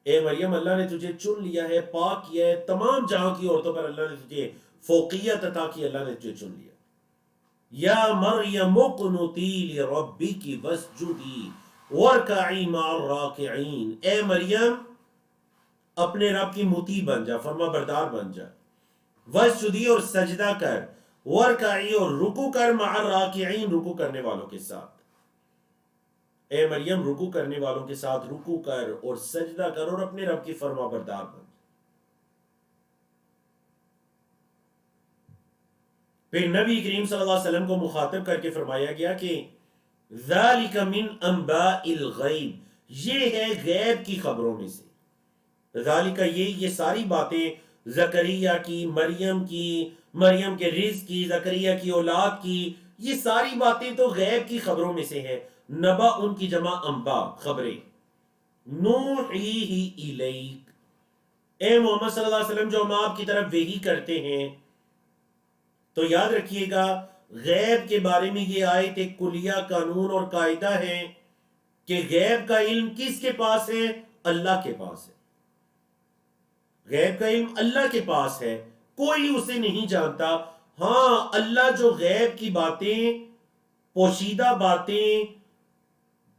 اے مریم اللہ نے تجھے چن لیا ہے، پاک کیا ہے، تمام جہاں کی عورتوں پر اللہ نے تجھے فوقیت عطا کی، اللہ نے تجھے چن لیا۔ یا مریم اقنتی لربک واسجدی وارکعی مع الراکعین، اے مریم اپنے رب کی مطیع بن جا، فرما بردار بن جا، واسجدی، اور سجدہ کر، وارکعی، اور رکوع کر، مع الراکعین، رکوع کرنے والوں کے ساتھ۔ اے مریم رکوع کرنے والوں کے ساتھ رکوع کر اور سجدہ کر، اور اپنے رب کی فرما بردار بن۔ پھر نبی کریم صلی اللہ علیہ وسلم کو مخاطب کر کے فرمایا گیا کہ ذالک من انباء الغیب، یہ ہے غیب کی خبروں میں سے. ذالک یہ ساری باتیں زکریا کی، مریم کے رزق کی، زکریا کی اولاد کی، یہ ساری باتیں تو غیب کی خبروں میں سے ہے. نبا ان کی جمع انبا، خبریں. نوحیہ الیک، اے محمد صلی اللہ علیہ وسلم جو ہم آپ کی طرف وحی کرتے ہیں. تو یاد رکھیے گا غیب کے بارے میں یہ آیت ایک کلیہ قانون اور قاعدہ ہے کہ غیب کا علم کس کے پاس ہے؟ اللہ کے پاس ہے. غیب کا علم اللہ کے پاس ہے، کوئی اسے نہیں جانتا. ہاں اللہ جو غیب کی باتیں، پوشیدہ باتیں،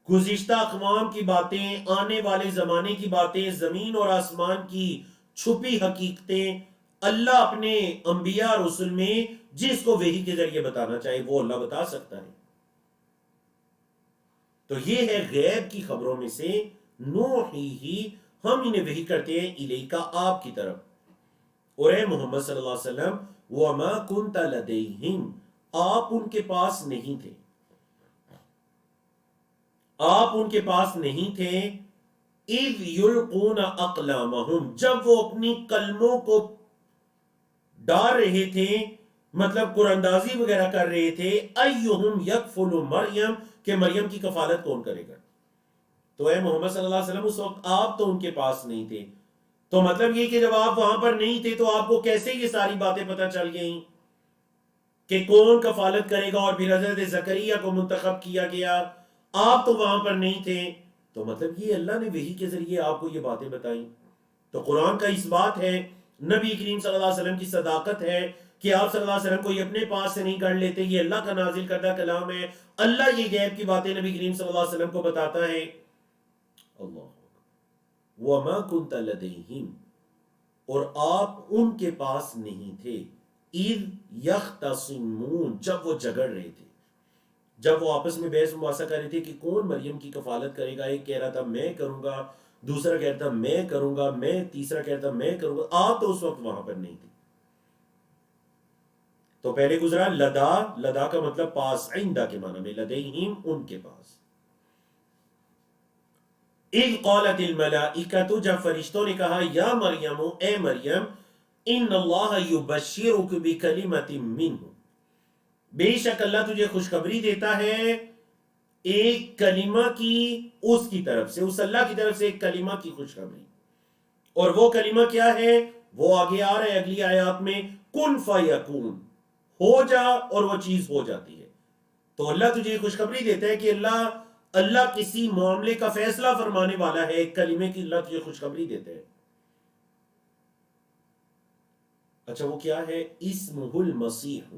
گزشتہ اقوام کی باتیں، آنے والے زمانے کی باتیں، زمین اور آسمان کی چھپی حقیقتیں، اللہ اپنے انبیاء رسول میں جس کو وحی کے ذریعے بتانا چاہے وہ اللہ بتا سکتا ہے. تو یہ ہے غیب کی خبروں میں سے. نوحیہ، ہم انہیں وحی کرتے ہیں، الیکا، آپ کی طرف. اور اے محمد صلی اللہ علیہ وسلم وما کنت لدیہم، آپ ان کے پاس نہیں تھے، آپ ان کے پاس نہیں تھے. اذ یلقون اقلامہم، جب وہ اپنی قلموں کو ڈال رہے تھے، مطلب قرآن اندازی وغیرہ کر رہے تھے. ایہم یکفل مریم، کہ مریم کی کفالت کون کرے گا. تو اے محمد صلی اللہ علیہ وسلم اس وقت آپ تو ان کے پاس نہیں تھے. تو مطلب یہ کہ جب آپ وہاں پر نہیں تھے تو آپ کو کیسے یہ ساری باتیں پتہ چل گئیں کہ کون کفالت کرے گا. اور پھر حضرت زکریا کو منتخب کیا گیا، آپ تو وہاں پر نہیں تھے. تو مطلب یہ اللہ نے وحی کے ذریعے آپ کو یہ باتیں بتائیں. تو قرآن کا اس بات ہے، نبی کریم صلی اللہ علیہ وسلم کی صداقت ہے کہ آپ صلی اللہ علیہ وسلم کو یہ اپنے پاس سے نہیں کر لیتے، یہ اللہ کا نازل کردہ کلام ہے. اللہ یہ غیب کی باتیں نبی کریم صلی اللہ علیہ وسلم کو بتاتا ہے. اللہ وما کنت لدیہم، اور آپ ان کے پاس نہیں تھے. اذ یختصمون، جب وہ جھگڑ رہے تھے، جب وہ آپس میں بحث مباحثہ کر رہے تھے کہ کون مریم کی کفالت کرے گا. ایک کہہ رہا تھا میں کروں گا، دوسرا کہہ رہا تھا میں کروں گا، تیسرا کہہ رہا تھا میں کروں گا. آپ تو اس وقت وہاں پر نہیں تھے. تو پہلے گزرا لدا، لدا کا مطلب پاس، عندہ کے معنی میں، لدیہم ان کے پاس. اذ قالت الملائکۃ، جب فرشتوں نے کہا یا مریم، اے مریم، ان اللہ یبشرک بکلمۃ منہ، بے شک اللہ تجھے خوشخبری دیتا ہے ایک کلمہ کی، اس کی طرف سے، اس اللہ کی طرف سے ایک کلمہ کی خوشخبری. اور وہ کلمہ کیا ہے؟ وہ آگے آ رہا ہے اگلی آیات میں، کن فیکون، ہو جا، اور وہ چیز ہو جاتی ہے. تو اللہ تجھے خوشخبری دیتا ہے کہ اللہ کسی معاملے کا فیصلہ فرمانے والا ہے، ایک کلمے کی اللہ تجھے خوشخبری دیتا ہے. اچھا وہ کیا ہے؟ اسمہ المسیح،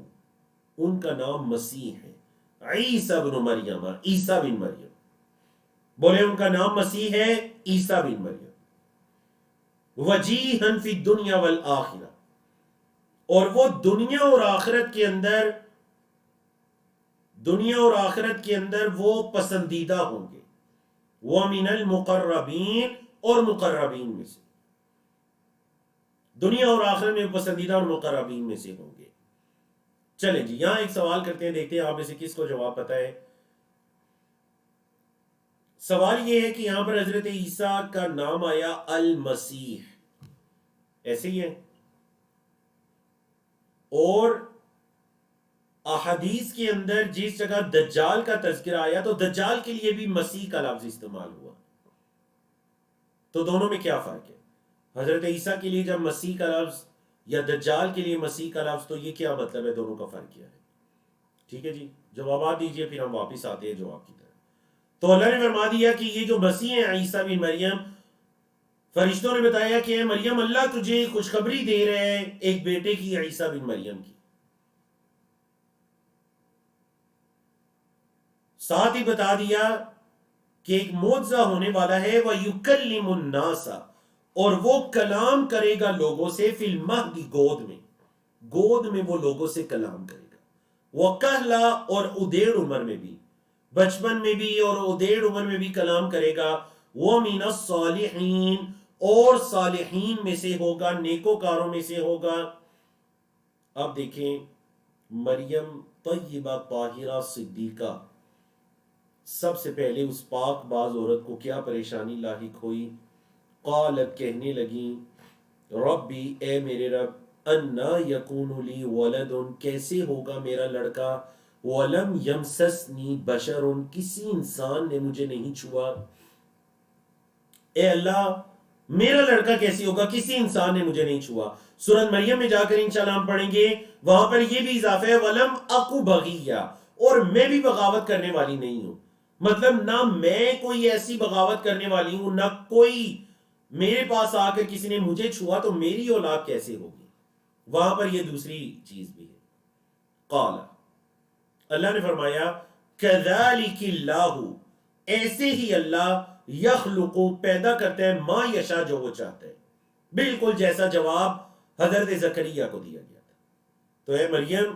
ان کا نام مسیح ہے. عیسیٰ بن مریم، عیسیٰ بن مریم، بولے ان کا نام مسیح ہے، عیسیٰ بن مریم. وجیہا فی الدنیا والآخرہ، اور وہ دنیا اور آخرت کے اندر وہ پسندیدہ ہوں گے. ومن المقربین، اور مقربین میں سے، دنیا اور آخرت میں پسندیدہ اور مقربین میں سے ہوں گے. چلیں جی یہاں ایک سوال کرتے ہیں، دیکھتے ہیں آپ میں سے کس کو جواب پتا ہے. سوال یہ ہے کہ یہاں پر حضرت عیسیٰ کا نام آیا المسیح، ایسے ہی ہے، اور احادیث کے اندر جس جگہ دجال کا تذکرہ آیا تو دجال کے لیے بھی مسیح کا لفظ استعمال ہوا. تو دونوں میں کیا فرق ہے؟ حضرت عیسیٰ کے لیے جب مسیح کا لفظ یا دجال کے لیے مسیح کا لفظ، تو یہ کیا مطلب ہے؟ دونوں کا فرق کیا ہے؟ ٹھیک ہے جی، جوابات دیجئے، پھر ہم واپس آتے ہیں جواب کی طرف. تو اللہ نے فرما دیا کہ یہ جو مسیح ہیں عیسیٰ بن مریم، فرشتوں نے بتایا کہ اے مریم اللہ تجھے خوشخبری دے رہے ہیں ایک بیٹے کی، عیسیٰ بن مریم کی. ساتھ ہی بتا دیا کہ ایک معجزہ ہونے والا ہے، وَيُكَلِّمُ النَّاسَ، اور وہ کلام کرے گا لوگوں سے، فی المہد، گود میں وہ لوگوں سے کلام کرے گا. وَكَهْلَ، اور ادیڑ عمر میں بھی، بچپن میں بھی اور ادیڑ عمر میں بھی کلام کرے گا. وَمِنَ الصَّالِحِينَ، اور صالحین میں سے ہوگا، نیکوکاروں میں سے ہوگا. اب دیکھیں مریم طیبہ طاہرہ صدیقہ، سب سے پہلے اس پاک باز عورت کو کیا پریشانی لاحق ہوئی؟ قالت، کہنے لگیں، ربی، اے میرے رب، انا یکون لی ولد، کیسے ہوگا میرا لڑکا، ولم یمسسنی بشر، کسی انسان نے مجھے نہیں چھوا، اے اللہ میرا لڑکا کیسے ہوگا، کسی انسان نے مجھے نہیں چھوا۔ سورۃ مریم میں جا کر انشاءاللہ ہم پڑھیں گے، وہاں پر یہ بھی اضافہ ہے، ولم اکو بغیہ، اور میں بھی بغاوت کرنے والی نہیں ہوں، مطلب نہ میں کوئی ایسی بغاوت کرنے والی ہوں، نہ کوئی میرے پاس آ کر کسی نے مجھے چھوا تو میری اولاد کیسے ہوگی۔ وہاں پر یہ دوسری چیز بھی ہے۔ قال، اللہ نے فرمایا، کذالک اللہ، ایسے ہی اللہ، یخلق، پیدا کرتا ہے، ما یشاء، جو وہ چاہتا ہے، بالکل جیسا جواب حضرت زکریا کو دیا گیا تھا۔ تو اے مریم،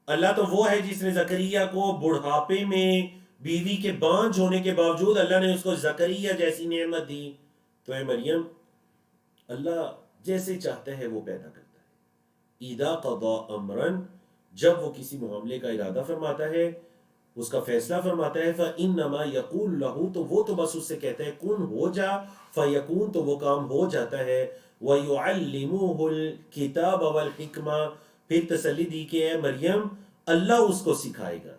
اللہ تو وہ ہے جس نے زکریا کو بڑھاپے میں بیوی کے بانجھ ہونے کے باوجود اللہ نے اس کو زکریا جیسی نعمت دی۔ تو اے مریم، اللہ جیسے چاہتا ہے وہ پیدا کرتا ہے۔ اذا قضا امرا، جب وہ کسی معاملے کا ارادہ فرماتا ہے، اس کا فیصلہ فرماتا ہے، فَإِنَّمَا يَقُولُ لَهُ، تو وہ تو بس اس سے کہتا ہے کن ہو جا، فَيَكُونُ، تو وہ کام ہو جاتا ہے، وَيُعَلِّمُهُ الْكِتَابَ وَالْحِكْمَةَ، پھر تسلی دی کہ اے مریم اللہ اس کو سکھائے گا،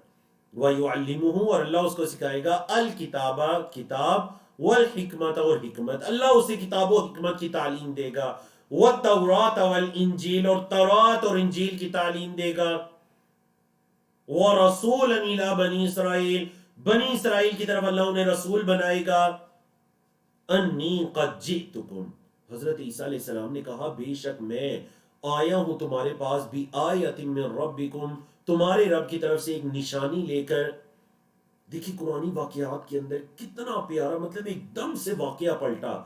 وَيُعَلِّمُهُ، اور اللہ اس کو سکھائے گا، الکتابہ، کتاب، والحکمت، اور حکمت، اللہ اسے کتاب و حکمت کی تعلیم دے گا، والتوراۃ والانجیل، اور تورات اور انجیل کی تعلیم دے گا، وَرَسُولًا إِلَىٰ بَنِي إِسْرَائِيلَ، بنی اسرائیل کی طرف اللہ انہیں رسول بنائے گا، انی قد جئتکم، حضرت عیسیٰ علیہ السلام نے کہا بے شک میں آیا ہوں تمہارے پاس، بھی آیۃ من ربکم، تمہارے رب کی طرف سے ایک نشانی لے کر۔ دیکھیں قرآنی واقعات کے اندر کتنا پیارا، مطلب ایک دم سے واقعہ پلٹا۔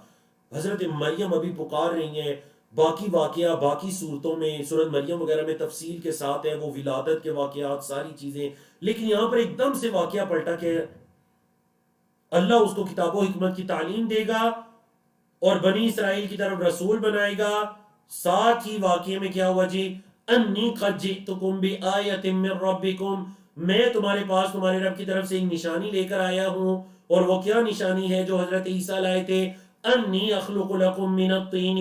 حضرت مریم ابھی پکار رہی ہیں، باقی واقعہ باقی صورتوں میں، سورۃ مریم وغیرہ میں تفصیل کے ساتھ ہے، وہ ولادت کے واقعات ساری چیزیں، لیکن یہاں پر ایک دم سے واقعہ پلٹا کہ اللہ اس کو کتاب و حکمت کی تعلیم دے گا اور بنی اسرائیل کی طرف رسول بنائے گا۔ ساتھ ہی واقعے میں کیا ہوا جی، انی قد جئتکم بآیۃ من ربکم، میں تمہارے پاس تمہارے رب کی طرف سے ایک نشانی لے کر آیا ہوں، اور وہ کیا نشانی ہے جو حضرت عیسیٰ لائے تھے، انی اخلق لکم من الطین،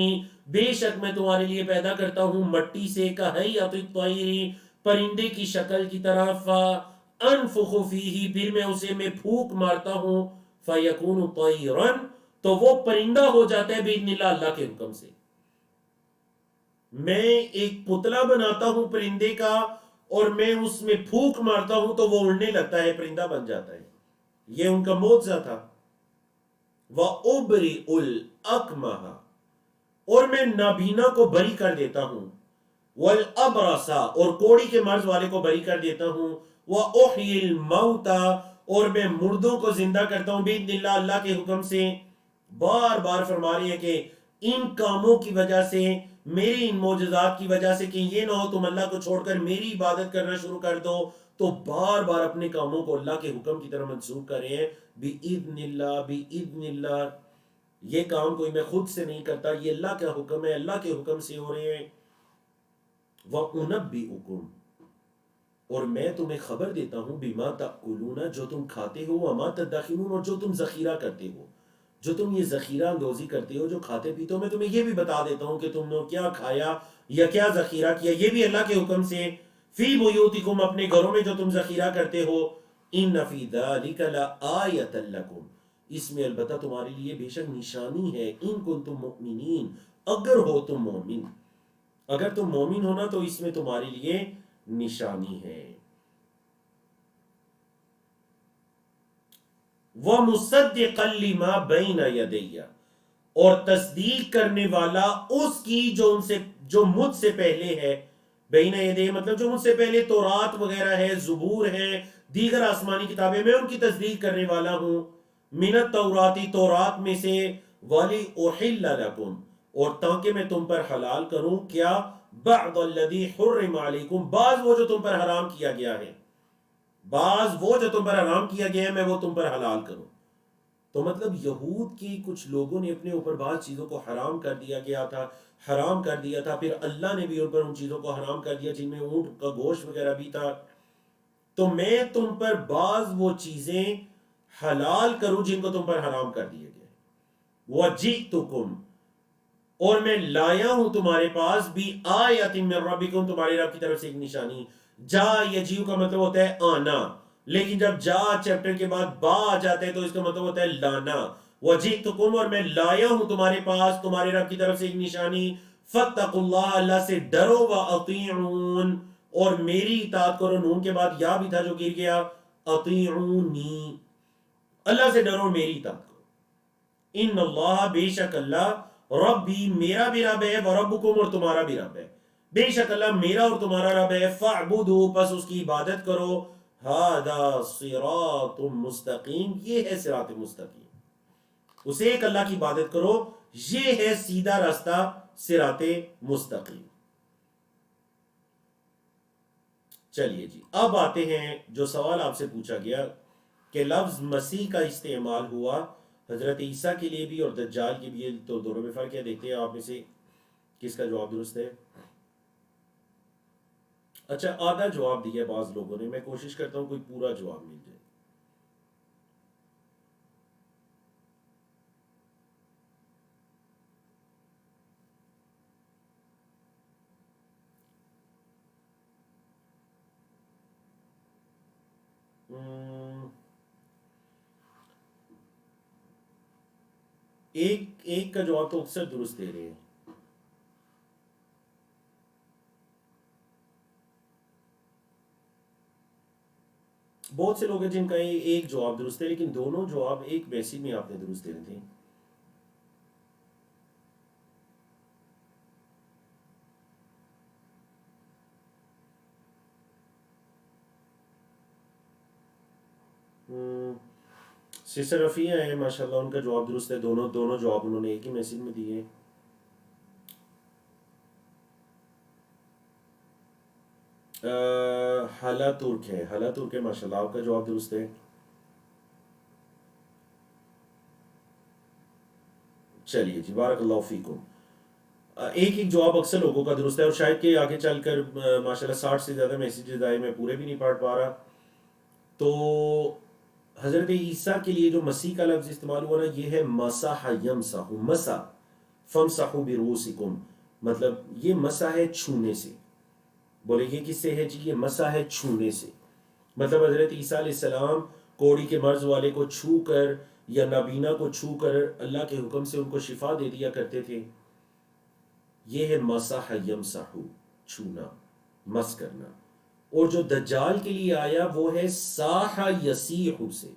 بے شک میں تمہارے لیے پیدا کرتا ہوں مٹی سے، کہیئۃ الطیر، پرندے کی شکل کی طرح، فانفخ فیہ، پھر میں اسے میں پھونک مارتا ہوں، فیکون طیرا، تو وہ پرندہ ہو جاتا ہے باذن اللہ، اللہ کے حکم سے۔ میں ایک پتلا بناتا ہوں پرندے کا اور میں اس میں پھونک مارتا ہوں تو وہ اڑنے لگتا ہے، پرندہ بن جاتا ہے۔ یہ ان کا معجزہ تھا۔ وَأُبْرِئُ الْأَكْمَحَ، اور میں نابینا کو بری کر دیتا ہوں، وَالْأَبْرَصَ، اور کوڑی کے مرض والے کو بری کر دیتا ہوں، وَأُحْيِي الْمَوْتَى، اور میں مردوں کو زندہ کرتا ہوں بِإِذْنِ اللہ، اللہ کے حکم سے۔ بار بار فرما رہے ہیں کہ ان کاموں کی وجہ سے، میری ان معجزات کی وجہ سے، کہ یہ نہ ہو تم اللہ کو چھوڑ کر میری عبادت کرنا شروع کر دو، تو بار بار اپنے کاموں کو اللہ کے حکم کی طرف منسوخ کر رہے ہیں، بِإِذْنِ اللَّهِ، بِإِذْنِ اللَّهِ، یہ کام کوئی میں خود سے نہیں کرتا، یہ اللہ کا حکم ہے، اللہ کے حکم سے ہو رہے ہیں۔ وَأُنَبِّئُكُمْ، اور میں تمہیں خبر دیتا ہوں، بِمَا تَأْكُلُونَ، جو تم کھاتے ہو، وَمَا تَدَّخِرُونَ، اور جو تم ذخیرہ کرتے ہو، جو تم یہ ذخیرہ اندوزی کرتے ہو، جو کھاتے پیتے ہو، میں تمہیں یہ بھی بتا دیتا ہوں کہ تم نے کیا کھایا یا کیا ذخیرہ کیا، یہ بھی اللہ کے حکم سے۔ فی بیوتکم، اپنے گھروں میں جو تم ذخیرہ کرتے ہو، ان فی ذلک لآیۃ لکم، اس میں البتہ تمہارے لیے بے شک نشانی ہے، ان کنتم مؤمنین، اگر ہو تم مومن، اگر تم مومن ہونا تو اس میں تمہارے لیے نشانی ہے۔ وَمُصَدِّقًا لِمَا بَيْنَ يَدَيَّ، اور تصدیق کرنے والا اس کی جو مجھ سے پہلے ہے، بین یدیہ مطلب جو مجھ سے پہلے تورات وغیرہ ہے، زبور ہے، دیگر آسمانی کتابیں، میں ان کی تصدیق کرنے والا ہوں، من التوراتی، تورات میں سے، وَلِأُحِلَّ لَكُمْ، اور تاکہ میں تم پر حلال کروں، کیا، بَعْضَ الَّذِي حُرِّمَ عَلَيْكُمْ، بعض وہ جو تم پر حرام کیا گیا ہے، بعض وہ جو تم پر حرام کیا گیا ہے میں وہ تم پر حلال کروں۔ تو مطلب یہود کی کچھ لوگوں نے اپنے اوپر بعض چیزوں کو حرام کر دیا گیا تھا، حرام کر دیا تھا، پھر اللہ نے بھی ان پر ان چیزوں کو حرام کر دیا جن میں اونٹ کا گوشت وغیرہ بھی تھا، تو میں تم پر بعض وہ چیزیں حلال کروں جن کو تم پر حرام کر دیے گئے. وَجِئْتُكُمْ، اور میں لایا ہوں تمہارے پاس بھی آیات من ربکم، تمہارے رب کی طرف سے ایک نشانی. جا یجیو کا مطلب ہوتا ہے آنا، لیکن جب جا چیپٹر کے بعد با آ جاتا ہے تو اس کا مطلب ہوتا ہے لانا. وجئتکم، اور میں لایا ہوں تمہارے پاس تمہارے رب کی طرف سے ایک نشانی. فاتقوا اللہ، اللہ سے ڈرو. واطیعون، اور میری اطاعت کرو. نون کے بعد یا بھی تھا جو گر گیا. اطیعونی، اللہ سے ڈرو، میری اطاعت کرو. ان اللہ، بے شک اللہ، ربی، میرا بھی رب ہے، وربکم، اور تمہارا بھی رب ہے. بے شک اللہ میرا اور تمہارا رب ہے. فاعبدوا، پس اس کی عبادت کرو. ھذا صراط مستقیم، یہ ہے صراط مستقیم. اسے ایک اللہ کی عبادت کرو، یہ ہے سیدھا راستہ، صراط مستقیم. چلیے جی، اب آتے ہیں جو سوال آپ سے پوچھا گیا کہ لفظ مسیح کا استعمال ہوا حضرت عیسیٰ کے لیے بھی اور دجال کے بھی، تو دونوں میں فرق ہے. دیکھتے ہیں آپ میں سے کس کا جواب درست ہے. اچھا، آدھا جواب دیا بعض لوگوں نے، میں کوشش کرتا ہوں کوئی پورا جواب مل جائے. ایک کا جواب تو اکثر درست دے رہے ہیں. بہت سے لوگ ہیں جن کا ایک جواب درست ہے، لیکن دونوں جواب ایک میسج میں آپ نے درست دینے تھے. سسٹر رفیہ ہیں ماشاءاللہ، ان کا جواب درست ہے. دونوں جواب انہوں نے ایک ہی میسج میں دیے. حلا ترک ہے، حلا ترک ہے ماشاءاللہ، آپ کا جواب درست ہے. چلیے جی، بارک اللہ فیکم. ایک جواب اکثر لوگوں کا درست ہے، اور شاید کہ آگے چل کر ماشاءاللہ 60 سے زیادہ میسیجز آئے، میں پورے بھی نہیں پڑھ پا رہا. تو حضرت عیسیٰ کے لیے جو مسیح کا لفظ استعمال ہوا نا، یہ ہے مسح یمسح، مسح فامسحوا برؤوسکم، مطلب یہ مسح ہے چھونے سے. بولے یہ کس سے ہے جی؟ یہ مسح ہے چھونے سے. مطلب حضرت عیسیٰ علیہ السلام کوڑی کے مرض والے کو چھو کر یا نابینا کو چھو کر اللہ کے حکم سے ان کو شفا دے دیا کرتے تھے. یہ ہے مسح یمسح، چھونا، مس کرنا. اور جو دجال کے لیے آیا وہ ہے ساح یسیح سے.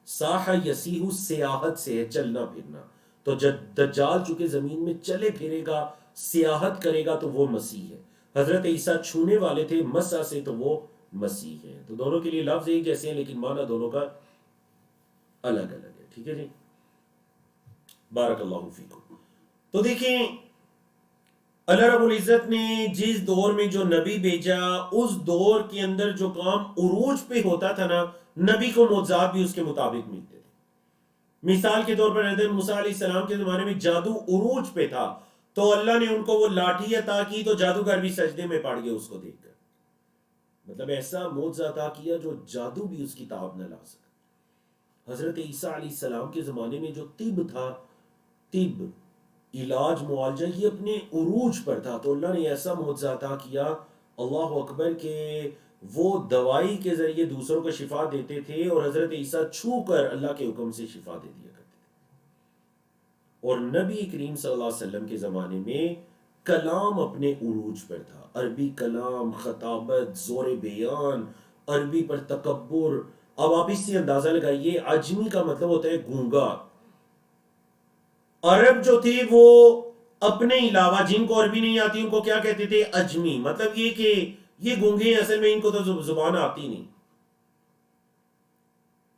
ساح یسیح سیاحت سے ہے، چلنا پھرنا. تو جب دجال چونکہ زمین میں چلے پھرے گا، سیاحت کرے گا، تو وہ مسیح ہے. حضرت عیسیٰ چھونے والے تھے مسح سے، تو وہ مسیح ہے. تو دونوں کے لیے لفظ ایک جیسے ہیں، لیکن معنی دونوں کا الگ الگ ہے. ٹھیک ہے جی، بارک اللہ فیکم. تو دیکھیں، اللہ رب العزت نے جس دور میں جو نبی بھیجا، اس دور کے اندر جو کام عروج پہ ہوتا تھا نا، نبی کو معجزات بھی اس کے مطابق ملتے تھے. مثال کے طور پر حضرت موسیٰ علیہ السلام کے زمانے میں جادو عروج پہ تھا، تو اللہ نے ان کو وہ لاٹھی عطا کی، تو جادوگر بھی سجدے میں پڑ گئے اس کو دیکھ کر. مطلب ایسا معجزہ عطا کیا جو جادو بھی اس کی تاب نہ لا سکا. حضرت عیسیٰ علیہ السلام کے زمانے میں جو طب تھا، طب، علاج، معالجہ، یہ اپنے عروج پر تھا. تو اللہ نے ایسا معجزہ عطا کیا، اللہ اکبر، کہ وہ دوائی کے ذریعے دوسروں کو شفا دیتے تھے، اور حضرت عیسیٰ چھو کر اللہ کے حکم سے شفا دے دیا کرتے تھے. اور نبی کریم صلی اللہ علیہ وسلم کے زمانے میں کلام اپنے عروج پر تھا. عربی کلام، خطابت، زور بیان، عربی پر تکبر. اب آپ اس سے اندازہ لگائیے، عجمی کا مطلب ہوتا ہے گونگا. عرب جو تھے وہ اپنے علاوہ جن کو عربی نہیں آتی ان کو کیا کہتے تھے؟ عجمی. مطلب یہ کہ یہ گونگے، اصل میں ان کو تو زبان آتی نہیں.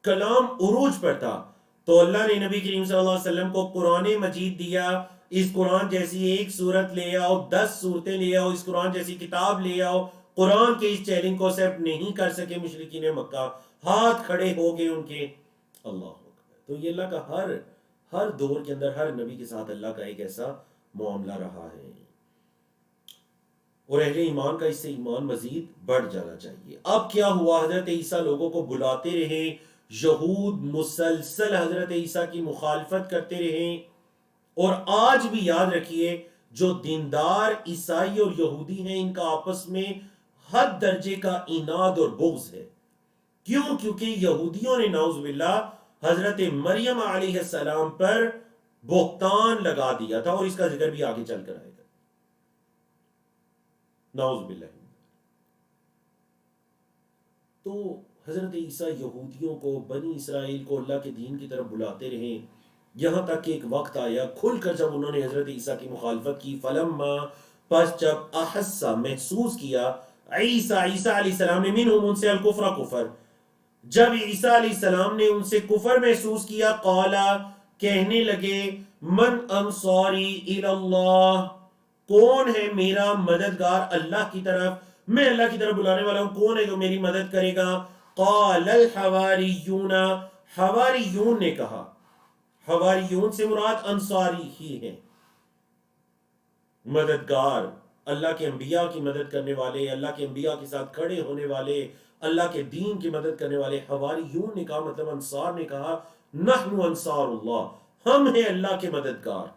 کلام عروج پر تھا. تو اللہ نے نبی کریم صلی اللہ علیہ وسلم کو قرآن مجید دیا. اس قرآن جیسی ایک سورت لے آؤ، 10 صورتیں لے آؤ، اس قرآن جیسی کتاب لے آؤ. قرآن کے اس چیلنج کو ایکسپٹ نہیں کر سکے مشرکین مکہ، ہاتھ کھڑے ہو گئے ان کے. اللہ اکبر. تو یہ اللہ کا ہر دور کے اندر ہر نبی کے ساتھ اللہ کا ایک ایسا معاملہ رہا ہے. اور اہل ایمان کا اس سے ایمان مزید بڑھ جانا چاہیے۔ اب کیا ہوا، حضرت عیسیٰ لوگوں کو بلاتے رہے، یہود مسلسل حضرت عیسیٰ کی مخالفت کرتے رہے، اور آج بھی یاد رکھیے جو دیندار عیسائی اور یہودی ہیں ان کا آپس میں حد درجے کا عناد اور بغض ہے۔ کیوں؟ کیونکہ یہودیوں نے نعوذ باللہ حضرت مریم علیہ السلام پر بہتان لگا دیا تھا، اور اس کا ذکر بھی آگے چل کر آئے گا، نعوذ باللہ۔ تو حضرت عیسیٰ یہودیوں کو، بنی اسرائیل کو اللہ کے دین کی طرف بلاتے رہے، یہاں تک کہ ایک وقت آیا کھل کر جب انہوں نے حضرت عیسیٰ کی مخالفت کی، فلما، پس جب احسا محسوس کیا، عیسیٰ علیہ السلام نے منہم ان سے الکفر کفر، جب عیسیٰ علیہ السلام نے ان سے کفر محسوس کیا، قالا کہنے لگے، من انصاری الی اللہ، کون ہے میرا مددگار اللہ کی طرف، میں اللہ کی طرف بلانے والا ہوں، کون ہے جو میری مدد کرے گا؟ قال الحواریون، حواریون نے کہا، حواریون سے مراد انصاری ہی ہیں، مددگار، اللہ کے انبیاء کی مدد کرنے والے، اللہ کے انبیاء کے ساتھ کھڑے ہونے والے، اللہ کے دین کی مدد کرنے والے۔ حواریون نے کہا، مطلب انصار نے کہا، نحن انصار اللہ، ہم ہیں اللہ کے مددگار،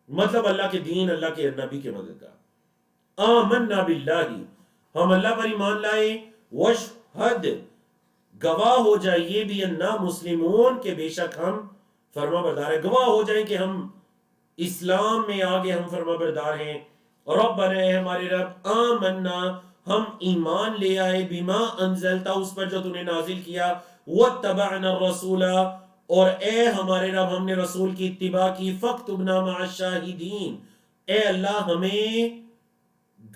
مطلب اللہ کے دین، اللہ کے نبی کے مددگار۔ آمنا باللہ، ہم اللہ پر ایمان لائے، وشہد، گواہ ہو جائیے، بھی انا مسلمون، کہ بے شک ہم فرما بردار ہیں، گواہ ہو جائیں کہ ہم اسلام میں آگے ہم فرما بردار ہیں۔ ربنا، اے ہمارے رب، آمنا، ہم ایمان لے آئے، بما انزلتا، اس پر جو تو نے نازل کیا، واتبعنا الرسول، اور اے ہمارے رب ہم نے رسول کی اتباع کی، فاکتبنا مع الشاہدین، اے اللہ ہمیں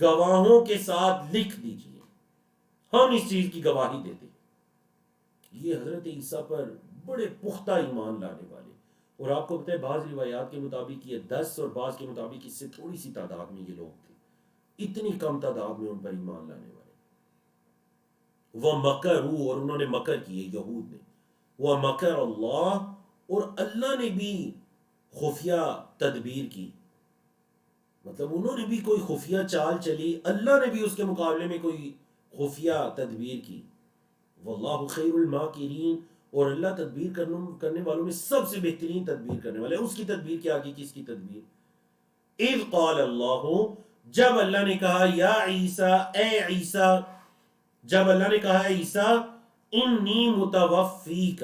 گواہوں کے ساتھ لکھ دیجئے، ہم اس چیز کی گواہی دیتے ہیں۔ یہ حضرت عیسیٰ پر بڑے پختہ ایمان لانے والے، اور آپ کو پتہ ہے بعض روایات کے مطابق یہ 10 اور بعض کے مطابق اس سے تھوڑی سی تعداد میں یہ لوگ تھے، اتنی کم تعداد میں ان پر ایمان لانے والے۔ وہ مکروا، اور انہوں نے مکر کیے یہود نے، وہ مکر اللہ، اور اللہ نے بھی خفیہ تدبیر کی، مطلب انہوں نے بھی کوئی خفیہ چال چلی، اللہ نے بھی اس کے مقابلے میں کوئی خفیہ تدبیر کی۔ واللہ خیر الماکرین، اور اللہ تدبیر کرنے والوں میں سب سے بہترین تدبیر کرنے والے، اس کی تدبیر کے آگے کس کی تدبیر؟ اذ قال اللہ، جب اللہ نے کہا، یا عیسیٰ، اے عیسیٰ، جب اللہ نے کہا، عیسیٰ، انی متوفیک،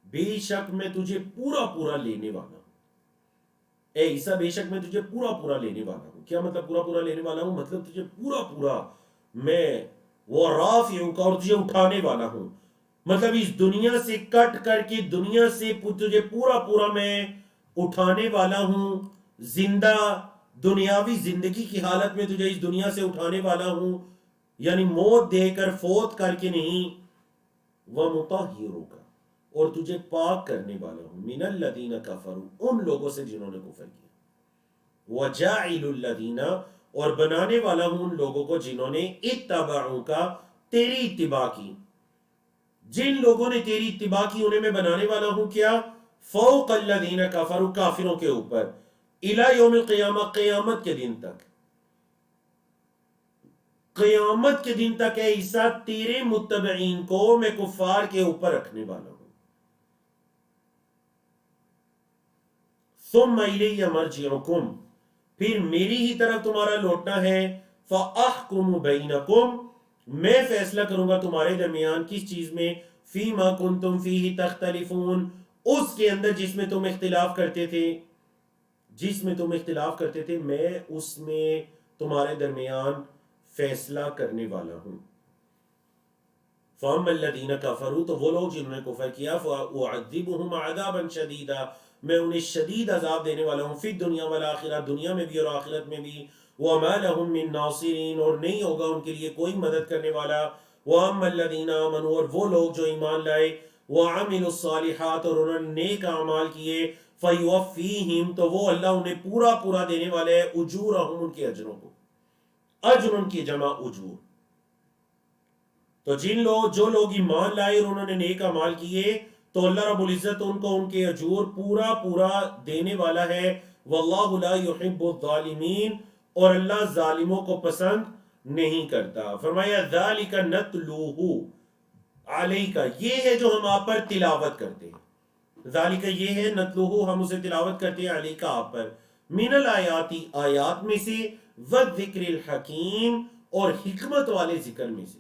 بے شک میں تجھے پورا پورا لینے والا ہوں، اے عیسیٰ بے شک میں تجھے پورا پورا لینے والا ہوں۔ کیا مطلب پورا پورا لینے والا ہوں؟ مطلب تجھے پورا پورا میں وہ رافعک، اور تجھے اٹھانے والا ہوں، مطلب اس دنیا سے کٹ کر کے دنیا سے تجھے پورا پورا میں اٹھانے والا ہوں، زندہ دنیاوی زندگی کی حالت میں تجھے اس دنیا سے اٹھانے والا ہوں، یعنی موت دے کر، فوت کر کے نہیں، وَمُطَهِّرُكَ، اور تجھے پاک کرنے والا ہوں، مِنَ الَّذِينَ كَفَرُوا، ان لوگوں سے جنہوں نے کفر کیا، وَجَاعِلُ الَّذِينَ، اور بنانے والا ہوں ان لوگوں کو جنہوں نے اتَّبَعُوكَ، تیری اتباع کی، جن لوگوں نے تیری اتباع کی انہیں میں بنانے والا ہوں کیا؟ فوق الذین کفروا، کافروں کے اوپر، الی یوم القیامہ، قیامت کے دن تک، قیامت کے دن تک اے عیسیٰ تیرے متبعین کو میں کفار کے اوپر رکھنے والا ہوں۔ ثم الی مرجعکم، پھر میری ہی طرف تمہارا لوٹنا ہے، فاحکم بینکم، میں فیصلہ کروں گا تمہارے درمیان، کس چیز میں؟ فیما کنتم فیہ تختلفون، اس کے اندر جس میں تم اختلاف کرتے تھے، جس میں تم اختلاف کرتے تھے، میں اس میں تمہارے درمیان فیصلہ کرنے والا ہوں۔ فَأَمَّا الَّذِينَ كَفَرُوا، تو وہ لوگ جنہوں نے کفر کیا، فَأُعَذِّبُهُمْ عَذَابًا شَدِيدًا، میں انہیں شدید عذاب دینے والا ہوں، فی الدنیا والآخرہ، دنیا میں بھی اور آخرت میں بھی، وَمَا لَهُم مِّن نَاصِرِينَ، اور نہیں ہوگا ان کے لیے کوئی مدد کرنے والا۔ وَأَمَّا الَّذِينَ آمَنُوا، اور وہ لوگ جو ایمان لائے، وَعَمِلُوا الصَّالِحَاتِ، اور انہوں نے نیک اعمال کیے، فَيُوَفِّيهِمْ، تو وہ اللہ انہیں پورا پورا دینے والے ہیں، اجورہم، ان کے اجروں کو، اجر ان کی جمع اجور۔ تو جو لوگ ایمان لائے اور انہوں نے نیک اعمال کیے، تو اللہ رب العزت ان کو ان کے اجور پورا پورا دینے والا ہے۔ واللہ لا يحب الظالمین، اور اللہ ظالموں کو پسند نہیں کرتا. فرمایا ذالک نتلوہ علیک، یہ ہے جو ہم آپ پر تلاوت کرتے ہیں. ذالک یہ ہے، نتلوہ ہم اسے تلاوت کرتے ہیں، علیک آپ پر، من الآیاتی آیات میں سے، والذکر الحکیم اور حکمت والے ذکر میں سے.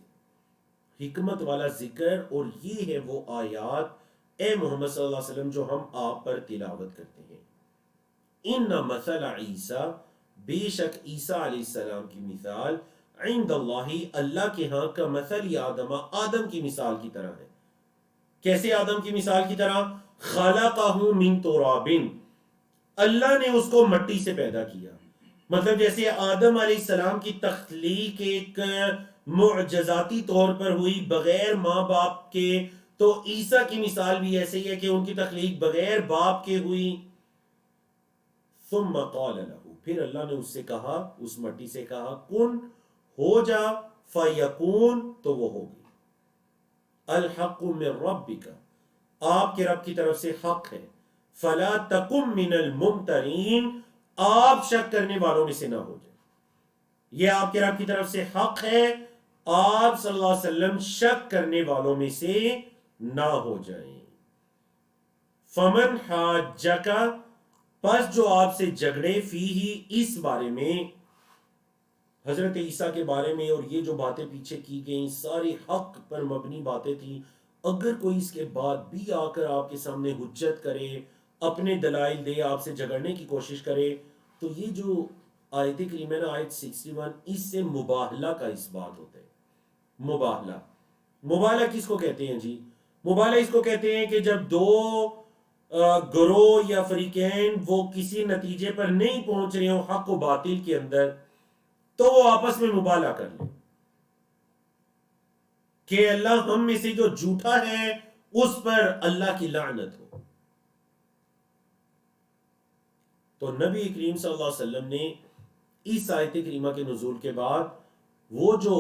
حکمت والا ذکر، اور یہ ہے وہ آیات اے محمد صلی اللہ علیہ وسلم جو ہم آپ پر تلاوت کرتے ہیں. ان مثل عیسیٰ، بے شک عیسیٰ علیہ السلام کی مثال، عند اللہ اللہ کے ہاں، کا مثل آدم، آدم کی مثال کی طرح ہے. کیسے آدم کی مثال کی طرح؟ خلقہ من تراب، اللہ نے اس کو مٹی سے پیدا کیا. مطلب جیسے آدم علیہ السلام کی تخلیق ایک معجزاتی طور پر ہوئی بغیر ماں باپ کے، تو عیسیٰ کی مثال بھی ایسے ہی ہے کہ ان کی تخلیق بغیر باپ کے ہوئی. ثم قال له، پھر اللہ نے اس سے کہا، اس مٹی سے کہا، کن ہو جا، فیکون تو وہ ہوگی. الحق من ربک، آپ کے رب کی طرف سے حق ہے. فلا تکن من الممترین، آپ شک کرنے والوں میں سے نہ ہو جائے. یہ آپ کے رب کی طرف سے حق ہے، آپ صلی اللہ علیہ وسلم شک کرنے والوں میں سے نہ ہو جائیں. فمن حاجک، پس جو آپ سے جھگڑے، فیہ اس بارے میں، حضرت عیسیٰ کے بارے میں، اور یہ جو باتیں پیچھے کی گئیں ساری حق پر مبنی باتیں تھیں، اگر کوئی اس کے بعد بھی آ کر آپ کے سامنے حجت کرے، اپنے دلائل دے، آپ سے جھگڑنے کی کوشش کرے، تو یہ جو آیت کریمہ ہے نا، آیت 61، اس سے مباہلہ کا اس بات ہوتا ہے. مباہلہ، مباہلہ کس کو کہتے ہیں جی؟ مباہلہ اس کو کہتے ہیں کہ جب دو گروہ یا فریقین وہ کسی نتیجے پر نہیں پہنچ رہے ہوں حق و باطل کے اندر، تو وہ آپس میں مباہلہ کر لیں کہ اللہ ہم میں سے جو جھوٹا ہے اس پر اللہ کی لعنت ہو. تو نبی کریم صلی اللہ علیہ وسلم نے اس آیت کریمہ کے نزول کے بعد وہ جو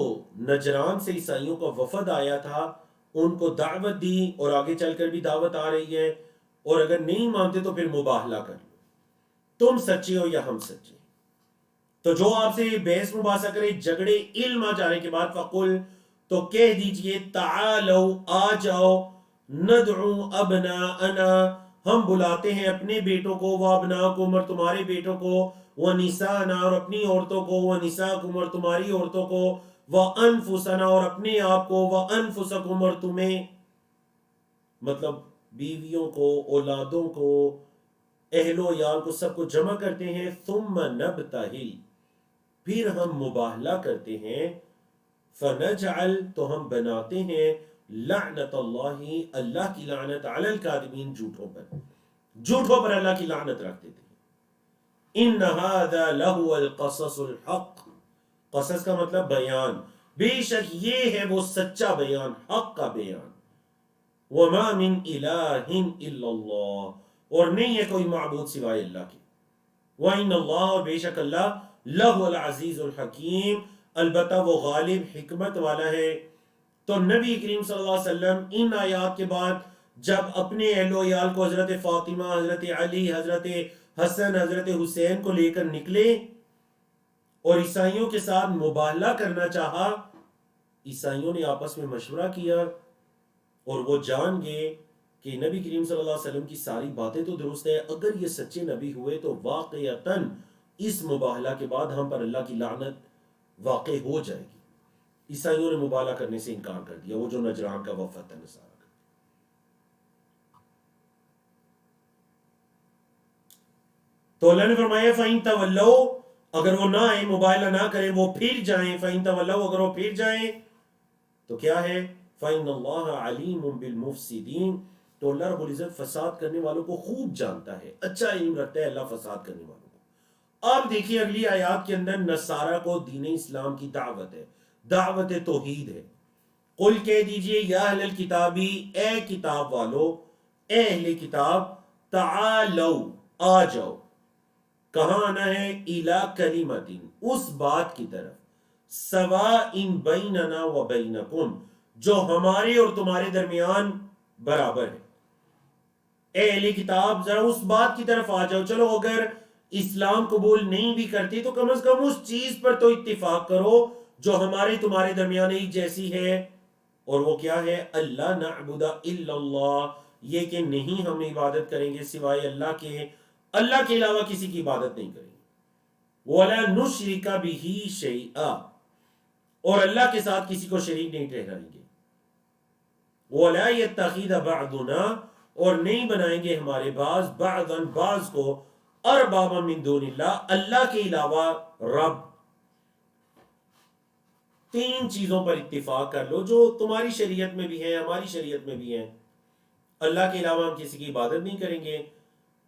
نجران سے عیسائیوں کا وفد آیا تھا ان کو دعوت دی، اور آگے چل کر بھی دعوت آ رہی ہے، اور اگر نہیں مانتے تو پھر مباہلہ کر لو، تم سچے ہو یا ہم سچے. تو جو آپ سے بحث مباحثہ کرے، جھگڑے، علم آ جانے کے بعد، فقل تو کہہ دیجئے، تعالو آ جاؤ، ندعو ابناءنا ہم بلاتے ہیں اپنے بیٹوں کو، وابناءکم اور تمہارے بیٹوں کو، ونساءنا اور اپنی عورتوں کو، ونساءکم اور تمہاری عورتوں کو، وانفسنا اور اپنے آپ کو، وانفسکم اور تمہیں، مطلب بیویوں کو، اولادوں کو، اہل و عیال کو، سب کو جمع کرتے ہیں. ثم نبتہل، پھر ہم مباہلہ کرتے ہیں. فنجعل تو ہم بناتے ہیں، لعنت اللہ اللہ کی لعنت، علی الکاذبین جھوٹوں پر، جھوٹوں پر اللہ کی لعنت رکھ دیتے ہیں. ان ھذا لہو القصص الحق، قصص کا مطلب بیان، بے شک یہ ہے وہ سچا بیان، حق کا بیان. وما من الہ الا اللہ، اور نہیں ہے کوئی معبود سوائے اللہ کے. وَإِنَّ اللَّهَ، اور بے شک اللہ، لَهُ العزیز الحکیم، البتہ وہ غالب حکمت والا ہے. تو نبی کریم صلی اللہ علیہ وسلم ان آیات کے بعد جب اپنے اہل و عیال کو، حضرت فاطمہ، حضرت علی، حضرت حسن، حضرت حسین کو لے کر نکلے اور عیسائیوں کے ساتھ مباہلہ کرنا چاہا، عیسائیوں نے آپس میں مشورہ کیا اور وہ جان گئے کہ نبی کریم صلی اللہ علیہ وسلم کی ساری باتیں تو درست ہے، اگر یہ سچے نبی ہوئے تو واقعتاً اس مباہلہ کے بعد ہم پر اللہ کی لعنت واقع ہو جائے گی. عیسائیوں نے مباہلہ کرنے سے انکار کر دیا، وہ جو نجران کا وفد تھا نصارہ کا. تو اللہ نے فرمایا فَإِن تَوَلَّوْا، اگر وہ نہ آئیں، مباہلہ نہ کریں، وہ پھر جائیں. فَإِن تَوَلَّوْا، اگر وہ پھر جائیں تو کیا ہے؟ فَإِنَّ اللَّهَ عَلِيمٌ بِالْمُفْسِدِينَ، تو اللہ رب العزت فساد کرنے والوں کو خوب جانتا ہے، اچھا علم رکھتا ہے اللہ فساد کرنے والوں کو. اب دیکھیے اگلی آیات کے اندر نصارہ کو دین اسلام کی دعوت ہے، دعوت توحید ہے. قل کہہ دیجئے، یا اہل الکتابی، اے کتاب والو، اے اہل کتاب، تعالو آ جاؤ. کہاں آنا ہے؟ الی کلمۃ، اس بات کی طرف، سواء بیننا و بینکم، جو ہمارے اور تمہارے درمیان برابر ہے. اے اہل کتاب ذرا اس بات کی طرف آ جاؤ. چلو اگر اسلام قبول نہیں بھی کرتے تو کم از کم اس چیز پر تو اتفاق کرو جو ہمارے تمہارے درمیان ایک جیسی ہے، اور وہ کیا ہے؟ اللہ نعبد الا اللہ، یہ کہ نہیں ہم عبادت کریں گے سوائے اللہ کے علاوہ کسی کی عبادت نہیں کریں گے، وَلَا نُشْرِكَ بِهِ شَيْئًا، اور اللہ کے ساتھ کسی کو شریک نہیں ٹھہرائیں گے، وَلَا يَتَّخِذَ بَعْضُنَا، اور نہیں بنائیں گے ہمارے بعض کو اربابا من دون اللہ کے علاوہ رب۔ تین چیزوں پر اتفاق کر لو جو تمہاری شریعت میں بھی ہیں، ہماری شریعت میں بھی ہیں۔ اللہ کے علاوہ ہم کسی کی عبادت نہیں کریں گے،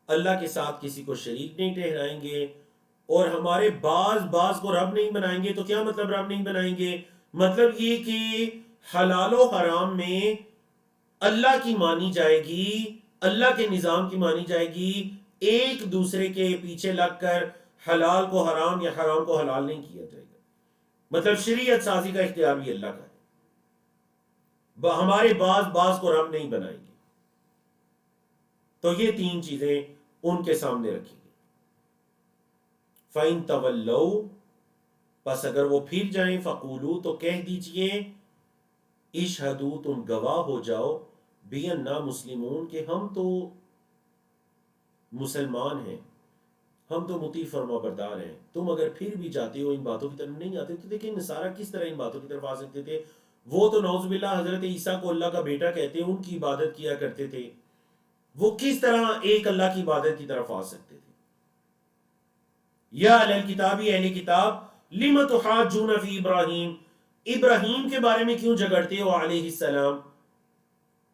اللہ کے ساتھ کسی کو شریک نہیں ٹھہرائیں گے، اور ہمارے بعض کو رب نہیں بنائیں گے۔ تو کیا مطلب رب نہیں بنائیں گے؟ مطلب یہ کہ حلال و حرام میں اللہ کی مانی جائے گی، اللہ کے نظام کی مانی جائے گی، ایک دوسرے کے پیچھے لگ کر حلال کو حرام یا حرام کو حلال نہیں کیا جائے گا۔ مطلب شریعت سازی کا اختیار بھی اللہ کا ہے، ہمارے بعض کو رب نہیں بنائیں گے۔ تو یہ تین چیزیں ان کے سامنے رکھی گئی۔ فَإِن تَوَلَّوْا، پس اگر وہ پھر جائیں، فَقُولُوا، تو کہہ دیجئے، اشہدوا، تم گواہ ہو جاؤ، بِأَنَّا مسلمون، کہ ہم تو مسلمان ہیں، ہم تو مطیع فرما بردار ہیں۔ تم اگر پھر بھی جاتے ہو، ان باتوں کی طرف نہیں آتے، تو دیکھیں نصارہ کس طرح ان باتوں کی طرف آ سکتے تھے؟ وہ تو نعوذ باللہ حضرت عیسیٰ کو اللہ کا بیٹا کہتے ہیں، ان کی عبادت کیا کرتے تھے، وہ کس طرح ایک اللہ کی عبادت کی طرف آ سکتے تھے؟ یا اہل الکتاب، اہل کتاب، لم تحاجون فی ابراہیم، ابراہیم کے بارے میں کیوں جھگڑتے ہو علیہ السلام؟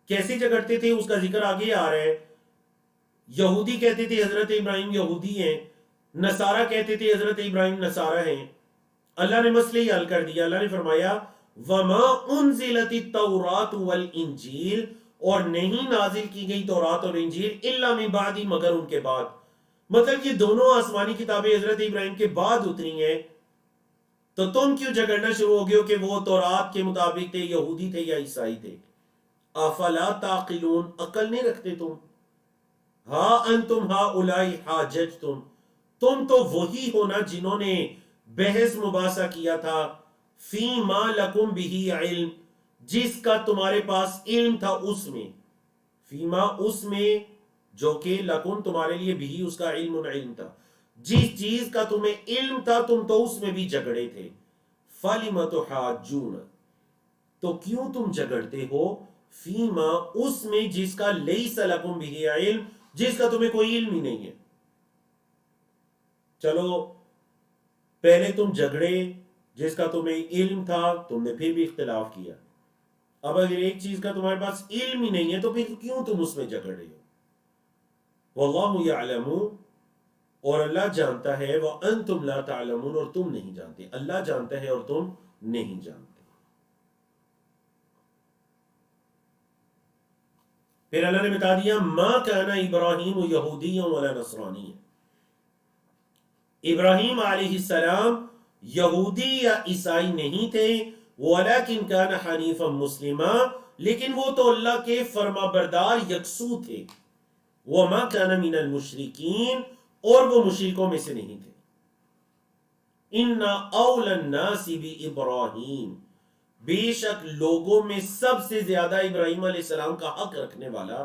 کیسے جھگڑتے تھے اس کا ذکر آگے آ رہا ہے۔ یہودی کہتے تھے حضرت ابراہیم یہودی ہیں، نصارہ کہتے تھے حضرت ابراہیم نصارہ ہیں۔ اللہ نے مسئلہ ہی حل کر دیا، اللہ نے فرمایا وَمَا أُنزِلَتِ التَّوْرَاتُ وَالْإِنجِيلُ، اور نہیں نازل کی گئی تورات اور انجیل الا من بعد، مگر ان کے بعد۔ مطلب یہ دونوں آسمانی کتابیں حضرت ابراہیم کے بعد اتری ہیں، تو تم کیوں جھگڑنا شروع ہو گئے ہو کہ وہ تورات کے مطابق تھے، یہودی تھے یا عیسائی تھے؟ افلا تعقلون، عقل نہیں رکھتے تم؟ ہا انتم ہؤلاء حاججتم، تم تو وہی ہو نا جنہوں نے بحث مباحثہ کیا تھا، فی ما لکم بہ علم، جس کا تمہارے پاس علم تھا، اس میں، فیما اس میں جو کہ لکم تمہارے لیے بھی اس کا علم تھا، جس چیز کا تمہیں علم تھا تم تو اس میں بھی جھگڑے تھے۔ فَلِمَ تُحَاجُّونَ، تو کیوں تم جھگڑتے ہو، فیما اس میں جس کا لیس لکم بہ علم، جس کا تمہیں کوئی علم ہی نہیں ہے۔ چلو پہلے تم جھگڑے جس کا تمہیں علم تھا، تم نے پھر بھی اختلاف کیا، اب اگر ایک چیز کا تمہارے پاس علم ہی نہیں ہے تو پھر کیوں تم اس میں جھگڑ رہے ہو؟ واللہ یعلم، اور اللہ جانتا ہے، وانتم لا تعلمون، اور تم نہیں جانتے۔ اللہ جانتا ہے اور تم نہیں جانتے۔ پھر اللہ نے بتا دیا ما کان ابراہیم یہودیا ولا نصرانی، ابراہیم علیہ السلام یہودی یا عیسائی نہیں تھے، ولیکن کان حنیفا مسلما، لیکن وہ تو اللہ کے فرما بردار یکسو تھے، وما کان من المشرکین، اور وہ مشرکوں میں سے نہیں تھے۔ ان اول الناس بابراہیم، بے شک لوگوں میں سب سے زیادہ ابراہیم علیہ السلام کا حق رکھنے والا،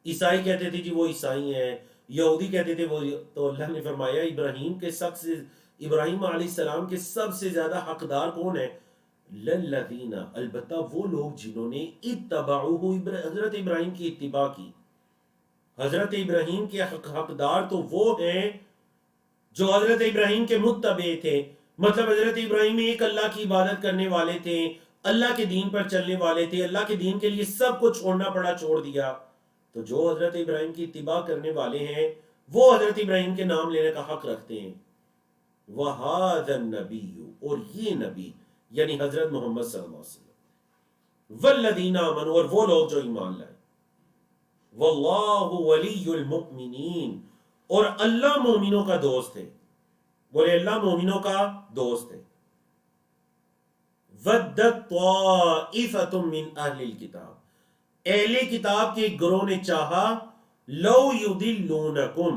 عیسائی کہتے تھے جی وہ عیسائی ہیں، یہودی کہتے تھے وہ، تو اللہ نے فرمایا ابراہیم علیہ السلام کے سب سے زیادہ حقدار کون ہے؟ للذین، البتہ وہ لوگ جنہوں نے اتبعوہ، حضرت ابراہیم کی اتباع کی۔ حضرت ابراہیم کے حقدار تو وہ ہیں جو حضرت ابراہیم کے متبع تھے، مطلب حضرت ابراہیم ایک اللہ کی عبادت کرنے والے تھے، اللہ کے دین پر چلنے والے تھے، اللہ کے دین کے لیے سب کو چھوڑنا پڑا، چھوڑ دیا۔ تو جو حضرت ابراہیم کی اتباع کرنے والے ہیں وہ حضرت ابراہیم کے نام لینے کا حق رکھتے ہیں۔ وَهَذَا النَّبِيُّ، اور یہ نبی یعنی حضرت محمد صلی اللہ علیہ وسلم، وَالَّذِينَ آمَنُوا، اور وہ لوگ جو ایمان لائے، وَاللَّهُ وَلِيُّ الْمُؤْمِنِينَ، اور اللہ مومنوں کا دوست ہے، بولے اللہ مومنوں کا دوست ہے۔ وَدَّتْ طَائِفَةٌ مِّنْ أَهْلِ الْكِتَابِ، اہل کتاب کے گروہ نے چاہا، لَوْ يُضِلُّونَكُمْ،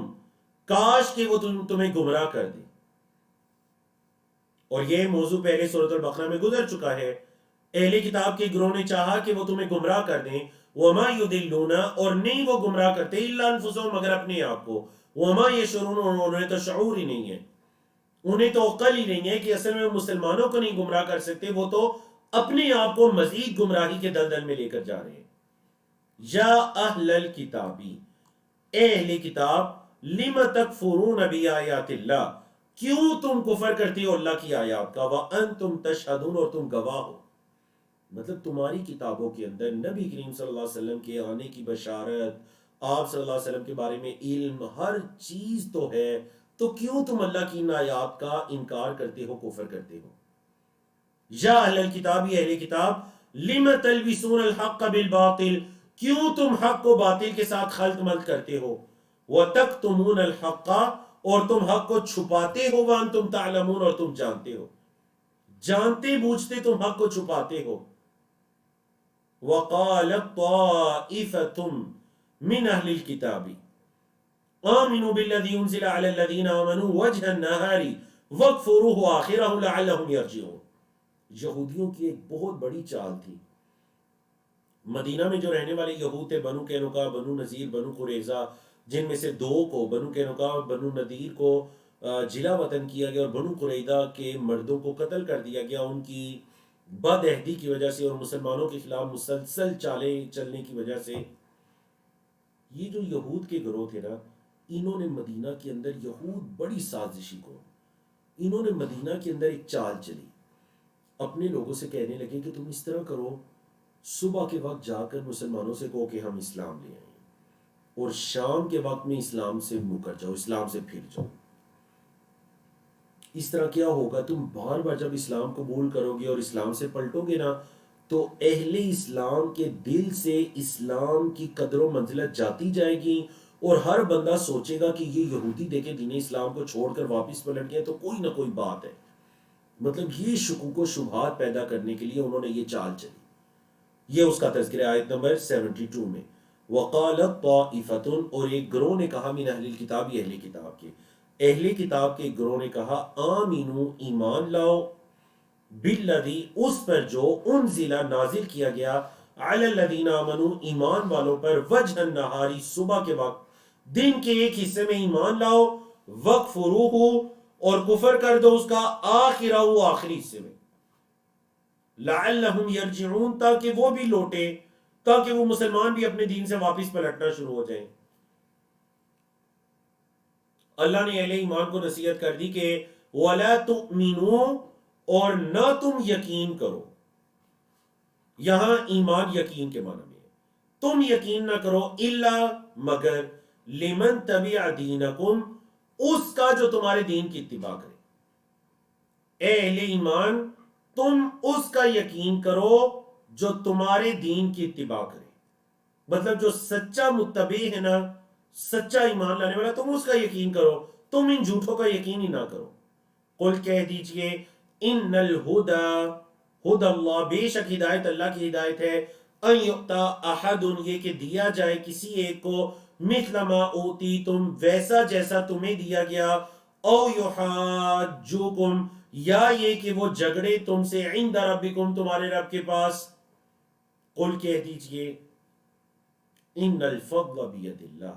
کاش کہ وہ تمہیں گمراہ کر دے. اور یہ موضوع پہلے سورۃ البقرہ میں گزر چکا ہے. اہل کتاب کے گروہ نے چاہا کہ وہ تمہیں گمراہ کر دیں. وما یضلون، اور نہیں وہ گمراہ کرتے الا انفسهم، مگر اپنے آپ کو. وما یشعرون، اور انہیں تو شعور ہی نہیں ہے، انہیں تو عقل ہی نہیں ہے کہ اصل میں مسلمانوں کو نہیں گمراہ کر سکتے، وہ تو اپنے آپ کو مزید گمراہی کے دلدل میں لے کر جا رہے ہیں. یا اہل الکتابی، اے اہل کتاب، لم تکفرون بآیات اللہ، کیوں تم کفر کرتے ہو اللہ کی آیات کا، وانتم تشہدون، اور تم گواہ ہو. مطلب تمہاری کتابوں کے اندر نبی کریم صلی اللہ علیہ وسلم کے آنے کی بشارت، آپ صلی اللہ علیہ وسلم کے بارے میں علم، ہر چیز تو ہے، تو کیوں تم اللہ کی ان آیات کا انکار کرتے ہو، کفر کرتے ہو. یا اہل الکتاب، اہل کتاب، لم تلبسون الحق بالباطل، کیوں تم حق کو باطل کے ساتھ خلط ملط کرتے ہو. وتکتمون الحق، اور تم حق کو چھپاتے ہو. وانتم تعلمون، اور تم جانتے ہو، جانتے بوجھتے تم حق کو چھپاتے ہو. وقالت طائفة من اہل الکتاب آمنوا بالذی انزل علی الذین آمنوا وجہ النہار واکفروہ آخرہ لعلہم یرجعون. یہودیوں کی ایک بہت بڑی چال تھی. مدینہ میں جو رہنے والے یہود تھے، بنو قینقاع، بنو نذیر، بنو قریظہ، جن میں سے دو کو، بنو قینقاع اور بنو نذیر کو جلا وطن کیا گیا، اور بنو قریظہ کے مردوں کو قتل کر دیا گیا ان کی بد عہدی کی وجہ سے اور مسلمانوں کے خلاف مسلسل چالیں چلنے کی وجہ سے. یہ جو یہود کے گروہ تھے نا، انہوں نے مدینہ کے اندر، یہود بڑی سازشی کو، انہوں نے مدینہ کے اندر ایک چال چلی. اپنے لوگوں سے کہنے لگے کہ تم اس طرح کرو، صبح کے وقت جا کر مسلمانوں سے کہو کہ ہم اسلام لے آئیں، اور شام کے وقت میں اسلام سے مکر جاؤ، اسلام سے پھر جاؤ. اس طرح کیا ہوگا، تم بار بار جب اسلام قبول کرو گے اور اسلام سے پلٹو گے نا، تو اہل اسلام کے دل سے اسلام کی قدر و منزلت جاتی جائے گی، اور ہر بندہ سوچے گا کہ یہ یہودی دیکھے دین اسلام کو چھوڑ کر واپس پلٹ گئے، تو کوئی نہ کوئی بات ہے. مطلب یہ شکوک و شبہات پیدا کرنے کے لیے انہوں نے یہ چال چلی. یہ اس کا تذکرہ آیت نمبر 72 میں. وقالت طائفۃ، اور ایک گروہ نے کہا، من اہل الکتاب، اہل کتاب کے، اہل کتاب کے گروہ نے کہا، آمینو، ایمان لاؤ، بالذی، اس پر جو انزل، نازل کیا گیا، علی الذین آمنوا، ایمان والوں پر، وجہ النہاری، صبح کے وقت، دن کے ایک حصے میں ایمان لاؤ، وکفروہ، اور کفر کر دو اس کا، آخرہ، آخری حصے میں، لعلہم یرجعون، تاکہ وہ بھی لوٹے، تاکہ وہ مسلمان بھی اپنے دین سے واپس پلٹنا شروع ہو جائیں. اللہ نے اہل ایمان کو نصیحت کر دی کہ وَلَا تُؤْمِنُوا، اور نہ تم یقین کرو. یہاں ایمان یقین کے معنی میں ہے، تم یقین نہ کرو، الا، مگر، لمن تبع دینکم، اس کا جو تمہارے دین کی اتباع کرے. اے اہل ایمان، تم اس کا یقین کرو جو تمہارے دین کی اتباع کرے. مطلب جو سچا متبع ہے نا، سچا ایمان لانے والا، تم اس کا یقین کرو، تم ان جھوٹوں کا یقین ہی نہ کرو. قل، کہہ دیجئے، ان الہدی، ہدی اللہ، بے شک ہدایت اللہ کی ہدایت ہے، ان یؤتا احد، یہ کہ دیا جائے کسی ایک کو، مثل ما اوتیتم، ویسا جیسا تمہیں دیا گیا، او یحاجوکم، یا یہ کہ وہ جھگڑے تم سے، عند ربکم، تمہارے رب کے پاس. قل، کہہ دیجئے، ان الفضل بید اللہ،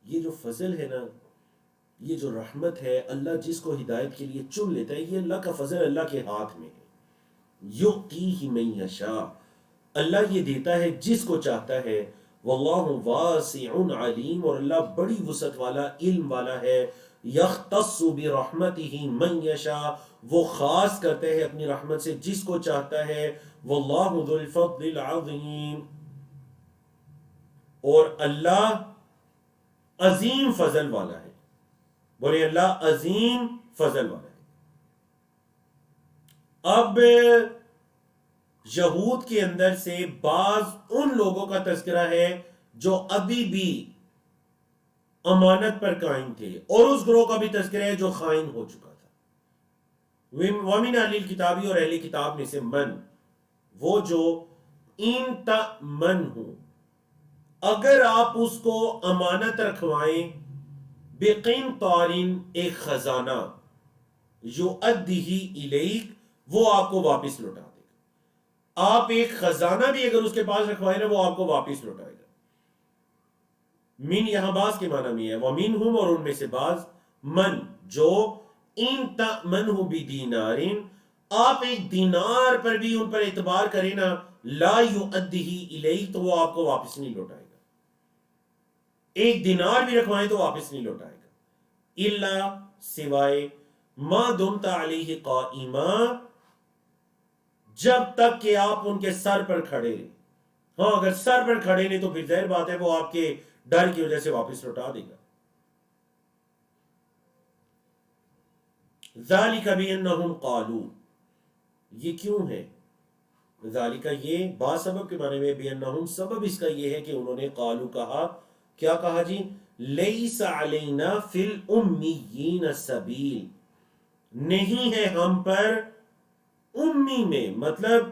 یہ جو فضل ہے نا، یہ جو رحمت ہے، اللہ جس کو ہدایت کے لیے چن لیتا ہے، یہ اللہ کا فضل اللہ کے ہاتھ میں ہے. یؤتیہ من یشاء، اللہ یہ دیتا ہے جس کو چاہتا ہے. واللہ واسع علیم، اور اللہ بڑی وسعت والا، علم والا ہے. یختص برحمتہ من یشاء، وہ خاص کرتے ہیں اپنی رحمت سے جس کو چاہتا ہے. واللہ ذو الفضل العظیم، اور اللہ عظیم فضل والا ہے. بولے اللہ عظیم فضل والا ہے. اب یہود کے اندر سے بعض ان لوگوں کا تذکرہ ہے جو ابھی بھی امانت پر قائم تھے، اور اس گروہ کا بھی تذکرہ ہے جو خائن ہو چکا تھا. وَمِنْ اہل الکتابی، اور اہل کتاب میں سے من، وہ جو ان تأمن ہو، اگر آپ اس کو امانت رکھوائیں، بقنطار، ایک خزانہ، یؤدیہ الیک، وہ آپ کو واپس لوٹا دے گا. آپ ایک خزانہ بھی اگر اس کے پاس رکھوائے نا، وہ آپ کو واپس لوٹائے گا. من یہاں بعض کے معنی میں ہے، ومنہم، اور ان میں سے بعض، من جو، ان تأمنہ بدینار، آپ ایک دینار پر بھی ان پر اعتبار کریں نا، لا یؤدیہ الیک، تو وہ آپ کو واپس نہیں لوٹائے گا. ایک دینار بھی رکھوائیں تو واپس نہیں لوٹائے گا. الا، سوائے، ما دمت علیہ قائما، جب تک کہ آپ ان کے سر پر کھڑے رہیں. ہاں اگر سر پر کھڑے نہیں تو پھر ظاہر بات ہے وہ آپ کے ڈر کی وجہ سے واپس لوٹا دے گا. ذالک بانہم قالوا، یہ کیوں ہے؟ ذالک، یہ با سبب کے معنی میں، بانہم، سبب اس کا یہ ہے کہ انہوں نے قالوا کہا. کیا کہا جی؟ لیس علینا فی الامیین سبیل، نہیں ہے ہم پر امی میں، مطلب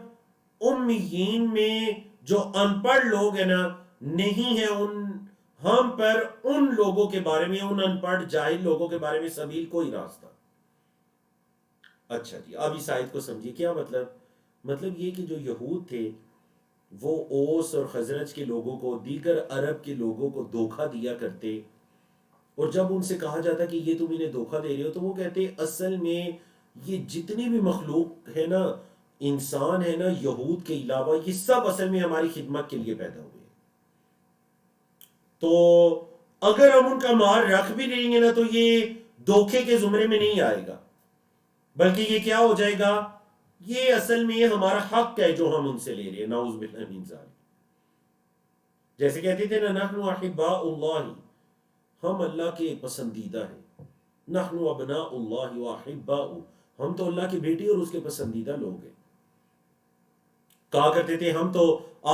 امیین میں جو ان پڑھ لوگ ہیں نا، نہیں ہے ہم پر ان لوگوں کے بارے میں، ان ان پڑھ جاہل لوگوں کے بارے میں سبیل، کوئی راستہ. اچھا جی، اب اس آیت کو سمجھیے. کیا مطلب؟ مطلب یہ کہ جو یہود تھے وہ اوس اور خزرج کے لوگوں کو، دیگر عرب کے لوگوں کو دھوکہ دیا کرتے، اور جب ان سے کہا جاتا کہ یہ تم انہیں دھوکہ دے رہے ہو، تو وہ کہتے اصل میں یہ جتنی بھی مخلوق ہے نا، انسان ہے نا، یہود کے علاوہ، یہ سب اصل میں ہماری خدمت کے لیے پیدا ہوئے ہیں. تو اگر ہم ان کا مال رکھ بھی لیں گے نا، تو یہ دھوکے کے زمرے میں نہیں آئے گا، بلکہ یہ کیا ہو جائے گا؟ یہ اصل میں ہمارا حق ہے جو ہم ان سے لے رہے ہیں. نعوذ باللہ من ذالک. جیسے کہتے تھے نا، نحن احباء اللہ، ہم اللہ کے پسندیدہ ہیں. نحن ابناء اللہ واحباء، ہم تو اللہ کے بیٹے اور اس کے پسندیدہ لوگ ہیں. کہا کرتے تھے ہم تو،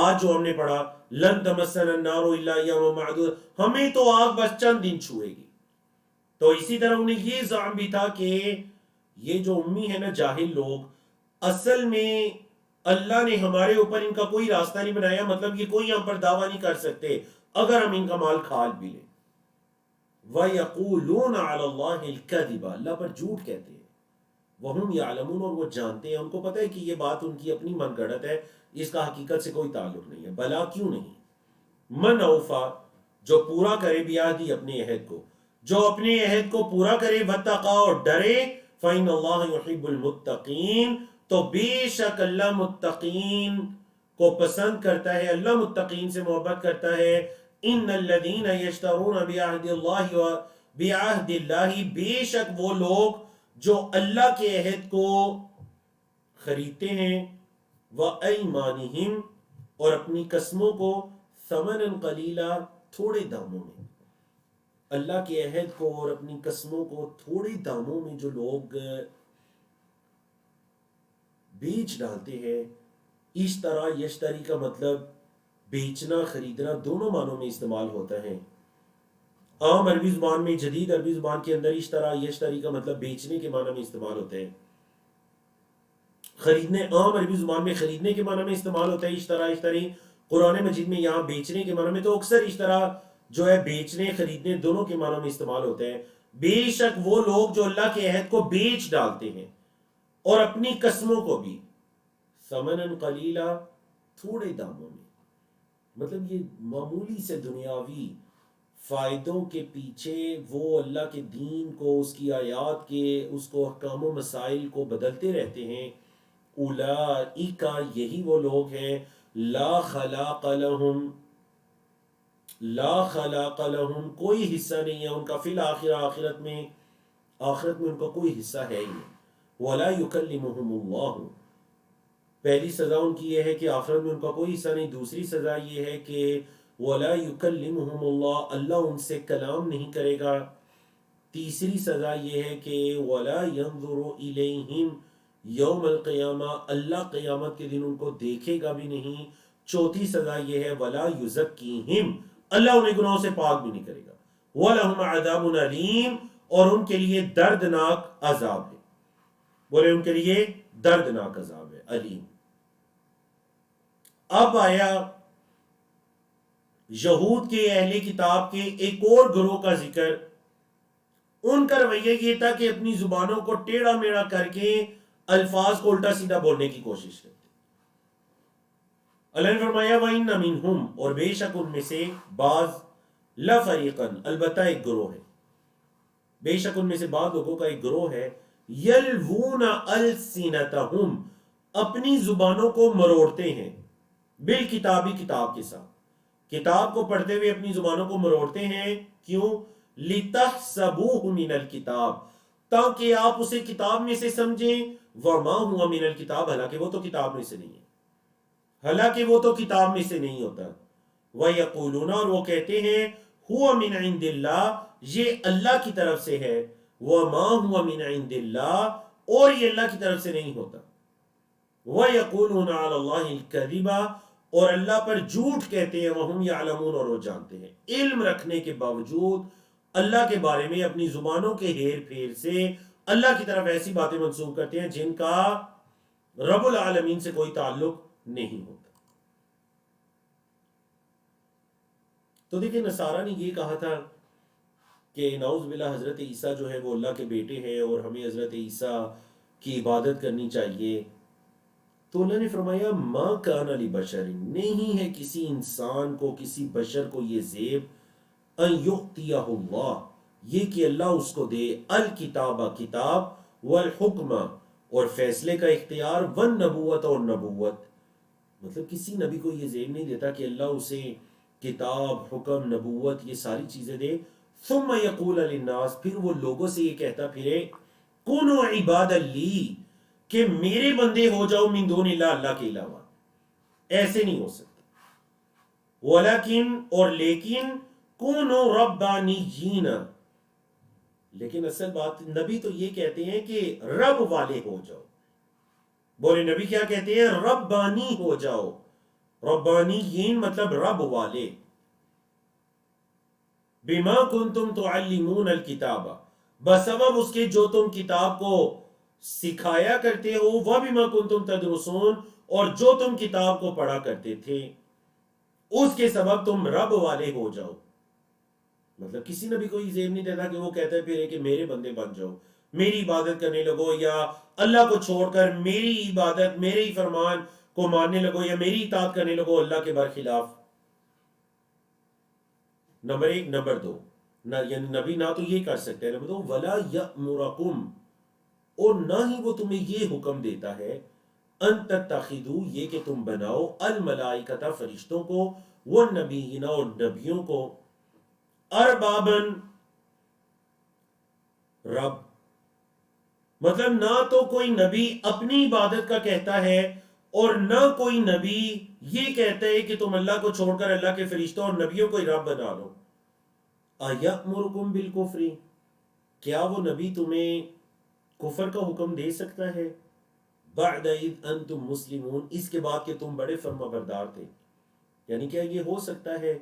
آج جو ہم نے پڑھا، لن تمسنا النار الا ایاما معدود، ہمیں تو آگ بس چند دن چھوئے گی. تو اسی طرح انہیں یہ زعم بھی تھا کہ یہ جو امی ہے نا، جاہل لوگ، اصل میں اللہ نے ہمارے اوپر ان کا کوئی راستہ نہیں بنایا، مطلب یہ کوئی ہم پر دعویٰ نہیں کر سکتے اگر ہم ان کا مال کھا بھی لیں. وَيَقُولُونَ عَلَى اللَّهِ الْكَذِبَ، اللہ پر جھوٹ کہتے ہیں. وَهُمْ يَعْلَمُونَ، اور وہ جانتے ہیں، ان کو پتہ ہے کہ یہ بات ان کی اپنی من گڑت ہے، اس کا حقیقت سے کوئی تعلق نہیں ہے. بلا، کیوں نہیں؟ من اوفا، جو پورا کرے، بیعہدی، اپنے عہد کو، جو اپنے عہد کو پورا کرے، واتقا، اور ڈرے، فَإِنَّ اللَّهَ يُحِبُّ الْمُتَّقِينَ، تو بے شک اللہ متقین کو پسند کرتا ہے، اللہ متقین سے محبت کرتا ہے. ان الذین یشترون بعہد اللہ بعہد اللہ، بے شک وہ لوگ جو اللہ کے عہد کو خریدتے ہیں، وایمانہم، اور اپنی قسموں کو، ثمنا قلیلا، تھوڑے داموں میں. اللہ کے عہد کو اور اپنی قسموں کو تھوڑے داموں میں جو لوگ بیچ ڈالتے ہیں. اشترا، یشتری کا مطلب بیچنا، خریدنا، دونوں معنوں میں استعمال ہوتا ہے. عام عربی زبان میں، جدید عربی زبان کے اندر اشترا یشتری کا مطلب بیچنے کے معنی میں استعمال ہوتے ہیں. خریدنے، عام عربی زبان میں خریدنے کے معنی میں استعمال ہوتا ہے اشترا یشتری. قرآن مجید میں یہاں بیچنے کے معنی میں، تو اکثر اشترا جو ہے بیچنے خریدنے دونوں کے معنی میں استعمال ہوتے ہیں. بے شک وہ لوگ جو اللہ کے عہد کو بیچ ڈالتے ہیں اور اپنی قسموں کو بھی، ثمنا قلیلا، تھوڑے داموں میں. مطلب یہ معمولی سے دنیاوی فائدوں کے پیچھے وہ اللہ کے دین کو، اس کی آیات کے، اس کو احکام و مسائل کو بدلتے رہتے ہیں. اولئک، یہی وہ لوگ ہیں، لا خلاق لہم، لا خلاق لہم، کوئی حصہ نہیں ہے ان کا، فی الآخرہ، آخرت میں ان کا کوئی حصہ ہے ہی نہیں. ولا یکلمہم اللہ، پہلی سزا ان کی یہ ہے کہ آخرت میں ان کا کوئی حصہ نہیں. دوسری سزا یہ ہے کہ وَلَا يُكَلِّمُهُمُ اللَّهُ، اللہ ان سے کلام نہیں کرے گا. تیسری سزا یہ ہے کہ وَلَا يَنظُرُ إِلَيْهِمْ يَوْمَ الْقِيَامَةِ، اللہ قیامت کے دن ان کو دیکھے گا بھی نہیں. چوتھی سزا یہ ہے وَلَا يُزَكِّيهِمْ، اللہ انہیں گناہوں سے پاک بھی نہیں کرے گا. وَلَهُمْ عَذَابٌ أَلِيمٌ، اور ان کے لیے دردناک عذاب ہے. بولے ان کے لیے دردناک عذاب ہے، علیم. اب آیا یہود کے، اہل کتاب کے ایک اور گروہ کا ذکر، ان کا رویہ یہ تھا کہ اپنی زبانوں کو ٹیڑھا میڑھا کر کے الفاظ کو الٹا سیدھا بولنے کی کوشش کرتے. اللہ نے فرمایا وَإِنَّ مِنْهُمْ، اور بے شک ان میں سے بعض، لَفَرِيقًا، البتہ ایک گروہ ہے، بے شک ان میں سے بعض لوگوں کا ایک گروہ ہے، یلوون السنتہم، اپنی زبانوں کو مروڑتے ہیں، بالکتابی، کتاب کے ساتھ، کتاب کو پڑھتے ہوئے اپنی زبانوں کو مروڑتے ہیں. کیوں؟ لِتَحْسَبُوهُ مِنَ الْكِتاب، تاکہ آپ اسے کتاب میں سے سمجھیں. وَمَا هُوَ مِنَ الْكِتاب، حالانکہ وہ تو کتاب میں سے نہیں ہے، حالانکہ وہ تو کتاب میں سے نہیں ہوتا. وَيَقُولُونَ، اور وہ کہتے ہیں، هُوَ مِنْ عِنْدِ اللَّهِ، یہ اللہ کی طرف سے ہے. وَمَا هُوَ مِنْ عِنْدِ اللَّهِ، اور یہ اللہ کی طرف سے نہیں ہوتا. وَيَقُولُونَ عَلَى اللَّهِ الْكَذِبَ، اور اللہ پر جھوٹ کہتے ہیں. وَهُمْ يَعْلَمُونَ، اور وہ جانتے ہیں. علم رکھنے کے باوجود اللہ کے بارے میں اپنی زبانوں کے ہیر پھیر سے اللہ کی طرف ایسی باتیں منسوب کرتے ہیں جن کا رب العالمین سے کوئی تعلق نہیں ہوتا. تو دیکھیں نصارہ نے یہ کہا تھا کہ نعوذ باللہ حضرت عیسیٰ جو ہے وہ اللہ کے بیٹے ہیں اور ہمیں حضرت عیسیٰ کی عبادت کرنی چاہیے. تو اللہ نے فرمایا ما کان لبشر، نہیں ہے کسی انسان کو، کسی بشر کو یہ زیب ان یؤتیہ اللہ، یہ کہ اللہ اس کو دے الکتاب، کتاب، والحکم، اور فیصلے کا اختیار، والنبوت، اور نبوت. مطلب کسی نبی کو یہ زیب نہیں دیتا کہ اللہ اسے کتاب، حکم، نبوت، یہ ساری چیزیں دے. ثم یقول للناس، پھر وہ لوگوں سے یہ کہتا پھرے، کونوا عبادا لی، کہ میرے بندے ہو جاؤ، من دون اللہ، اللہ کے علاوہ. ایسے نہیں ہو سکتا. ولیکن، اور لیکن، کونوا ربانیین، لیکن اصل بات نبی تو یہ کہتے ہیں کہ رب والے ہو جاؤ. بولے نبی کیا کہتے ہیں؟ ربانی ہو جاؤ. ربانیین مطلب رب والے. بما کنتم تعلمون الکتاب، بسبب اس کے جو تم کتاب کو سکھایا کرتے ہو، وبما کنتم تدرسون، اور جو تم کتاب کو پڑھا کرتے تھے، اس کے سبب تم رب والے ہو جاؤ. مطلب کسی نبی کو یہ زیب نہیں دیتا کہ وہ کہتا ہے پھر کہ میرے بندے بن جاؤ، میری عبادت کرنے لگو، یا اللہ کو چھوڑ کر میری عبادت، میرے ہی فرمان کو ماننے لگو، یا میری اطاعت کرنے لگو اللہ کے برخلاف. نمبر ایک. نمبر دو، یعنی نبی نہ تو یہ کر سکتے ہیں. نمبر دو، ولا یأمرکم، اور نہ ہی وہ تمہیں یہ حکم دیتا ہے، ان تتخذوا، یہ کہ تم بناؤ، الملائکۃ، فرشتوں کو، والنبیین، اور نبیوں کو، اربابن، رب. مطلب نہ تو کوئی نبی اپنی عبادت کا کہتا ہے، اور نہ کوئی نبی یہ کہتا ہے کہ تم اللہ کو چھوڑ کر اللہ کے فرشتوں اور نبیوں کو ہی رب بنا لو. ایأمرکم بالکفر، کیا وہ نبی تمہیں کفر کا حکم دے سکتا ہے؟ بعد اذ انتم مسلمون، اس کے بعد کہ تم بڑے فرما بردار تھے. یعنی کیا یہ ہو سکتا ہے؟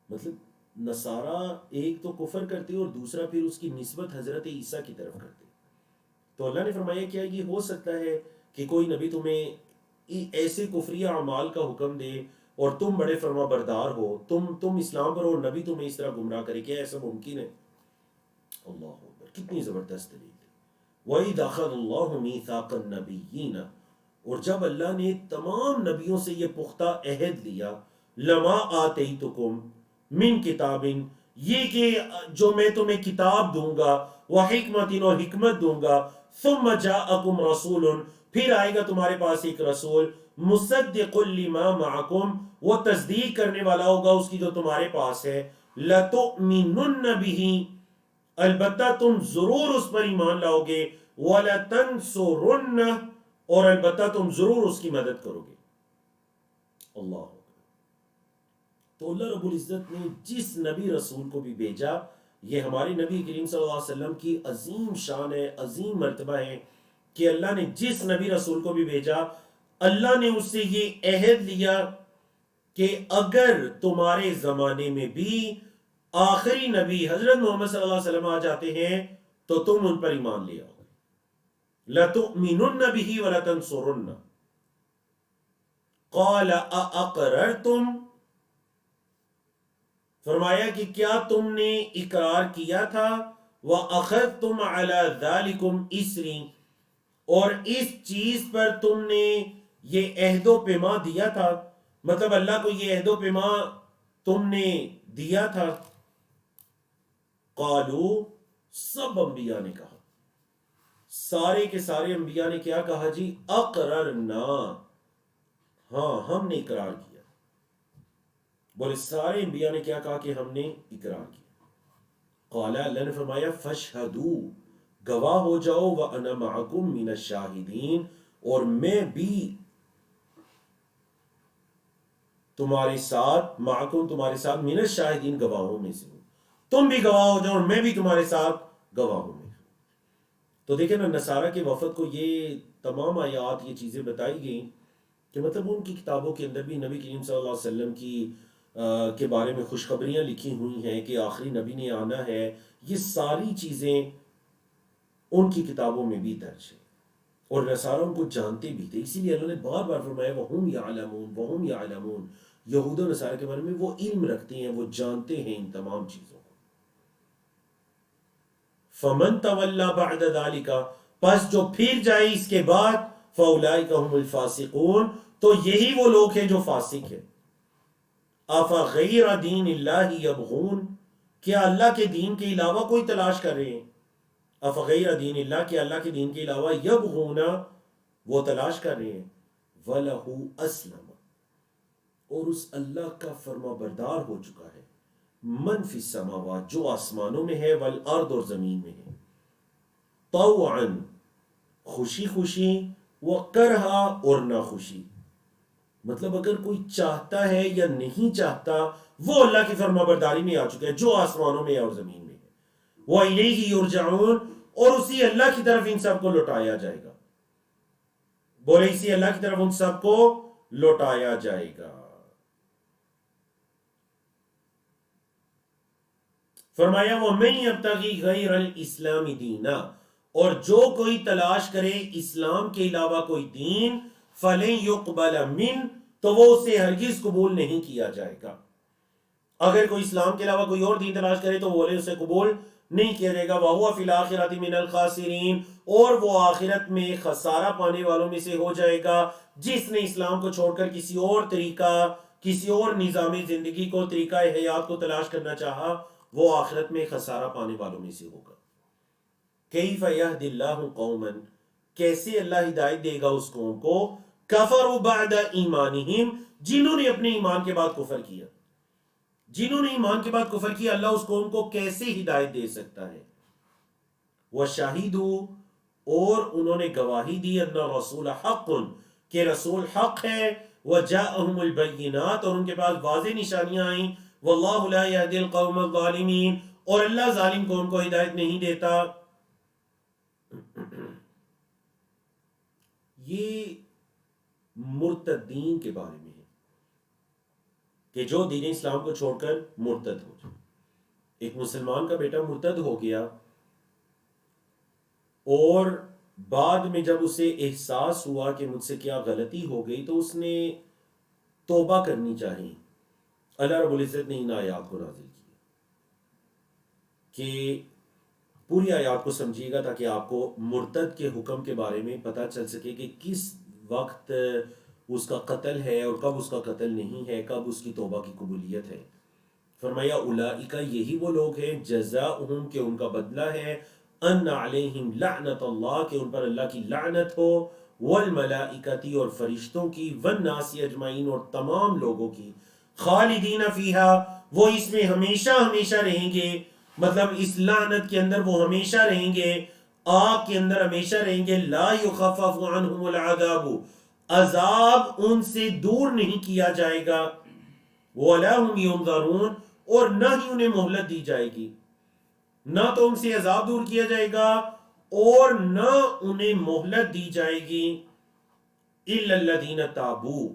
مطلب نصارہ ایک تو کفر کرتے اور دوسرا پھر اس کی نسبت حضرت عیسیٰ کی طرف کرتے. تو اللہ نے فرمایا کیا یہ ہو سکتا ہے کہ کوئی نبی تمہیں ایسے کفری اعمال کا حکم دے اور تم بڑے فرما بردار ہو، تم اسلام پر، اور نبی تمہیں اس طرح گمراہ کرے؟ کیا ایسا ممکن ہے؟ اللہ اکبر، کتنی زبردست دلیل ہے. وَإِذْ أَخَذَ اللَّهُ مِيثَاقَ النَّبِيِّينَ، اور جب اللہ نے تمام نبیوں سے یہ پختہ عہد لیا، لَمَا آتَيْتُكُم مِّن کتابٍ، یہ کہ جو میں تمہیں کتاب دوں گا، وَحِکْمَةٍ، اور حکمت دوں گا، ثُمَّ جَاءَكُمْ رَسُولٌ، پھر آئے گا تمہارے پاس ایک رسول، مُصَدِّقٌ لِمَا مَعَكُمْ، وہ تصدیق کرنے والا ہوگا اس کی جو تمہارے پاس ہے، لَتُؤْمِنُنَّ بِهِ، البتہ تم ضرور اس پر ایمان لاؤ گے، وَلَتَنْصُرُنَّ، اور البتہ تم ضرور اس کی مدد کرو گے. اللہ. تو اللہ رب العزت نے جس نبی رسول کو بھی بھیجا، یہ ہمارے نبی کریم صلی اللہ علیہ وسلم کی عظیم شان ہے، عظیم مرتبہ ہے کہ اللہ نے جس نبی رسول کو بھی بھیجا، اللہ نے اس سے یہ عہد لیا کہ اگر تمہارے زمانے میں بھی آخری نبی حضرت محمد صلی اللہ علیہ وسلم آ جاتے ہیں تو تم ان پر ایمان لے آؤ. لَتُؤْمِنُنَّ بِهِ وَلَتَنْصُرُنَّ. قَالَ أَأَقْرَرْتُمْ، فرمایا کہ کیا تم نے اقرار کیا تھا، وَأَخَذْتُمْ عَلَى ذَلِكُمْ إِسْرِي، اور اس چیز پر تم نے یہ عہد و پیما دیا تھا، مطلب اللہ کو یہ عہد و پیما تم نے دیا تھا. قالو، سب انبیاء نے کہا، سارے کے سارے انبیاء نے کیا کہا جی؟ اقررنا، ہاں ہم نے اقرار کیا. بولے سارے انبیاء نے کیا کہا کہ ہم نے اقرار کیا. قال، اللہ نے فرمایا فاشہدوا، گواہ ہو جاؤ، وانا معکم من الشاہدین، اور میں بھی تمہارے ساتھ، معکم تمہارے ساتھ، من الشاہدین گواہوں میں سے ہوں. تم بھی گواہ ہو جاؤ اور میں بھی تمہارے ساتھ گواہوں میں. تو دیکھیں نا، نصارہ کے وفد کو یہ تمام آیات، یہ چیزیں بتائی گئیں کہ مطلب ان کی کتابوں کے اندر بھی نبی کریم صلی اللہ علیہ وسلم کی کے بارے میں خوشخبریاں لکھی ہوئی ہیں کہ آخری نبی نے آنا ہے. یہ ساری چیزیں ان کی کتابوں میں بھی درج ہیں، اور نصارہ ان کو جانتے بھی تھے. اسی لیے اللہ نے بار بار فرمایا وَهُمْ يَعْلَمُونَ وَهُمْ يَعْلَمُونَ. یہود و نصارہ کے بارے میں وہ علم رکھتے ہیں، وہ جانتے ہیں ان تمام چیزوں کو. فَمَن تَوَلَّى بَعْدَ ذَلِكَ، پس جو پھر جائے اس کے بعد، فَأُولَٰئِكَ هُمُ الْفَاسِقُونَ، تو یہی وہ لوگ ہیں جو فاسق ہیں. أَفَغَيْرَ دِينِ اللَّهِ يَبْغُونَ، کیا اللہ کے دین کے علاوہ کوئی تلاش کر رہے ہیں؟ افغیر دین اللہ، کہ اللہ کے دین کے علاوہ، یبغون، وہ تلاش کر رہے ہیں. وَلَهُ أَسْلَمَ، اور اس اللہ کا فرما بردار ہو چکا ہے، من فی السماوات، جو آسمانوں میں ہے، والارض، اور زمین میں ہے. طوعا، خوشی خوشی، وکرہا، اور ناخوشی. مطلب اگر کوئی چاہتا ہے یا نہیں چاہتا، وہ اللہ کی فرما برداری میں آ چکا ہے، جو آسمانوں میں ہے اور زمین میں ہے. وَإِلَيْهِ يُرْجَعُونَ، اور اسی اللہ کی طرف ان سب کو لوٹایا جائے گا. بولے اسی اللہ کی طرف ان سب کو لوٹایا جائے گا. فرمایا وَمَن يَبْتَغِي غَيْرَ الْإِسْلَامِ دِينًا، اور جو کوئی تلاش کرے اسلام کے علاوہ کوئی دین، فَلَن يُقْبَلَ مِنْ، تو وہ اسے ہرگز قبول نہیں کیا جائے گا. اگر کوئی اسلام کے علاوہ کوئی اور دین تلاش کرے تو بولے اسے قبول نہیں کیا جائے گا. وَهُوَ فِي الْآخِرَةِ مِنَ الْخَاسِرِينَ، اور وہ آخرت میں خسارہ پانے والوں میں سے ہو جائے گا. جس نے اسلام کو چھوڑ کر کسی اور طریقہ، کسی اور نظام زندگی کو، طریقہ حیات کو تلاش کرنا چاہا، وہ آخرت میں خسارہ پانے والوں میں سے ہوگا. کیف یہد اللہ قوما، کیسے اللہ ہدایت دے گا اس قوم کو، کفروا بعد ایمانہم، جنہوں نے اپنے ایمان کے بعد کفر کیا. جنہوں نے ایمان کے بعد کفر کیا، اللہ اس قوم کو کیسے ہدایت دے سکتا ہے. وَشَهِدُوا، اور انہوں نے گواہی دی، ان رسول حق، کہ رسول حق ہے. وَجَاءَهُمُ الْبَيِّنَاتُ، اور ان کے پاس واضح نشانیاں آئیں. وَاللَّهُ لَا يَهْدِي الْقَوْمَ الظَّالِمِينَ، اور اللہ ظالم قوم کو ہدایت نہیں دیتا. یہ مرتدین کے بارے میں ہے کہ جو دین اسلام کو چھوڑ کر مرتد ہو جائے. ایک مسلمان کا بیٹا مرتد ہو گیا، اور بعد میں جب اسے احساس ہوا کہ مجھ سے کیا غلطی ہو گئی، تو اس نے توبہ کرنی چاہیے. اللہ رب العزت نے ان آیات کو نازل کیا کہ پوری آیات کو سمجھیے گا تاکہ آپ کو مرتد کے حکم کے بارے میں پتہ چل سکے کہ کس وقت اس کا قتل ہے اور کب اس کا قتل نہیں ہے، کب اس کی توبہ کی قبولیت ہے. فرمایا اولئک، یہی وہ لوگ ہیں، جزاؤہم، کہ ان کا بدلہ ہے، ان علیہم لعنت اللہ، کہ ان پر اللہ کی لعنت ہو، والملائکۃ، اور فرشتوں کی، والناس اجمعین، اور تمام لوگوں کی، خالدین فیہا، وہ اس میں ہمیشہ ہمیشہ رہیں گے. مطلب اس لعنت کے اندر وہ ہمیشہ رہیں گے، آگ کے اندر ہمیشہ رہیں گے. لا یخفف عنہم العذاب، عذاب ان سے دور نہیں کیا جائے گا. وَلَا هُمْ يُنظَرُونَ، اور نہ ہی انہیں مہلت دی جائے گی. نہ تو ان سے عذاب دور کیا جائے گا اور نہ انہیں مہلت دی جائے گی. إِلَّا الَّذِينَ تَابُوا،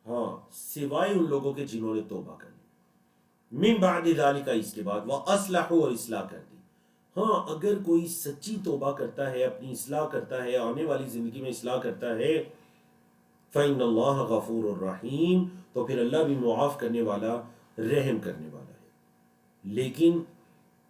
ہاں سوائے ان لوگوں کے جنہوں نے توبہ کر لی. من بعد ذالک، اس کے بعد، وَأَصْلَحُوا، اور اصلاح کر دی. ہاں اگر کوئی سچی توبہ کرتا ہے، اپنی اصلاح کرتا ہے، آنے والی زندگی میں اصلاح کرتا ہے، فَإِنَّ اللَّهَ غَفُورٌ رَحِيمٌ، تو پھر اللہ بھی معاف کرنے والا، رحم کرنے والا ہے. لیکن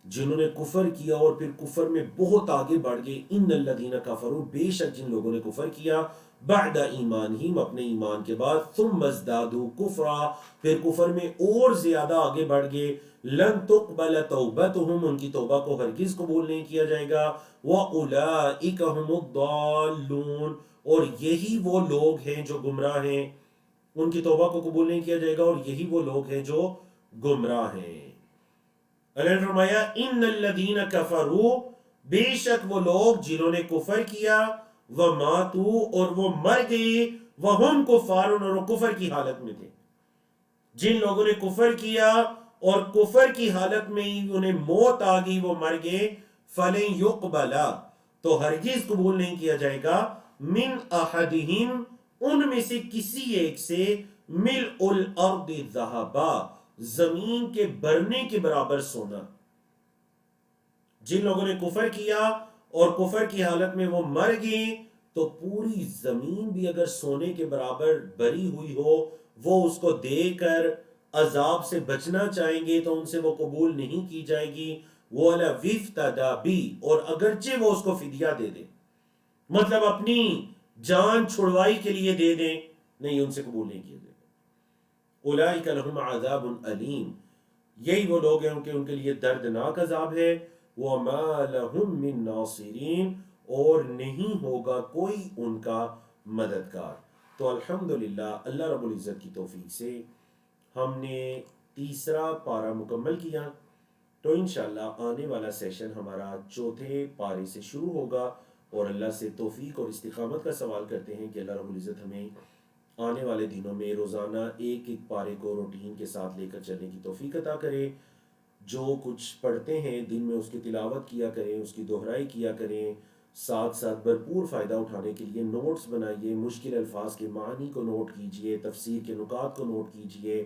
جنہوں نے کفر کیا اور پھر کفر میں بہت آگے بڑھ گئے، ان الذین کفروا، بے شک جن لوگوں نے کفر کیا، بعد ایمانہم، اپنے ایمان کے بعد، ثم ازدادوا کفرا، پھر کفر میں اور زیادہ آگے بڑھ گئے، لن تقبل توبتہم، ان کی توبہ کو ہرگز قبول نہیں کیا جائے گا، واولئک هم الضالون، اور یہی وہ لوگ ہیں جو گمراہ ہیں، ان کی توبہ کو قبول نہیں کیا جائے گا اور یہی وہ لوگ ہیں جو گمراہ ہیں۔ اللہ نے فرمایا ان الذین کفروا، بے شک وہ لوگ جنہوں نے کفر کیا، وماتوا، اور وہ مر گئے، وہم کفار، اور وہ کفر کی حالت میں تھے، جن لوگوں نے کفر کیا اور کفر کی حالت میں ہی انہیں موت آ گئی، وہ مر گئے، فلن یقبلا، تو ہرگز قبول نہیں کیا جائے گا، من احدہم، ان میں سے کسی ایک سے، ملء الارض ذہبا، زمین کے بھرنے کے برابر سونا۔ جن لوگوں نے کفر کیا اور کفر کی حالت میں وہ مر گئے، تو پوری زمین بھی اگر سونے کے برابر بھری ہوئی ہو، وہ اس کو دے کر عذاب سے بچنا چاہیں گے تو ان سے وہ قبول نہیں کی جائے گی، وَلَوِ افْتَدَىٰ بِهِ، اور اگرچہ وہ اس کو فدیہ دے دیں، مطلب اپنی جان چھڑوائی کے لیے دے دیں، نہیں، ان سے قبول نہیں کیا جائے گا۔ اولئک لہم عذاب علیم، یہی وہ لوگ ہیں کہ ان کے لیے دردناک عذاب ہے، وَمَا لَهُم مِّن نَاصِرِينَ، اور نہیں ہوگا کوئی ان کا مددگار۔ تو الحمدللہ اللہ رب العزت کی توفیق سے ہم نے تیسرا پارہ مکمل کیا، تو انشاءاللہ آنے والا سیشن ہمارا چوتھے پارے سے شروع ہوگا، اور اللہ سے توفیق اور استقامت کا سوال کرتے ہیں کہ اللہ رب العزت ہمیں آنے والے دنوں میں روزانہ ایک ایک پارے کو روٹین کے ساتھ لے کر چلنے کی توفیق عطا کرے، جو کچھ پڑھتے ہیں دن میں اس کی تلاوت کیا کریں، اس کی دہرائی کیا کریں، ساتھ ساتھ بھرپور فائدہ اٹھانے کے لیے نوٹس بنائیے، مشکل الفاظ کے معنی کو نوٹ کیجئے، تفسیر کے نکات کو نوٹ کیجئے،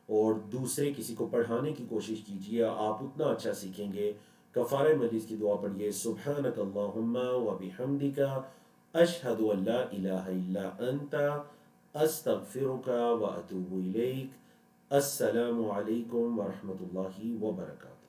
اور دوسرے کسی کو پڑھانے کی کوشش کیجئے، آپ اتنا اچھا سیکھیں گے۔ کفارہ مجلس کی دعا پڑھیے، سبحانک اللہم و بحمدک، اشہد ان لا الہ الا انت، استغفرک و اتوب الیک۔ السلام علیکم ورحمۃ اللہ وبرکاتہ۔